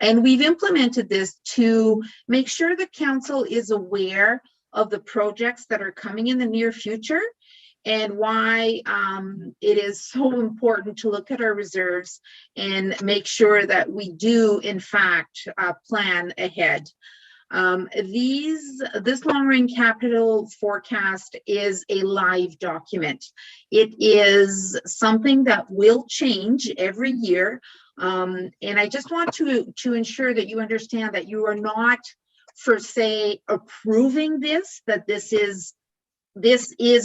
and we've implemented this to make sure the council is aware of the projects that are coming in the near future, and why it is so important to look at our reserves and make sure that we do, in fact, plan ahead. This long-range capital forecast is a live document. It is something that will change every year. And I just want to ensure that you understand that you are not, per se, approving this, that this is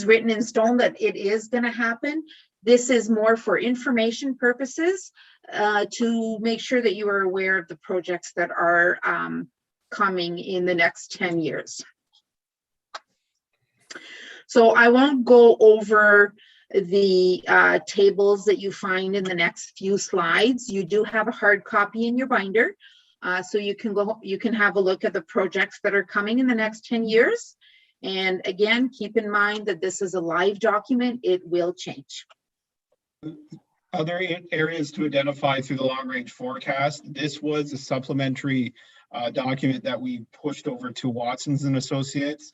written in stone, that it is going to happen. This is more for information purposes, to make sure that you are aware of the projects that are coming in the next 10 years. So I won't go over the tables that you find in the next few slides. You do have a hard copy in your binder, so you can have a look at the projects that are coming in the next 10 years. And again, keep in mind that this is a live document. It will change.
Other areas to identify through the long range forecast. This was a supplementary document that we pushed over to Watson's and Associates,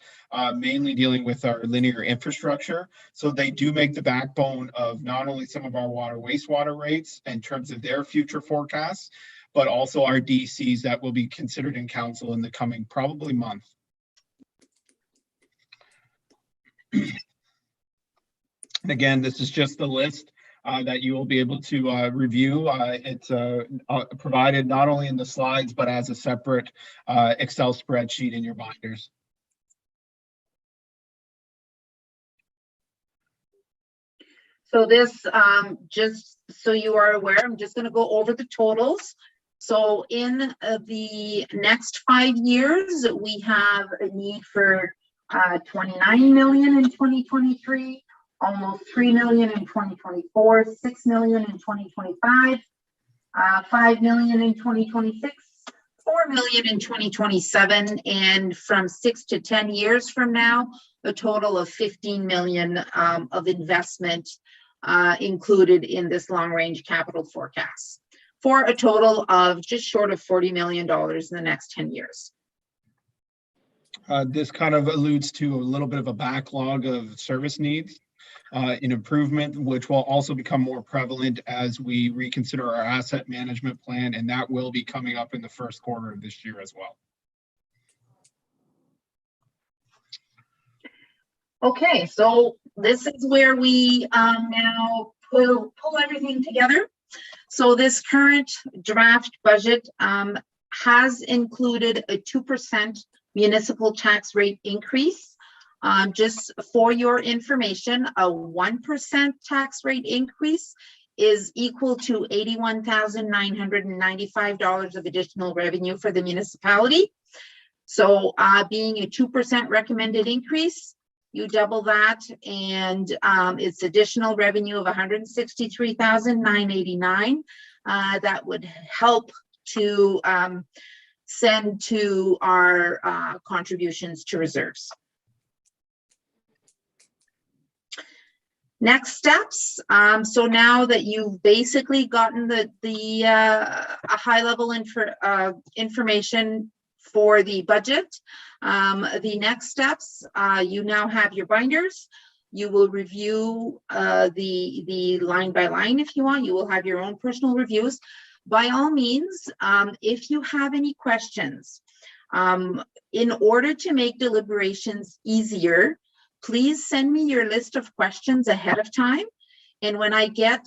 mainly dealing with our linear infrastructure. So they do make the backbone of not only some of our water wastewater rates in terms of their future forecasts, but also our DCs that will be considered in council in the coming probably month. And again, this is just the list that you will be able to review. It's provided not only in the slides, but as a separate Excel spreadsheet in your binders.
So this, just so you are aware, I'm just going to go over the totals. So in the next 5 years, we have a need for 29 million in 2023, almost 3 million in 2024, 6 million in 2025, 5 million in 2026, 4 million in 2027, and from 6 to 10 years from now, a total of 15 million of investment included in this long-range capital forecast, for a total of just short of $40 million in the next 10 years.
This kind of alludes to a little bit of a backlog of service needs in improvement, which will also become more prevalent as we reconsider our asset management plan, and that will be coming up in the first quarter of this year as well.
Okay, so this is where we now pull everything together. So this current draft budget has included a 2% municipal tax rate increase. Just for your information, a 1% tax rate increase is equal to $81,995 of additional revenue for the municipality. So being a 2% recommended increase, you double that, and it's additional revenue of $163,989. That would help to send to our contributions to reserves. Next steps. So now that you've basically gotten a high level information for the budget, the next steps, you now have your binders. You will review the line by line if you want. You will have your own personal reviews. By all means, if you have any questions, in order to make deliberations easier, please send me your list of questions ahead of time. And when I get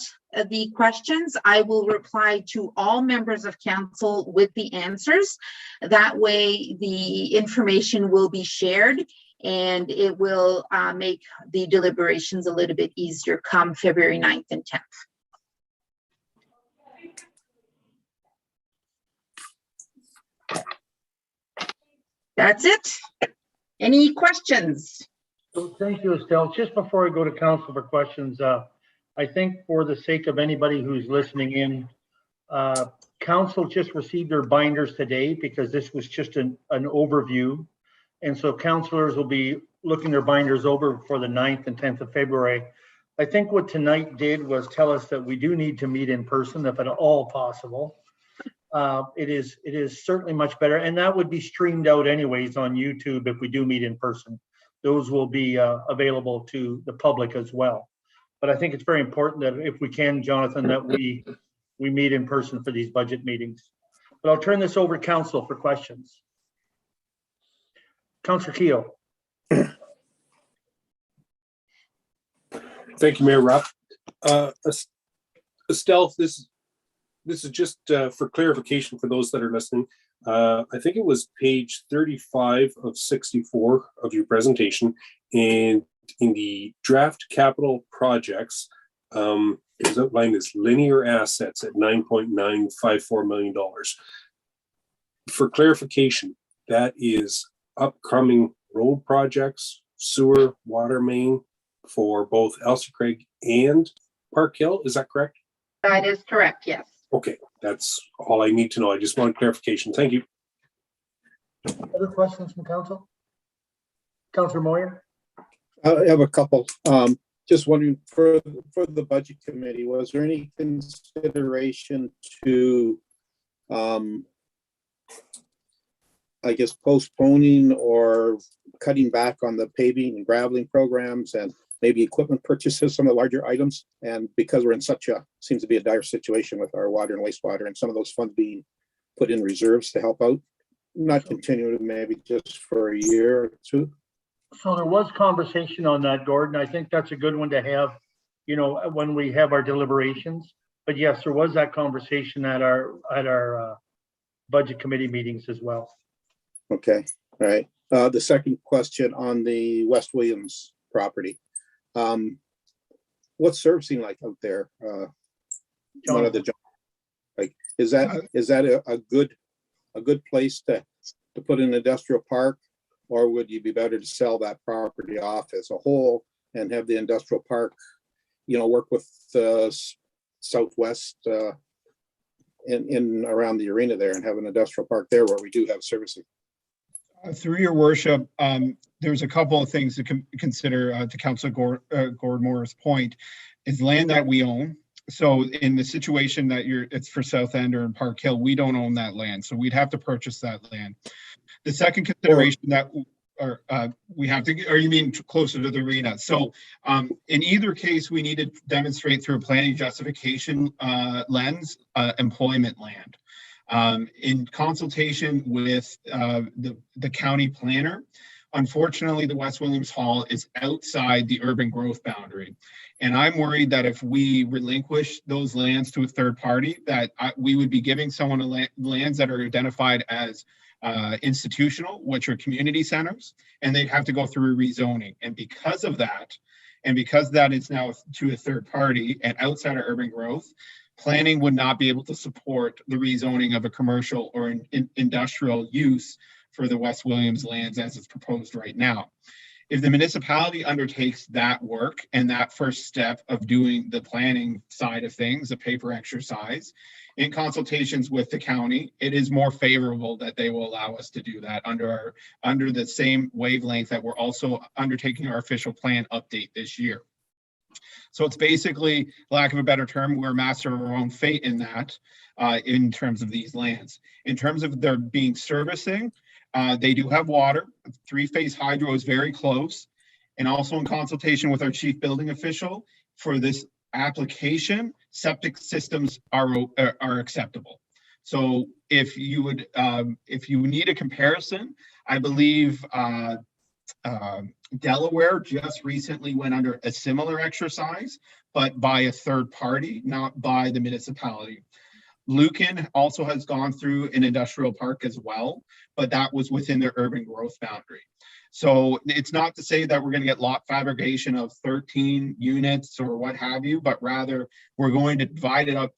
the questions, I will reply to all members of council with the answers. That way, the information will be shared And it will make the deliberations a little bit easier come February 9th and 10th. That's it. Any questions?
So thank you, Estelle. Just before I go to council for questions, I think for the sake of anybody who's listening in, council just received their binders today because this was just an overview. And so councilors will be looking their binders over for the 9th and 10th of February. I think what tonight did was tell us that we do need to meet in person if at all possible. It is certainly much better, and that would be streamed out anyways on YouTube if we do meet in person. Those will be available to the public as well. But I think it's very important that if we can, Jonathan, that we meet in person for these budget meetings. But I'll turn this over to council for questions. Councillor Keogh.
Thank you, Mayor Rob. Estelle, this is just for clarification for those that are listening. I think it was page 35 of 64 of your presentation, and in the draft capital projects, it was outlined as linear assets at $9.954 million. For clarification, that is upcoming road projects, sewer, water main for both Elsa Craig and Park Hill. Is that correct?
That is correct, yes.
Okay, that's all I need to know. I just wanted clarification. Thank you.
Other questions from council? Councillor Moyer?
I have a couple. Just wondering for the budget committee, was there any consideration to, I guess, postponing or cutting back on the paving and graveling programs and maybe equipment purchases, some of the larger items? And because we're in such a, seems to be a dire situation with our water and wastewater and some of those funds being put in reserves to help out, not continuing, maybe just for a year or two.
So there was conversation on that, Gordon. I think that's a good one to have, you know, when we have our deliberations. But yes, there was that conversation at our budget committee meetings as well.
Okay, all right. The second question on the West Williams property. What's servicing like out there? One of the, like, is that a good place to put an industrial park? Or would you be better to sell that property off as a whole and have the industrial park, you know, work with Southwest in around the arena there and have an industrial park there where we do have servicing?
Through your worship, there's a couple of things to consider to Councillor Gordmore's point, is land that we own. So in the situation that it's for South End or in Park Hill, we don't own that land. So we'd have to purchase that land. The second consideration that we have to, or you mean closer to the arena? So in either case, we need to demonstrate through a planning justification lens, employment land. In consultation with the county planner, unfortunately, the West Williams Hall is outside the urban growth boundary. And I'm worried that if we relinquish those lands to a third party, that we would be giving someone lands that are identified as institutional, which are community centers, and they'd have to go through rezoning. And because of that, and because that is now to a third party and outside of urban growth, planning would not be able to support the rezoning of a commercial or an industrial use for the West Williams lands as it's proposed right now. If the municipality undertakes that work and that first step of doing the planning side of things, the paper exercise, in consultations with the county, it is more favorable that they will allow us to do that under the same wavelength that we're also undertaking our official plan update this year. So it's basically, lack of a better term, we're master of our own fate in that, in terms of these lands. In terms of their being servicing, they do have water. 3-phase hydro is very close. And also in consultation with our chief building official for this application, septic systems are acceptable. So if you need a comparison, I believe Delaware just recently went under a similar exercise, but by a third party, not by the municipality. Lucan also has gone through an industrial park as well, but that was within their urban growth boundary. So it's not to say that we're going to get lot fabrication of 13 units or what have you, but rather we're going to divide it up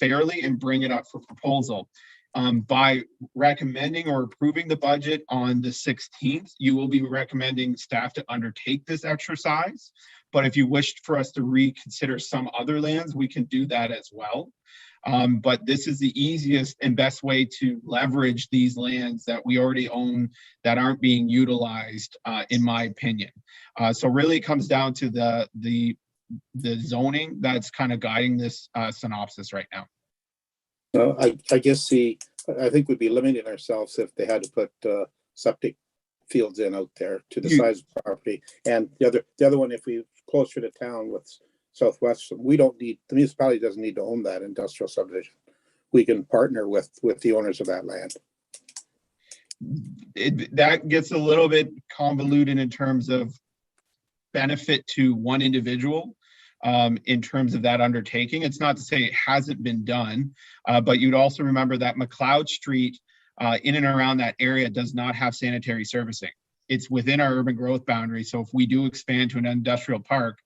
fairly and bring it up for proposal. By recommending or approving the budget on the 16th, you will be recommending staff to undertake this exercise. But if you wished for us to reconsider some other lands, we can do that as well. But this is the easiest and best way to leverage these lands that we already own that aren't being utilized, in my opinion. So really it comes down to the zoning that's kind of guiding this synopsis right now.
I guess I think we'd be limiting ourselves if they had to put septic fields in out there to the size of the property. And the other one, if we closer to town with Southwest, the municipality doesn't need to own that industrial subdivision. We can partner with the owners of that land.
That gets a little bit convoluted in terms of benefit to one individual. In terms of that undertaking. It's not to say it hasn't been done, but you'd also remember that McLeod Street in and around that area does not have sanitary servicing. It's within our urban growth boundary. So if we do expand to an industrial park,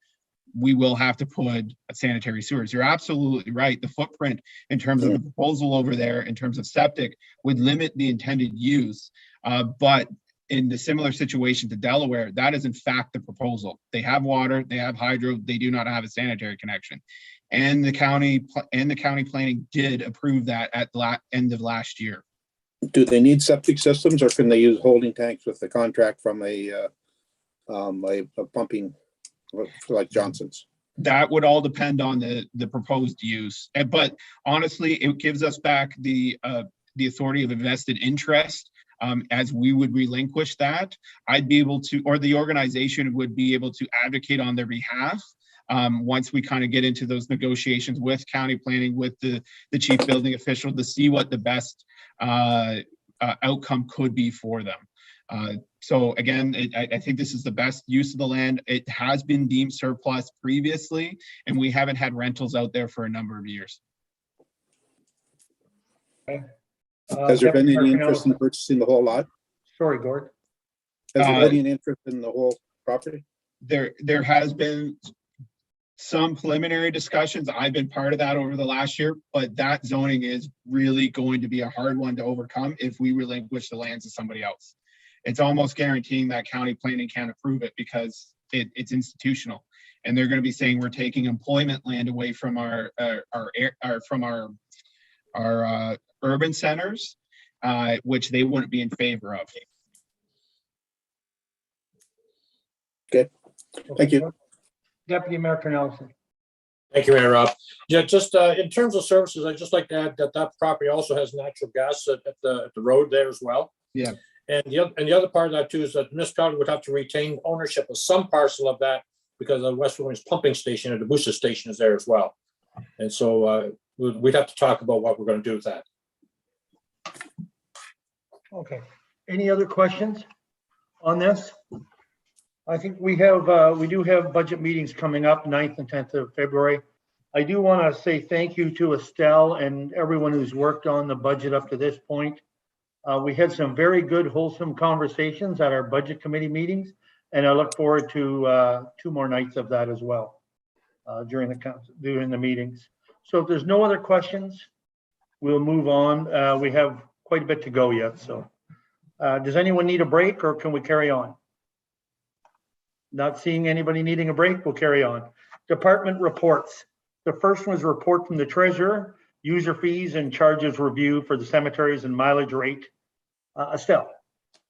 we will have to put sanitary sewers. You're absolutely right. The footprint in terms of the proposal over there, in terms of septic, would limit the intended use. But in the similar situation to Delaware, that is in fact the proposal. They have water, they have hydro, they do not have a sanitary connection. And the county planning did approve that at the end of last year.
Do they need septic systems, or can they use holding tanks with the contract from a pumping like Johnson's?
That would all depend on the proposed use. But honestly, it gives us back the authority of invested interest. As we would relinquish that, I'd be able to, or the organization would be able to advocate on their behalf once we kind of get into those negotiations with county planning, with the chief building official, to see what the best outcome could be for them. So again, I think this is the best use of the land. It has been deemed surplus previously, and we haven't had rentals out there for a number of years.
Okay.
Has there been any interest in purchasing the whole lot?
Sorry, Gord.
Has there been any interest in the whole property?
There has been some preliminary discussions. I've been part of that over the last year, but that zoning is really going to be a hard one to overcome if we relinquish the lands to somebody else. It's almost guaranteeing that county planning can't approve it because it's institutional, and they're going to be saying we're taking employment land away from our urban centers, which they wouldn't be in favor of.
Okay, thank you.
Deputy Mayor Nelson.
Thank you, Mayor Rob. Yeah, just in terms of services, I'd just like to add that property also has natural gas at the road there as well.
Yeah.
And the other part of that too is that the municipality would have to retain ownership of some parcel of that because the West Williams pumping station or the booster station is there as well. And so we'd have to talk about what we're going to do with that.
Okay. Any other questions on this? I think we do have budget meetings coming up 9th and 10th of February. I do want to say thank you to Estelle and everyone who's worked on the budget up to this point. We had some very good, wholesome conversations at our budget committee meetings, and I look forward to 2 more nights of that as well during the meetings. So if there's no other questions, we'll move on. We have quite a bit to go yet. So does anyone need a break, or can we carry on? Not seeing anybody needing a break, we'll carry on. Department reports. The first one is a report from the treasurer, user fees and charges review for the cemeteries and mileage rate. Estelle.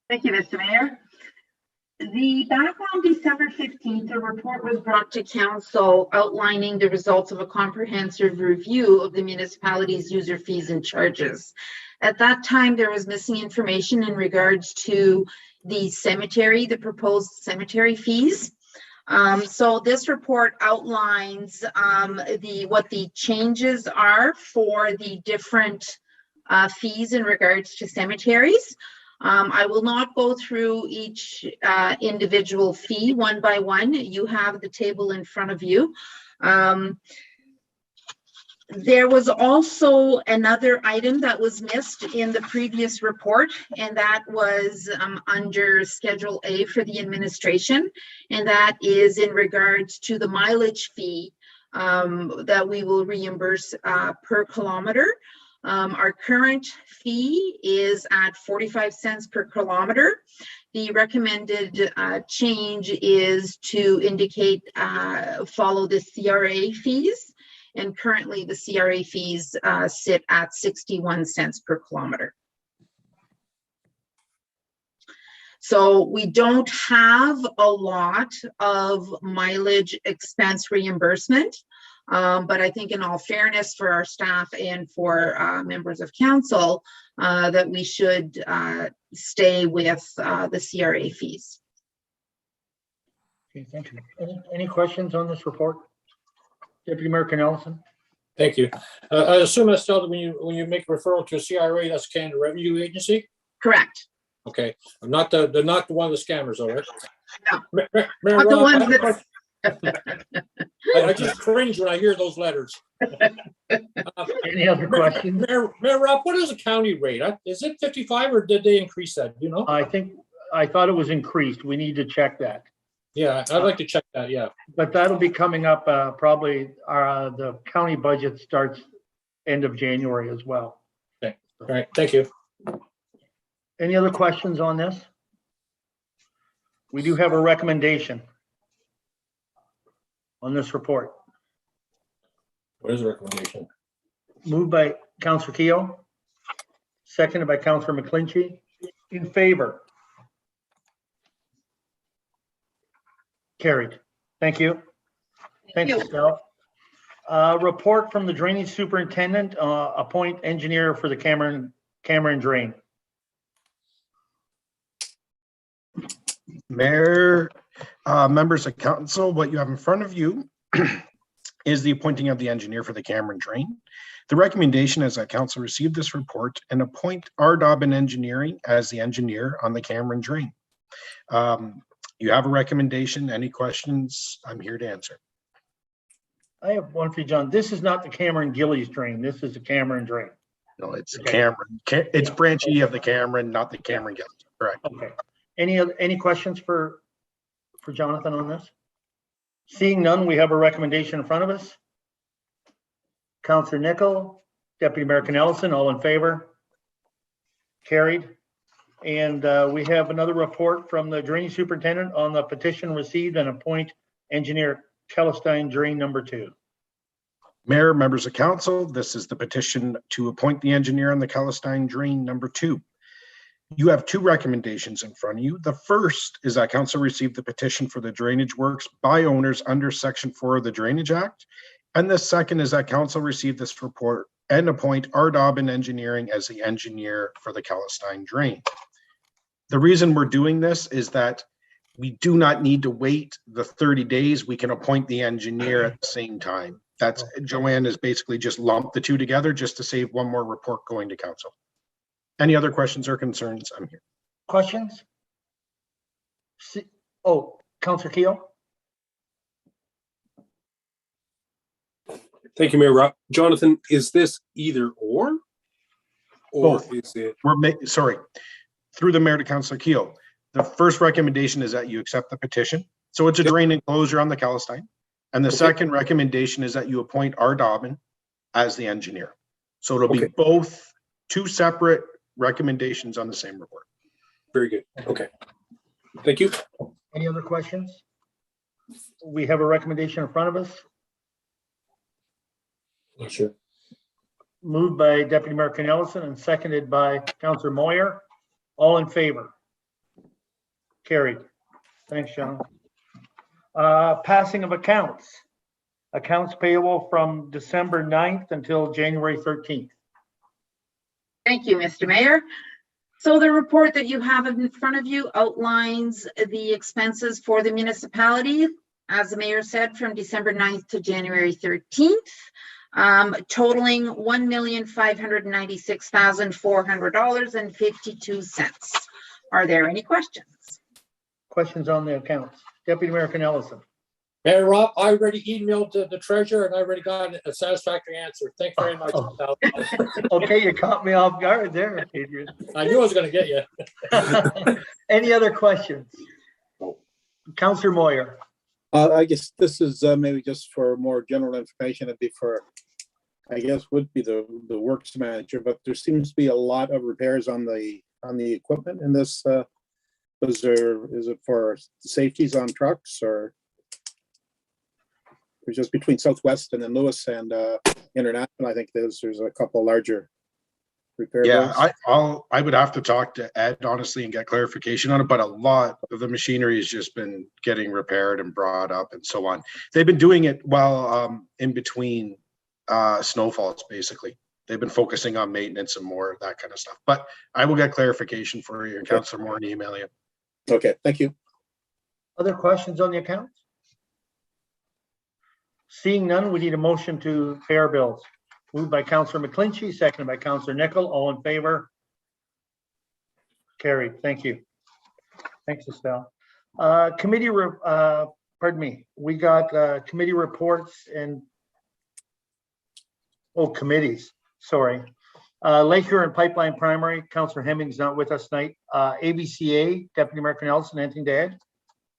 Thank you, Mr. Mayor. Back on December 15th, a report was brought to council outlining the results of a comprehensive review of the municipalities' user fees and charges. At that time, there was missing information in regards to the cemetery, the proposed cemetery fees. So this report outlines what the changes are for the different fees in regards to cemeteries. I will not go through each individual fee one by one. You have the table in front of you. There was also another item that was missed in the previous report, and that was under Schedule A for the administration, and that is in regards to the mileage fee that we will reimburse per kilometer. Our current fee is at 45 cents per kilometer. The recommended change is to indicate follow the CRA fees. And currently the CRA fees sit at 61 cents per kilometer. So we don't have a lot of mileage expense reimbursement, but I think in all fairness for our staff and for members of council, that we should stay with the CRA fees.
Okay, thank you. Any questions on this report? Deputy Mayor Nelson.
Thank you. I assume, Estelle, when you make referral to a CRA, that's Canada Revenue Agency?
Correct.
Okay, I'm not the one of the scammers, all right?
No,
Mayor
not the
Rob,
ones
I just cringe when I hear those letters.
Any other questions?
Mayor Rob, what is the county rate? Is it 55 or did they increase that? Do you know?
I thought it was increased. We need to check that.
Yeah, I'd like to check that, yeah.
But that'll be coming up probably the county budget starts end of January as well.
Okay, all right, thank you.
Any other questions on this? We do have a recommendation on this report.
What is the recommendation?
Moved by Councillor Keogh, seconded by Councillor McClinchy. In favor? Carried. Thank you. Thanks, Estelle. Report from the drainage superintendent, appoint engineer for the Cameron Drain.
Mayor, members of council, what you have in front of you is the appointing of the engineer for the Cameron Drain. The recommendation is that council receive this report and appoint R. Dobbin Engineering as the engineer on the Cameron Drain. You have a recommendation. Any questions? I'm here to answer.
I have one for you, John. This is not the Cameron Gillies Drain. This is the Cameron Drain.
No, it's Cameron. It's branch E of the Cameron, not the Cameron Gillies. Correct.
Okay. Any questions for Jonathan on this? Seeing none, we have a recommendation in front of us. Councillor Nicol, Deputy Mayor Nelson, all in favor? Carried. And we have another report from the drainage superintendent on the petition received and appoint engineer Kellenstein Drain number 2.
Mayor, members of council, this is the petition to appoint the engineer on the Kellenstein Drain number 2. You have 2 recommendations in front of you. The first is that council received the petition for the drainage works by owners under Section 4 of the Drainage Act. And the second is that council received this report and appoint R. Dobbin Engineering as the engineer for the Kellenstein Drain. The reason we're doing this is that we do not need to wait the 30 days. We can appoint the engineer at the same time. That's Joanne has basically just lumped the 2 together just to save one more report going to council. Any other questions or concerns? I'm here.
Questions? Oh, Councillor Keogh.
Thank you, Mayor Rob. Jonathan, is this either or
Both.
is it?
Sorry, through the mayor to Councillor Keogh. The first recommendation is that you accept the petition. So it's a drain enclosure on the Kellenstein. And the second recommendation is that you appoint R. Dobbin as the engineer. So it'll be both 2 separate recommendations on the same report.
Very good. Okay. Thank you.
Any other questions? We have a recommendation in front of us.
Not sure.
Moved by Deputy Mayor Nelson and seconded by Councillor Moyer. All in favor? Carried. Thanks, John. Passing of accounts. Accounts payable from December 9th until January 13th.
Thank you, Mr. Mayor. So the report that you have in front of you outlines the expenses for the municipality, as the mayor said, from December 9th to January 13th, totaling $1,596,400.52. Are there any questions?
Questions on the accounts? Deputy Mayor Nelson.
Mayor Rob, I already emailed the treasurer and I already got a satisfactory answer. Thank you very much. Sal.
Okay, you caught me off guard there, Adrian.
I knew I was gonna get you.
Any other questions? Councillor Moyer.
I guess this is maybe just for more general information. It'd be for, I guess, would be the works manager, but there seems to be a lot of repairs on the equipment in this. Is it for safeties on trucks or? It's just between Southwest and then Lewis and International. I think there's a couple larger repair.
Yeah,
bills.
I would have to talk to Ed honestly and get clarification on it, but a lot of the machinery has just been getting repaired and brought up and so on. They've been doing it while in between snowfalls, basically. They've been focusing on maintenance and more of that kind of stuff. But I will get clarification for you, Councillor Moore, and email you.
Okay, thank you.
Other questions on the accounts? Seeing none, we need a motion to pay our bills. Moved by Councillor McClinchy, seconded by Councillor Nickel. All in favor? Carried. Thank you. Thanks, Estelle. Pardon me. We got committee reports and committees. Sorry. Lake Huron Pipeline Primary, Councillor Hemming's not with us tonight. ABCA, Deputy Mayor Nelson, anything to add?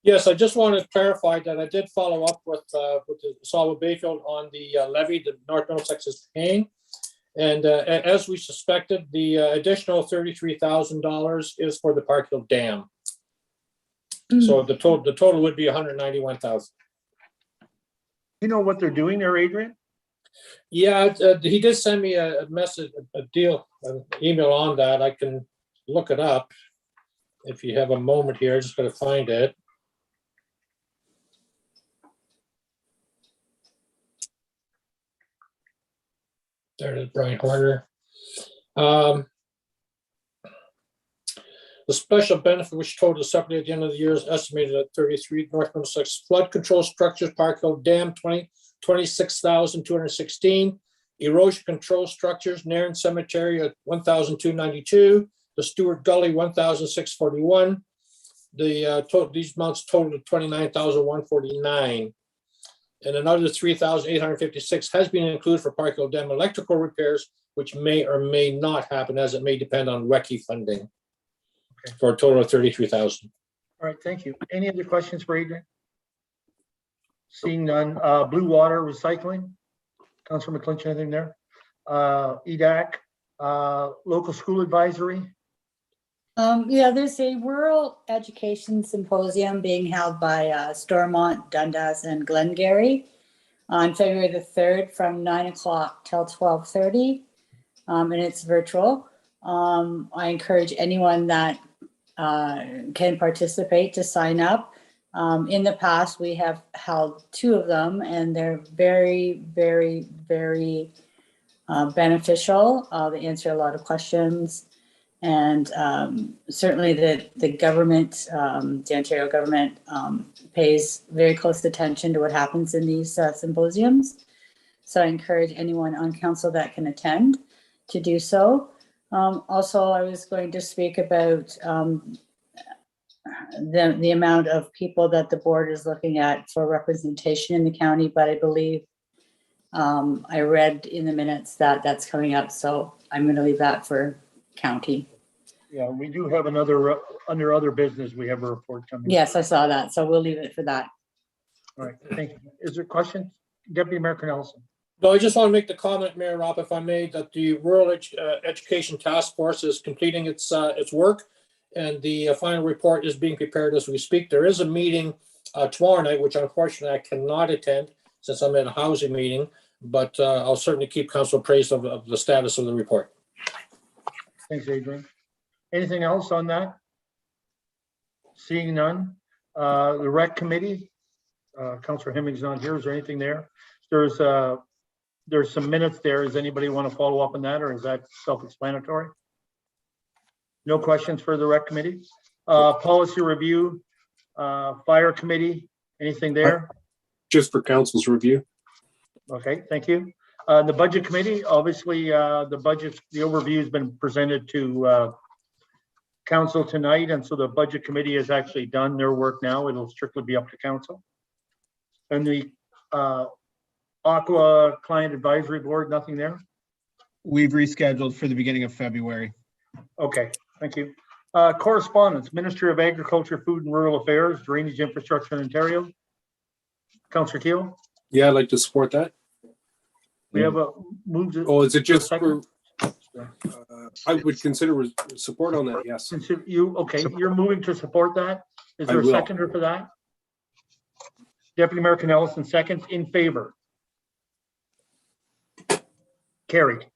Yes, I just wanted to clarify that I did follow up with the Solomon Bayfield on the levy that North Middlesex is paying. And as we suspected, the additional $33,000 is for the Parkhill Dam. So the total would be $191,000.
You know what they're doing there, Adrian?
Yeah, he did send me a message, an email on that. I can look it up if you have a moment here. I just got to find it. There it is, Brian Horner. The special benefit, which totaled separately at the end of the year, is estimated at 33. North Middlesex flood control structures, Parkhill Dam, 26,216. Erosion control structures, Nairn Cemetery at 1,292. The Stewart Gully, 1,641. These amounts totaled 29,149. And another 3,856 has been included for Parkhill Dam electrical repairs, which may or may not happen, as it may depend on WECI funding. Okay. For a total of 33,000.
All right, thank you. Any other questions for Adrian? Seeing none. Blue Water Recycling, Councillor McClinch, anything there? EDAC, Local School Advisory.
Yeah, there's a rural education symposium being held by Stormont, Dundas, and Glengarry on February the 3rd from 9 o'clock till 12:30, and it's virtual. I encourage anyone that can participate to sign up. In the past, we have held 2 of them, and they're very, very, very beneficial. They answer a lot of questions. And certainly the government, the Ontario government pays very close attention to what happens in these symposiums. So I encourage anyone on council that can attend to do so. Also, I was going to speak about the amount of people that the board is looking at for representation in the county, but I believe I read in the minutes that that's coming up. So I'm going to leave that for county.
Yeah, we do have another, under other business, we have a report coming.
Yes, I saw that. So we'll leave it for that.
All right, thank you. Is there questions? Deputy Mayor Nelson.
No, I just want to make the comment, Mayor Rob, if I may, that the Rural Education Task Force is completing its work, and the final report is being prepared as we speak. There is a meeting tomorrow night, which unfortunately I cannot attend since I'm at a housing meeting, but I'll certainly keep council appraised of the status of the report.
Thanks, Adrian. Anything else on that? Seeing none. The rec committee, Councillor Hemming's not here. Is there anything there? There's some minutes there. Does anybody want to follow up on that, or is that self-explanatory? No questions for the rec committee? Policy review, fire committee, anything there?
Just for council's review.
Okay, thank you. The budget committee, obviously, the overview has been presented to council tonight, and so the budget committee has actually done their work now. It'll strictly be up to council. And the Aqua Client Advisory Board, nothing there?
We've rescheduled for the beginning of February.
Okay, thank you. Correspondence, Ministry of Agriculture, Food and Rural Affairs, Drainage Infrastructure in Ontario. Councillor Keel,
Yeah, I'd like to support that.
we have a move to.
Oh, is it just
second?
for, I would consider support on that, yes.
Okay, you're moving to support that? Is
I
there a
will.
seconder for that? Deputy Mayor Ellison seconds, in favor. Carried.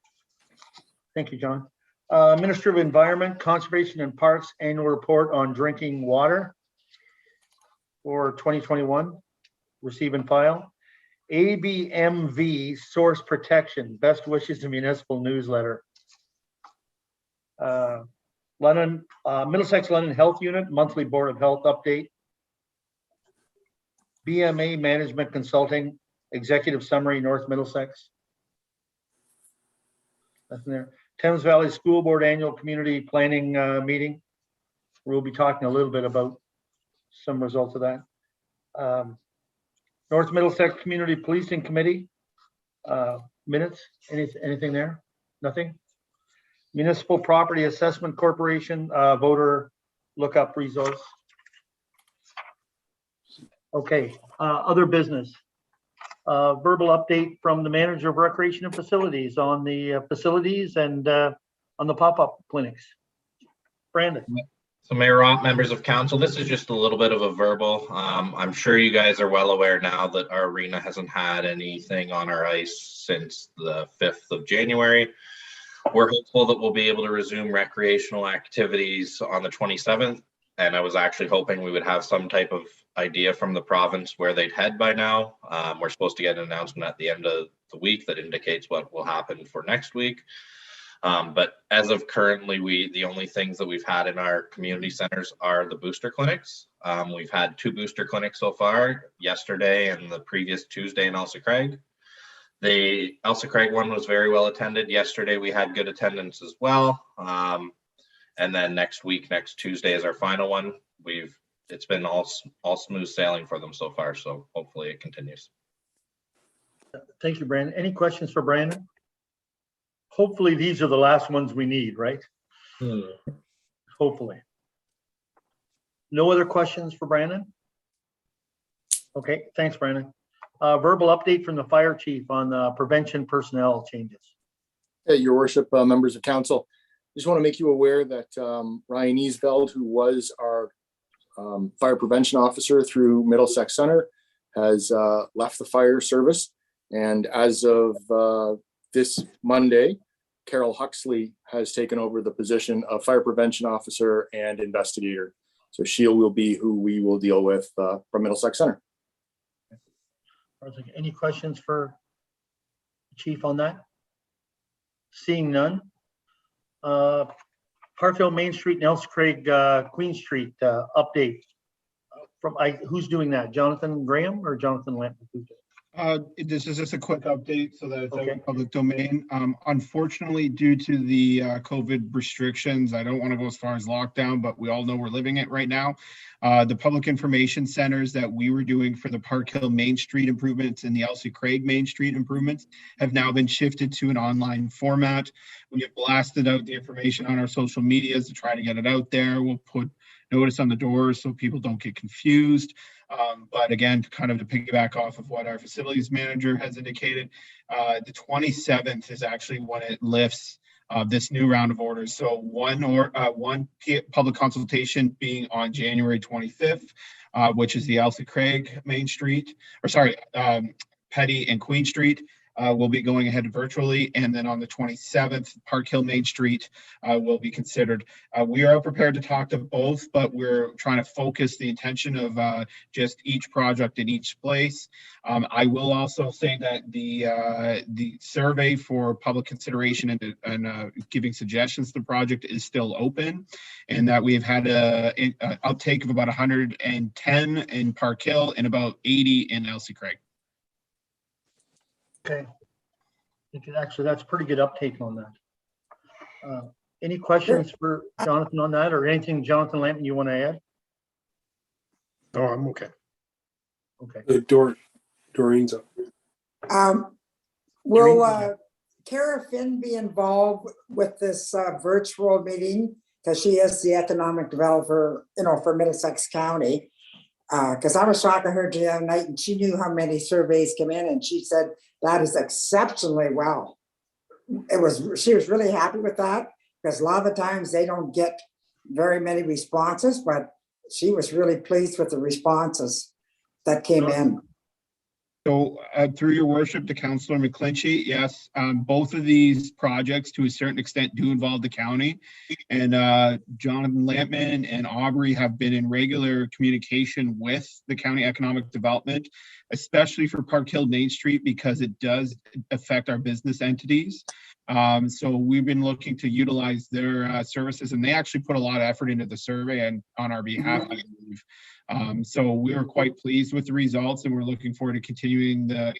Thank you, John. Minister of Environment, Conservation and Parks Annual Report on Drinking Water for 2021. Receive and file. ABMV Source Protection, Best Wishes to Municipal Newsletter. Middlesex London Health Unit, Monthly Board of Health Update. BMA Management Consulting, Executive Summary, North Middlesex. Nothing there. Thames Valley School Board Annual Community Planning Meeting. We'll be talking a little bit about some results of that. North Middlesex Community Policing Committee minutes. Anything there? Nothing. Municipal Property Assessment Corporation voter lookup results. Okay. Other business. Verbal update from the manager of Recreation and Facilities on the facilities and on the pop-up clinics. Brandon.
So Mayor Ropp, members of council, this is just a little bit of a verbal. I'm sure you guys are well aware now that our arena hasn't had anything on our ice since the 5th of January. We're hopeful that we'll be able to resume recreational activities on the 27th. And I was actually hoping we would have some type of idea from the province where they'd head by now. We're supposed to get an announcement at the end of the week that indicates what will happen for next week. But as of currently, the only things that we've had in our community centers are the booster clinics. We've had 2 booster clinics so far, yesterday and the previous Tuesday in Elsa Craig. The Elsa Craig one was very well attended. Yesterday we had good attendance as well. And then next week, next Tuesday is our final one. It's been all smooth sailing for them so far, so hopefully it continues.
Thank you, Brandon. Any questions for Brandon? Hopefully these are the last ones we need, right? Hopefully. No other questions for Brandon? Okay, thanks, Brandon. Verbal update from the fire chief on prevention personnel changes.
Hey, your worship, members of council. Just want to make you aware that Ryan Easveld, who was our fire prevention officer through Middlesex Center, has left the fire service. And as of this Monday, Carol Huxley has taken over the position of fire prevention officer and investigator. So she will be who we will deal with from Middlesex Center.
Any questions for the chief on that? Seeing none. Parkhill Main Street and Elsa Craig Queen Street update. From who's doing that? Jonathan Graham or Jonathan Lampton?
This is just a quick update so that it's out in public domain. Unfortunately, due to the COVID restrictions, I don't want to go as far as lockdown, but we all know we're living it right now. The public information centers that we were doing for the Park Hill Main Street improvements and the Elsie Craig Main Street improvements have now been shifted to an online format. We have blasted out the information on our social medias to try to get it out there. We'll put notice on the doors so people don't get confused. But again, kind of to piggyback off of what our facilities manager has indicated, the 27th is actually when it lifts this new round of orders. So one public consultation being on January 25th, which is the Elsie Craig Main Street, or sorry, Petty and Queen Street. Will be going ahead virtually, and then on the 27th, Park Hill Main Street will be considered. We are prepared to talk to both, but we're trying to focus the intention of just each project in each place. I will also say that the survey for public consideration and giving suggestions to the project is still open, and that we've had an uptake of about 110 in Park Hill and about 80 in Elsie Craig.
Okay. Actually, that's pretty good uptake on that. Any questions for Jonathan on that, or anything, Jonathan Lampton, you want to add?
Oh, I'm okay.
Okay.
Dort, Doreen's up.
Will Kara Finn be involved with this virtual meeting? Because she is the economic developer, for Middlesex County. Because I was talking to her the other night and she knew how many surveys came in and she said that is exceptionally well. She was really happy with that because a lot of the times they don't get very many responses, but she was really pleased with the responses that came in.
So through your worship to Councillor McClinchy, yes, both of these projects to a certain extent do involve the county. And Jonathan Lampman and Aubrey have been in regular communication with the county economic development, especially for Park Hill Main Street, because it does affect our business entities. So we've been looking to utilize their services, and they actually put a lot of effort into the survey and on our behalf, I believe. So we are quite pleased with the results, and we're looking forward to continuing the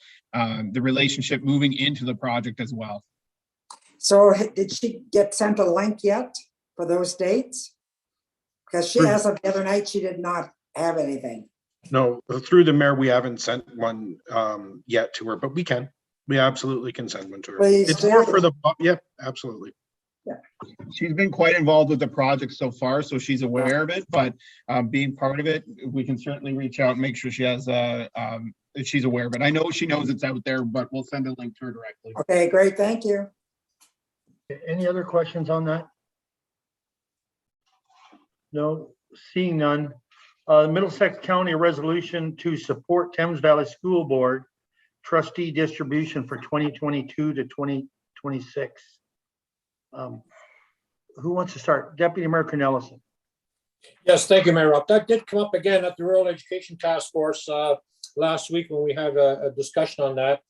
relationship moving into the project as well.
So did she get sent a link yet for those dates? Because she, as of the other night, she did not have anything.
No, through the mayor, we haven't sent one yet to her, but we can. We absolutely can send one to her.
Please
it's
do.
more for the, yeah, absolutely.
Yeah.
She's been quite involved with the project so far, so she's aware of it, but being part of it, we can certainly reach out and make sure she has she's aware of it. I know she knows it's out there, but we'll send a link to her directly.
Okay, great, thank you.
Any other questions on that? No, seeing none. Middlesex County resolution to support Thames Valley School Board trustee distribution for 2022 to 2026. Who wants to start? Deputy Mayor Cornelison.
Yes, thank you, Mayor Rupp. That did come up again at the Rural Education Task Force last week when we had a discussion on that.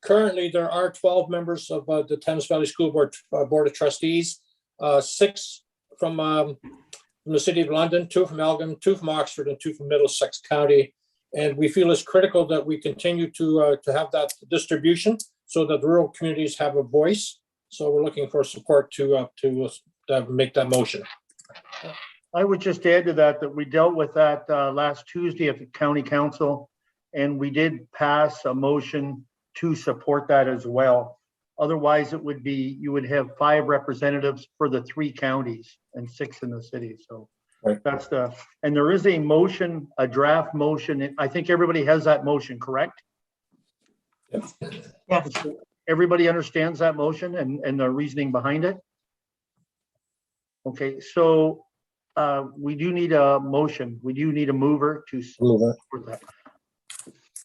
Currently, there are 12 members of the Thames Valley School Board Board of Trustees, 6 from the City of London, 2 from Elgin, 2 from Oxford, and 2 from Middlesex County. And we feel it's critical that we continue to have that distribution so that rural communities have a voice. So we're looking for support to make that motion.
I would just add to that we dealt with that last Tuesday at the County Council, and we did pass a motion to support that as well. Otherwise, it would be, you would have 5 representatives for the 3 counties and 6 in the city. So that's and there is a motion, a draft motion. I think everybody has that motion, correct?
Yes.
Everybody understands that motion and the reasoning behind it? Okay, so we do need a motion. We do need a mover to support that.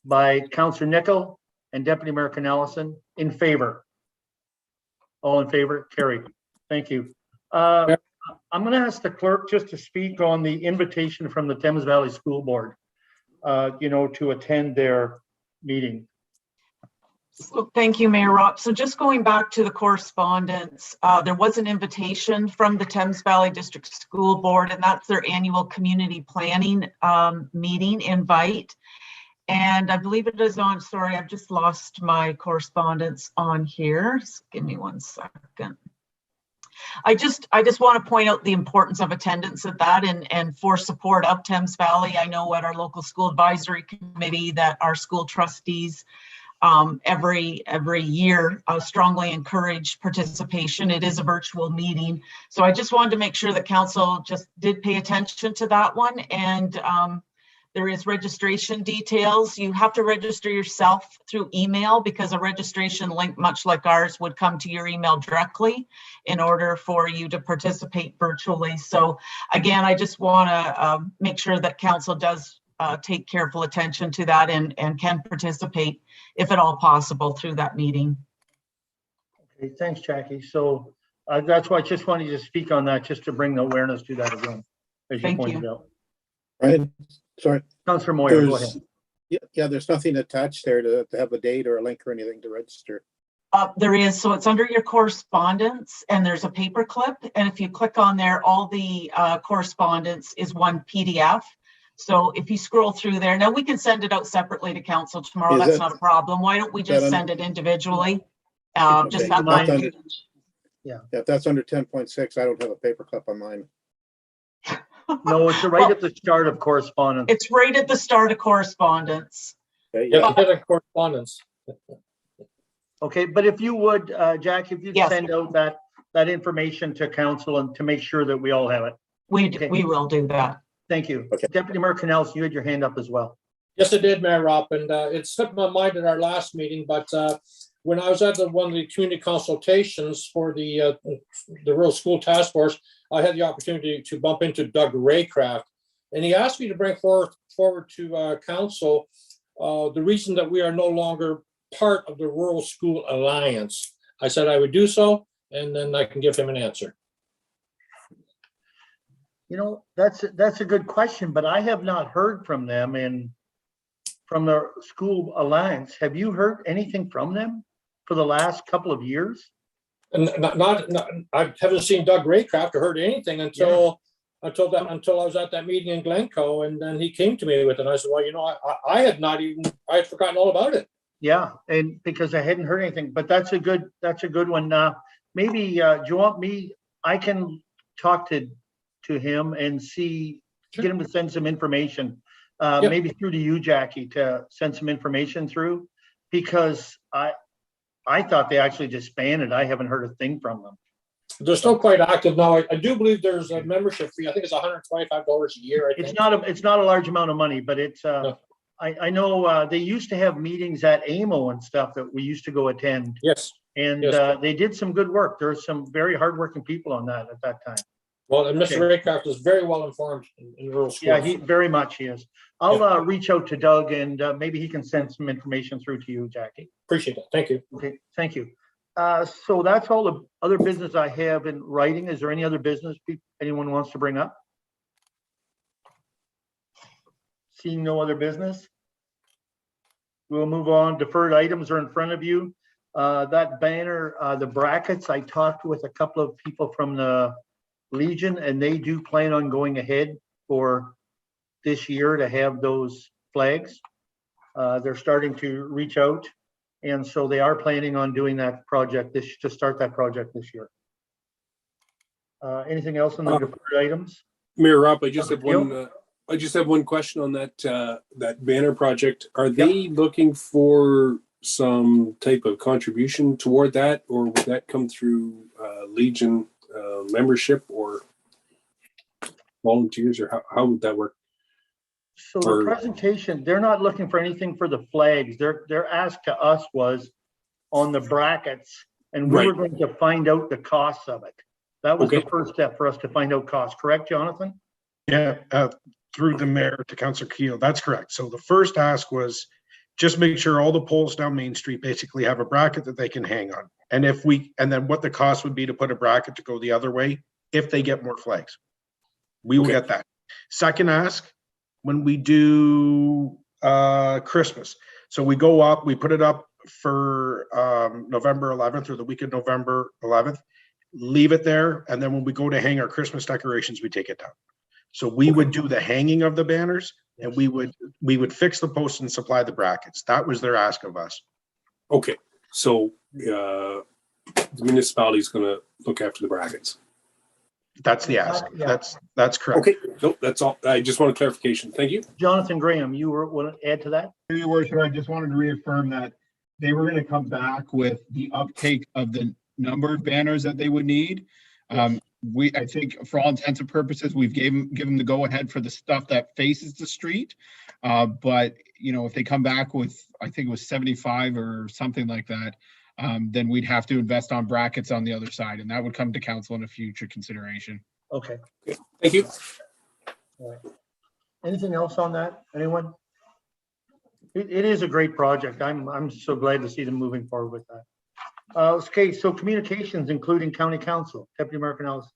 By Councillor Nickel and Deputy Mayor Cornelison, in favor. All in favor? Carried. Thank you. I'm going to ask the clerk just to speak on the invitation from the Thames Valley School Board, to attend their meeting.
So thank you, Mayor Rupp. So just going back to the correspondence, there was an invitation from the Thames Valley District School Board, and that's their annual community planning meeting invite. And I believe it is on, sorry, I've just lost my correspondence on here. So give me 1 second. I just want to point out the importance of attendance at that and for support of Thames Valley. I know at our local school advisory committee that our school trustees every year strongly encourage participation. It is a virtual meeting. So I just wanted to make sure that council just did pay attention to that one. And there is registration details. You have to register yourself through email because a registration link, much like ours, would come to your email directly in order for you to participate virtually. So again, I just want to make sure that council does take careful attention to that and can participate, if at all possible, through that meeting.
Okay, thanks, Jackie. So that's why I just wanted to speak on that, just to bring the awareness to that again, as you pointed out.
Right. Sorry.
Councillor Moyer, go ahead.
Yeah, there's nothing attached there to have a date or a link or anything to register.
There is, so it's under your correspondence and there's a paper clip. And if you click on there, all the correspondence is one PDF. So if you scroll through there, now we can send it out separately to council tomorrow. That's not a problem. Why don't we just send it individually? Just have that.
Yeah.
If that's under 10.6, I don't have a paper clip on mine.
No, it's right at the start of correspondence.
It's right at the start of correspondence.
Okay,
Yeah, get a correspondence.
Okay, but if you would, Jack, if you'd
Yes.
send out that information to council and to make sure that we all have it. Okay.
We will do that.
Thank you.
Okay.
Deputy Mayor Canals, you had your hand up as well.
Yes, it did, Mayor Ropp, and it slipped my mind at our last meeting, but when I was at one of the community consultations for the Rural School Task Force, I had the opportunity to bump into Doug Raycraft, and he asked me to bring forward to council the reason that we are no longer part of the Rural School Alliance. I said I would do so, and then I can give him an answer.
You know, that's a good question, but I have not heard from them from the School Alliance. Have you heard anything from them for the last couple of years?
And I haven't seen Doug Raycraft or heard anything until I was at that meeting in Glencoe, and then he came to me with it. And I said, well, you know, I had forgotten all about it.
Yeah, and because I hadn't heard anything, but that's a good one. Maybe do you want me? I can talk to him and see, get him to send some information. Maybe through to you, Jackie, to send some information through, because I thought they actually disbanded. I haven't heard a thing from them.
They're still quite active now. I do believe there's a membership fee. I think it's $125 a year.
It's not a large amount of money, but it's
No.
I know they used to have meetings at AMO and stuff that we used to go attend.
Yes.
And
Yes.
they did some good work. There's some very hardworking people on that at that time.
Well, and Mr. Raycraft is very well informed in rural schools.
Yeah, he very much he is. I'll reach out to Doug, and maybe he can send some information through to you, Jackie.
Appreciate it. Thank you.
Okay, thank you. So that's all the other business I have in writing. Is there any other business anyone wants to bring up? Seeing no other business, we'll move on. Deferred items are in front of you. That banner, the brackets, I talked with a couple of people from the Legion, and they do plan on going ahead for this year to have those flags. They're starting to reach out, and so they are planning on doing that project to start that project this year. Anything else on the deferred items?
Mayor Ropp, I just have one question on that banner project. Are they looking for some type of contribution toward that, or would that come through Legion membership or volunteers, or how would that work?
So the presentation, they're not looking for anything for the flags. Their ask to us was on the brackets, and we were going to find out the costs of it. That was the first step for us to find out costs. Correct, Jonathan?
Yeah, through the mayor to Councillor Keogh. That's correct. So the first ask was just make sure all the poles down Main Street basically have a bracket that they can hang on. And then what the cost would be to put a bracket to go the other way if they get more flags. We will get that. Second ask, when we do Christmas. So we go up, we put it up for November 11th or the week of November 11th, leave it there. And then when we go to hang our Christmas decorations, we take it down. So we would do the hanging of the banners, and we would fix the posts and supply the brackets. That was their ask of us.
Okay, so the municipality is going to look after the brackets.
That's the ask. That's correct.
Okay, no, that's all. I just want a clarification. Thank you.
Jonathan Graham, you want to add to that?
Your Worship, I just wanted to reaffirm that they were going to come back with the uptake of the number of banners that they would need. I think for all intents and purposes, we've given the go ahead for the stuff that faces the street. But you know, if they come back with, I think it was 75 or something like that, then we'd have to invest on brackets on the other side, and that would come to council in a future consideration.
Okay.
Thank you.
All right. Anything else on that? Anyone? It is a great project. I'm so glad to see them moving forward with that. Okay, so communications, including county council, Deputy Mayor Canals.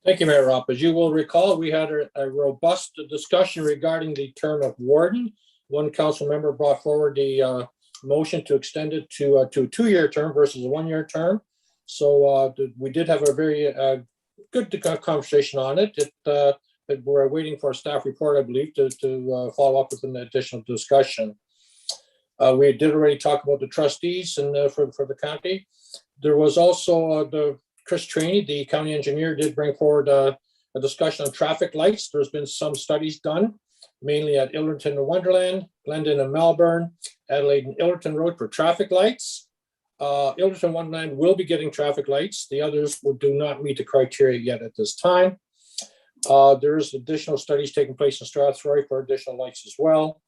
Thank you, Mayor Ropp. As you will recall, we had a robust discussion regarding the term of warden. One council member brought forward the motion to extend it to a 2-year term versus a 1-year term. So we did have a very good conversation on it. We're waiting for a staff report, I believe, to follow up with an additional discussion. We did already talk about the trustees and for the county. There was also the Chris Trainey, the county engineer, did bring forward a discussion on traffic lights. There's been some studies done mainly at Illerton and Wonderland, Glendon and Melbourne, Adelaide and Illerton Road for traffic lights. Illerton Wonderland will be getting traffic lights. The others do not meet the criteria yet at this time. There's additional studies taking place in Strathroy for additional lights as well.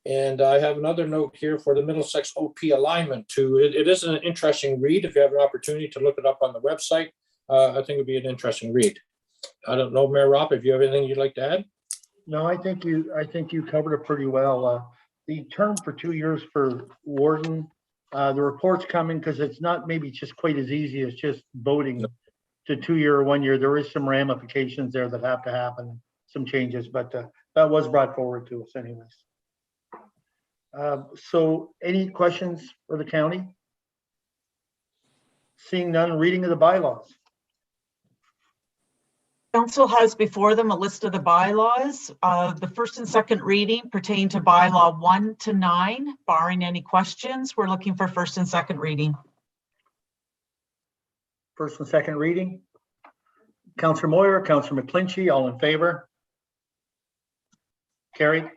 And I have another note here for the Middlesex OP alignment too. It is an interesting read. If you have an opportunity to look it up on the website, I think it'd be an interesting read. I don't know, Mayor Ropp, if you have anything you'd like to add?
No, I think you covered it pretty well. The term for 2 years for warden, the report's coming because it's not maybe just quite as easy as just voting to 2 year or 1 year. There is some ramifications there that have to happen, some changes, but that was brought forward to us anyways. So any questions for the county? Seeing none, reading of the bylaws.
Council has before them a list of the bylaws. The first and second reading pertain to bylaw 1 to 9, barring any questions. We're looking for first and second reading.
First and second reading. Councillor Moyer, Councillor McClinchy, all in favor? Carried.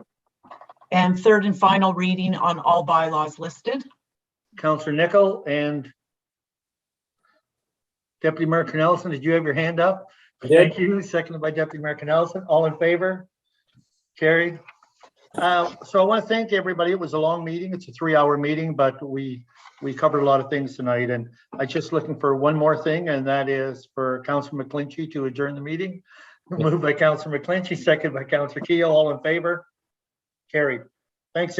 And third and final reading on all bylaws listed.
Councillor Nickel and Deputy Mayor Nelson, did you have your hand up? Thank you. Seconded by Deputy Mayor Nelson. All in favor? Carried. So I want to thank everybody. It was a long meeting. It's a 3-hour meeting, but we covered a lot of things tonight. And I'm just looking for one more thing, and that is for Councillor McClinchy to adjourn the meeting. Moved by Councillor McClinchy, seconded by Councillor Keel. All in favor? Carried. Thanks, everyone.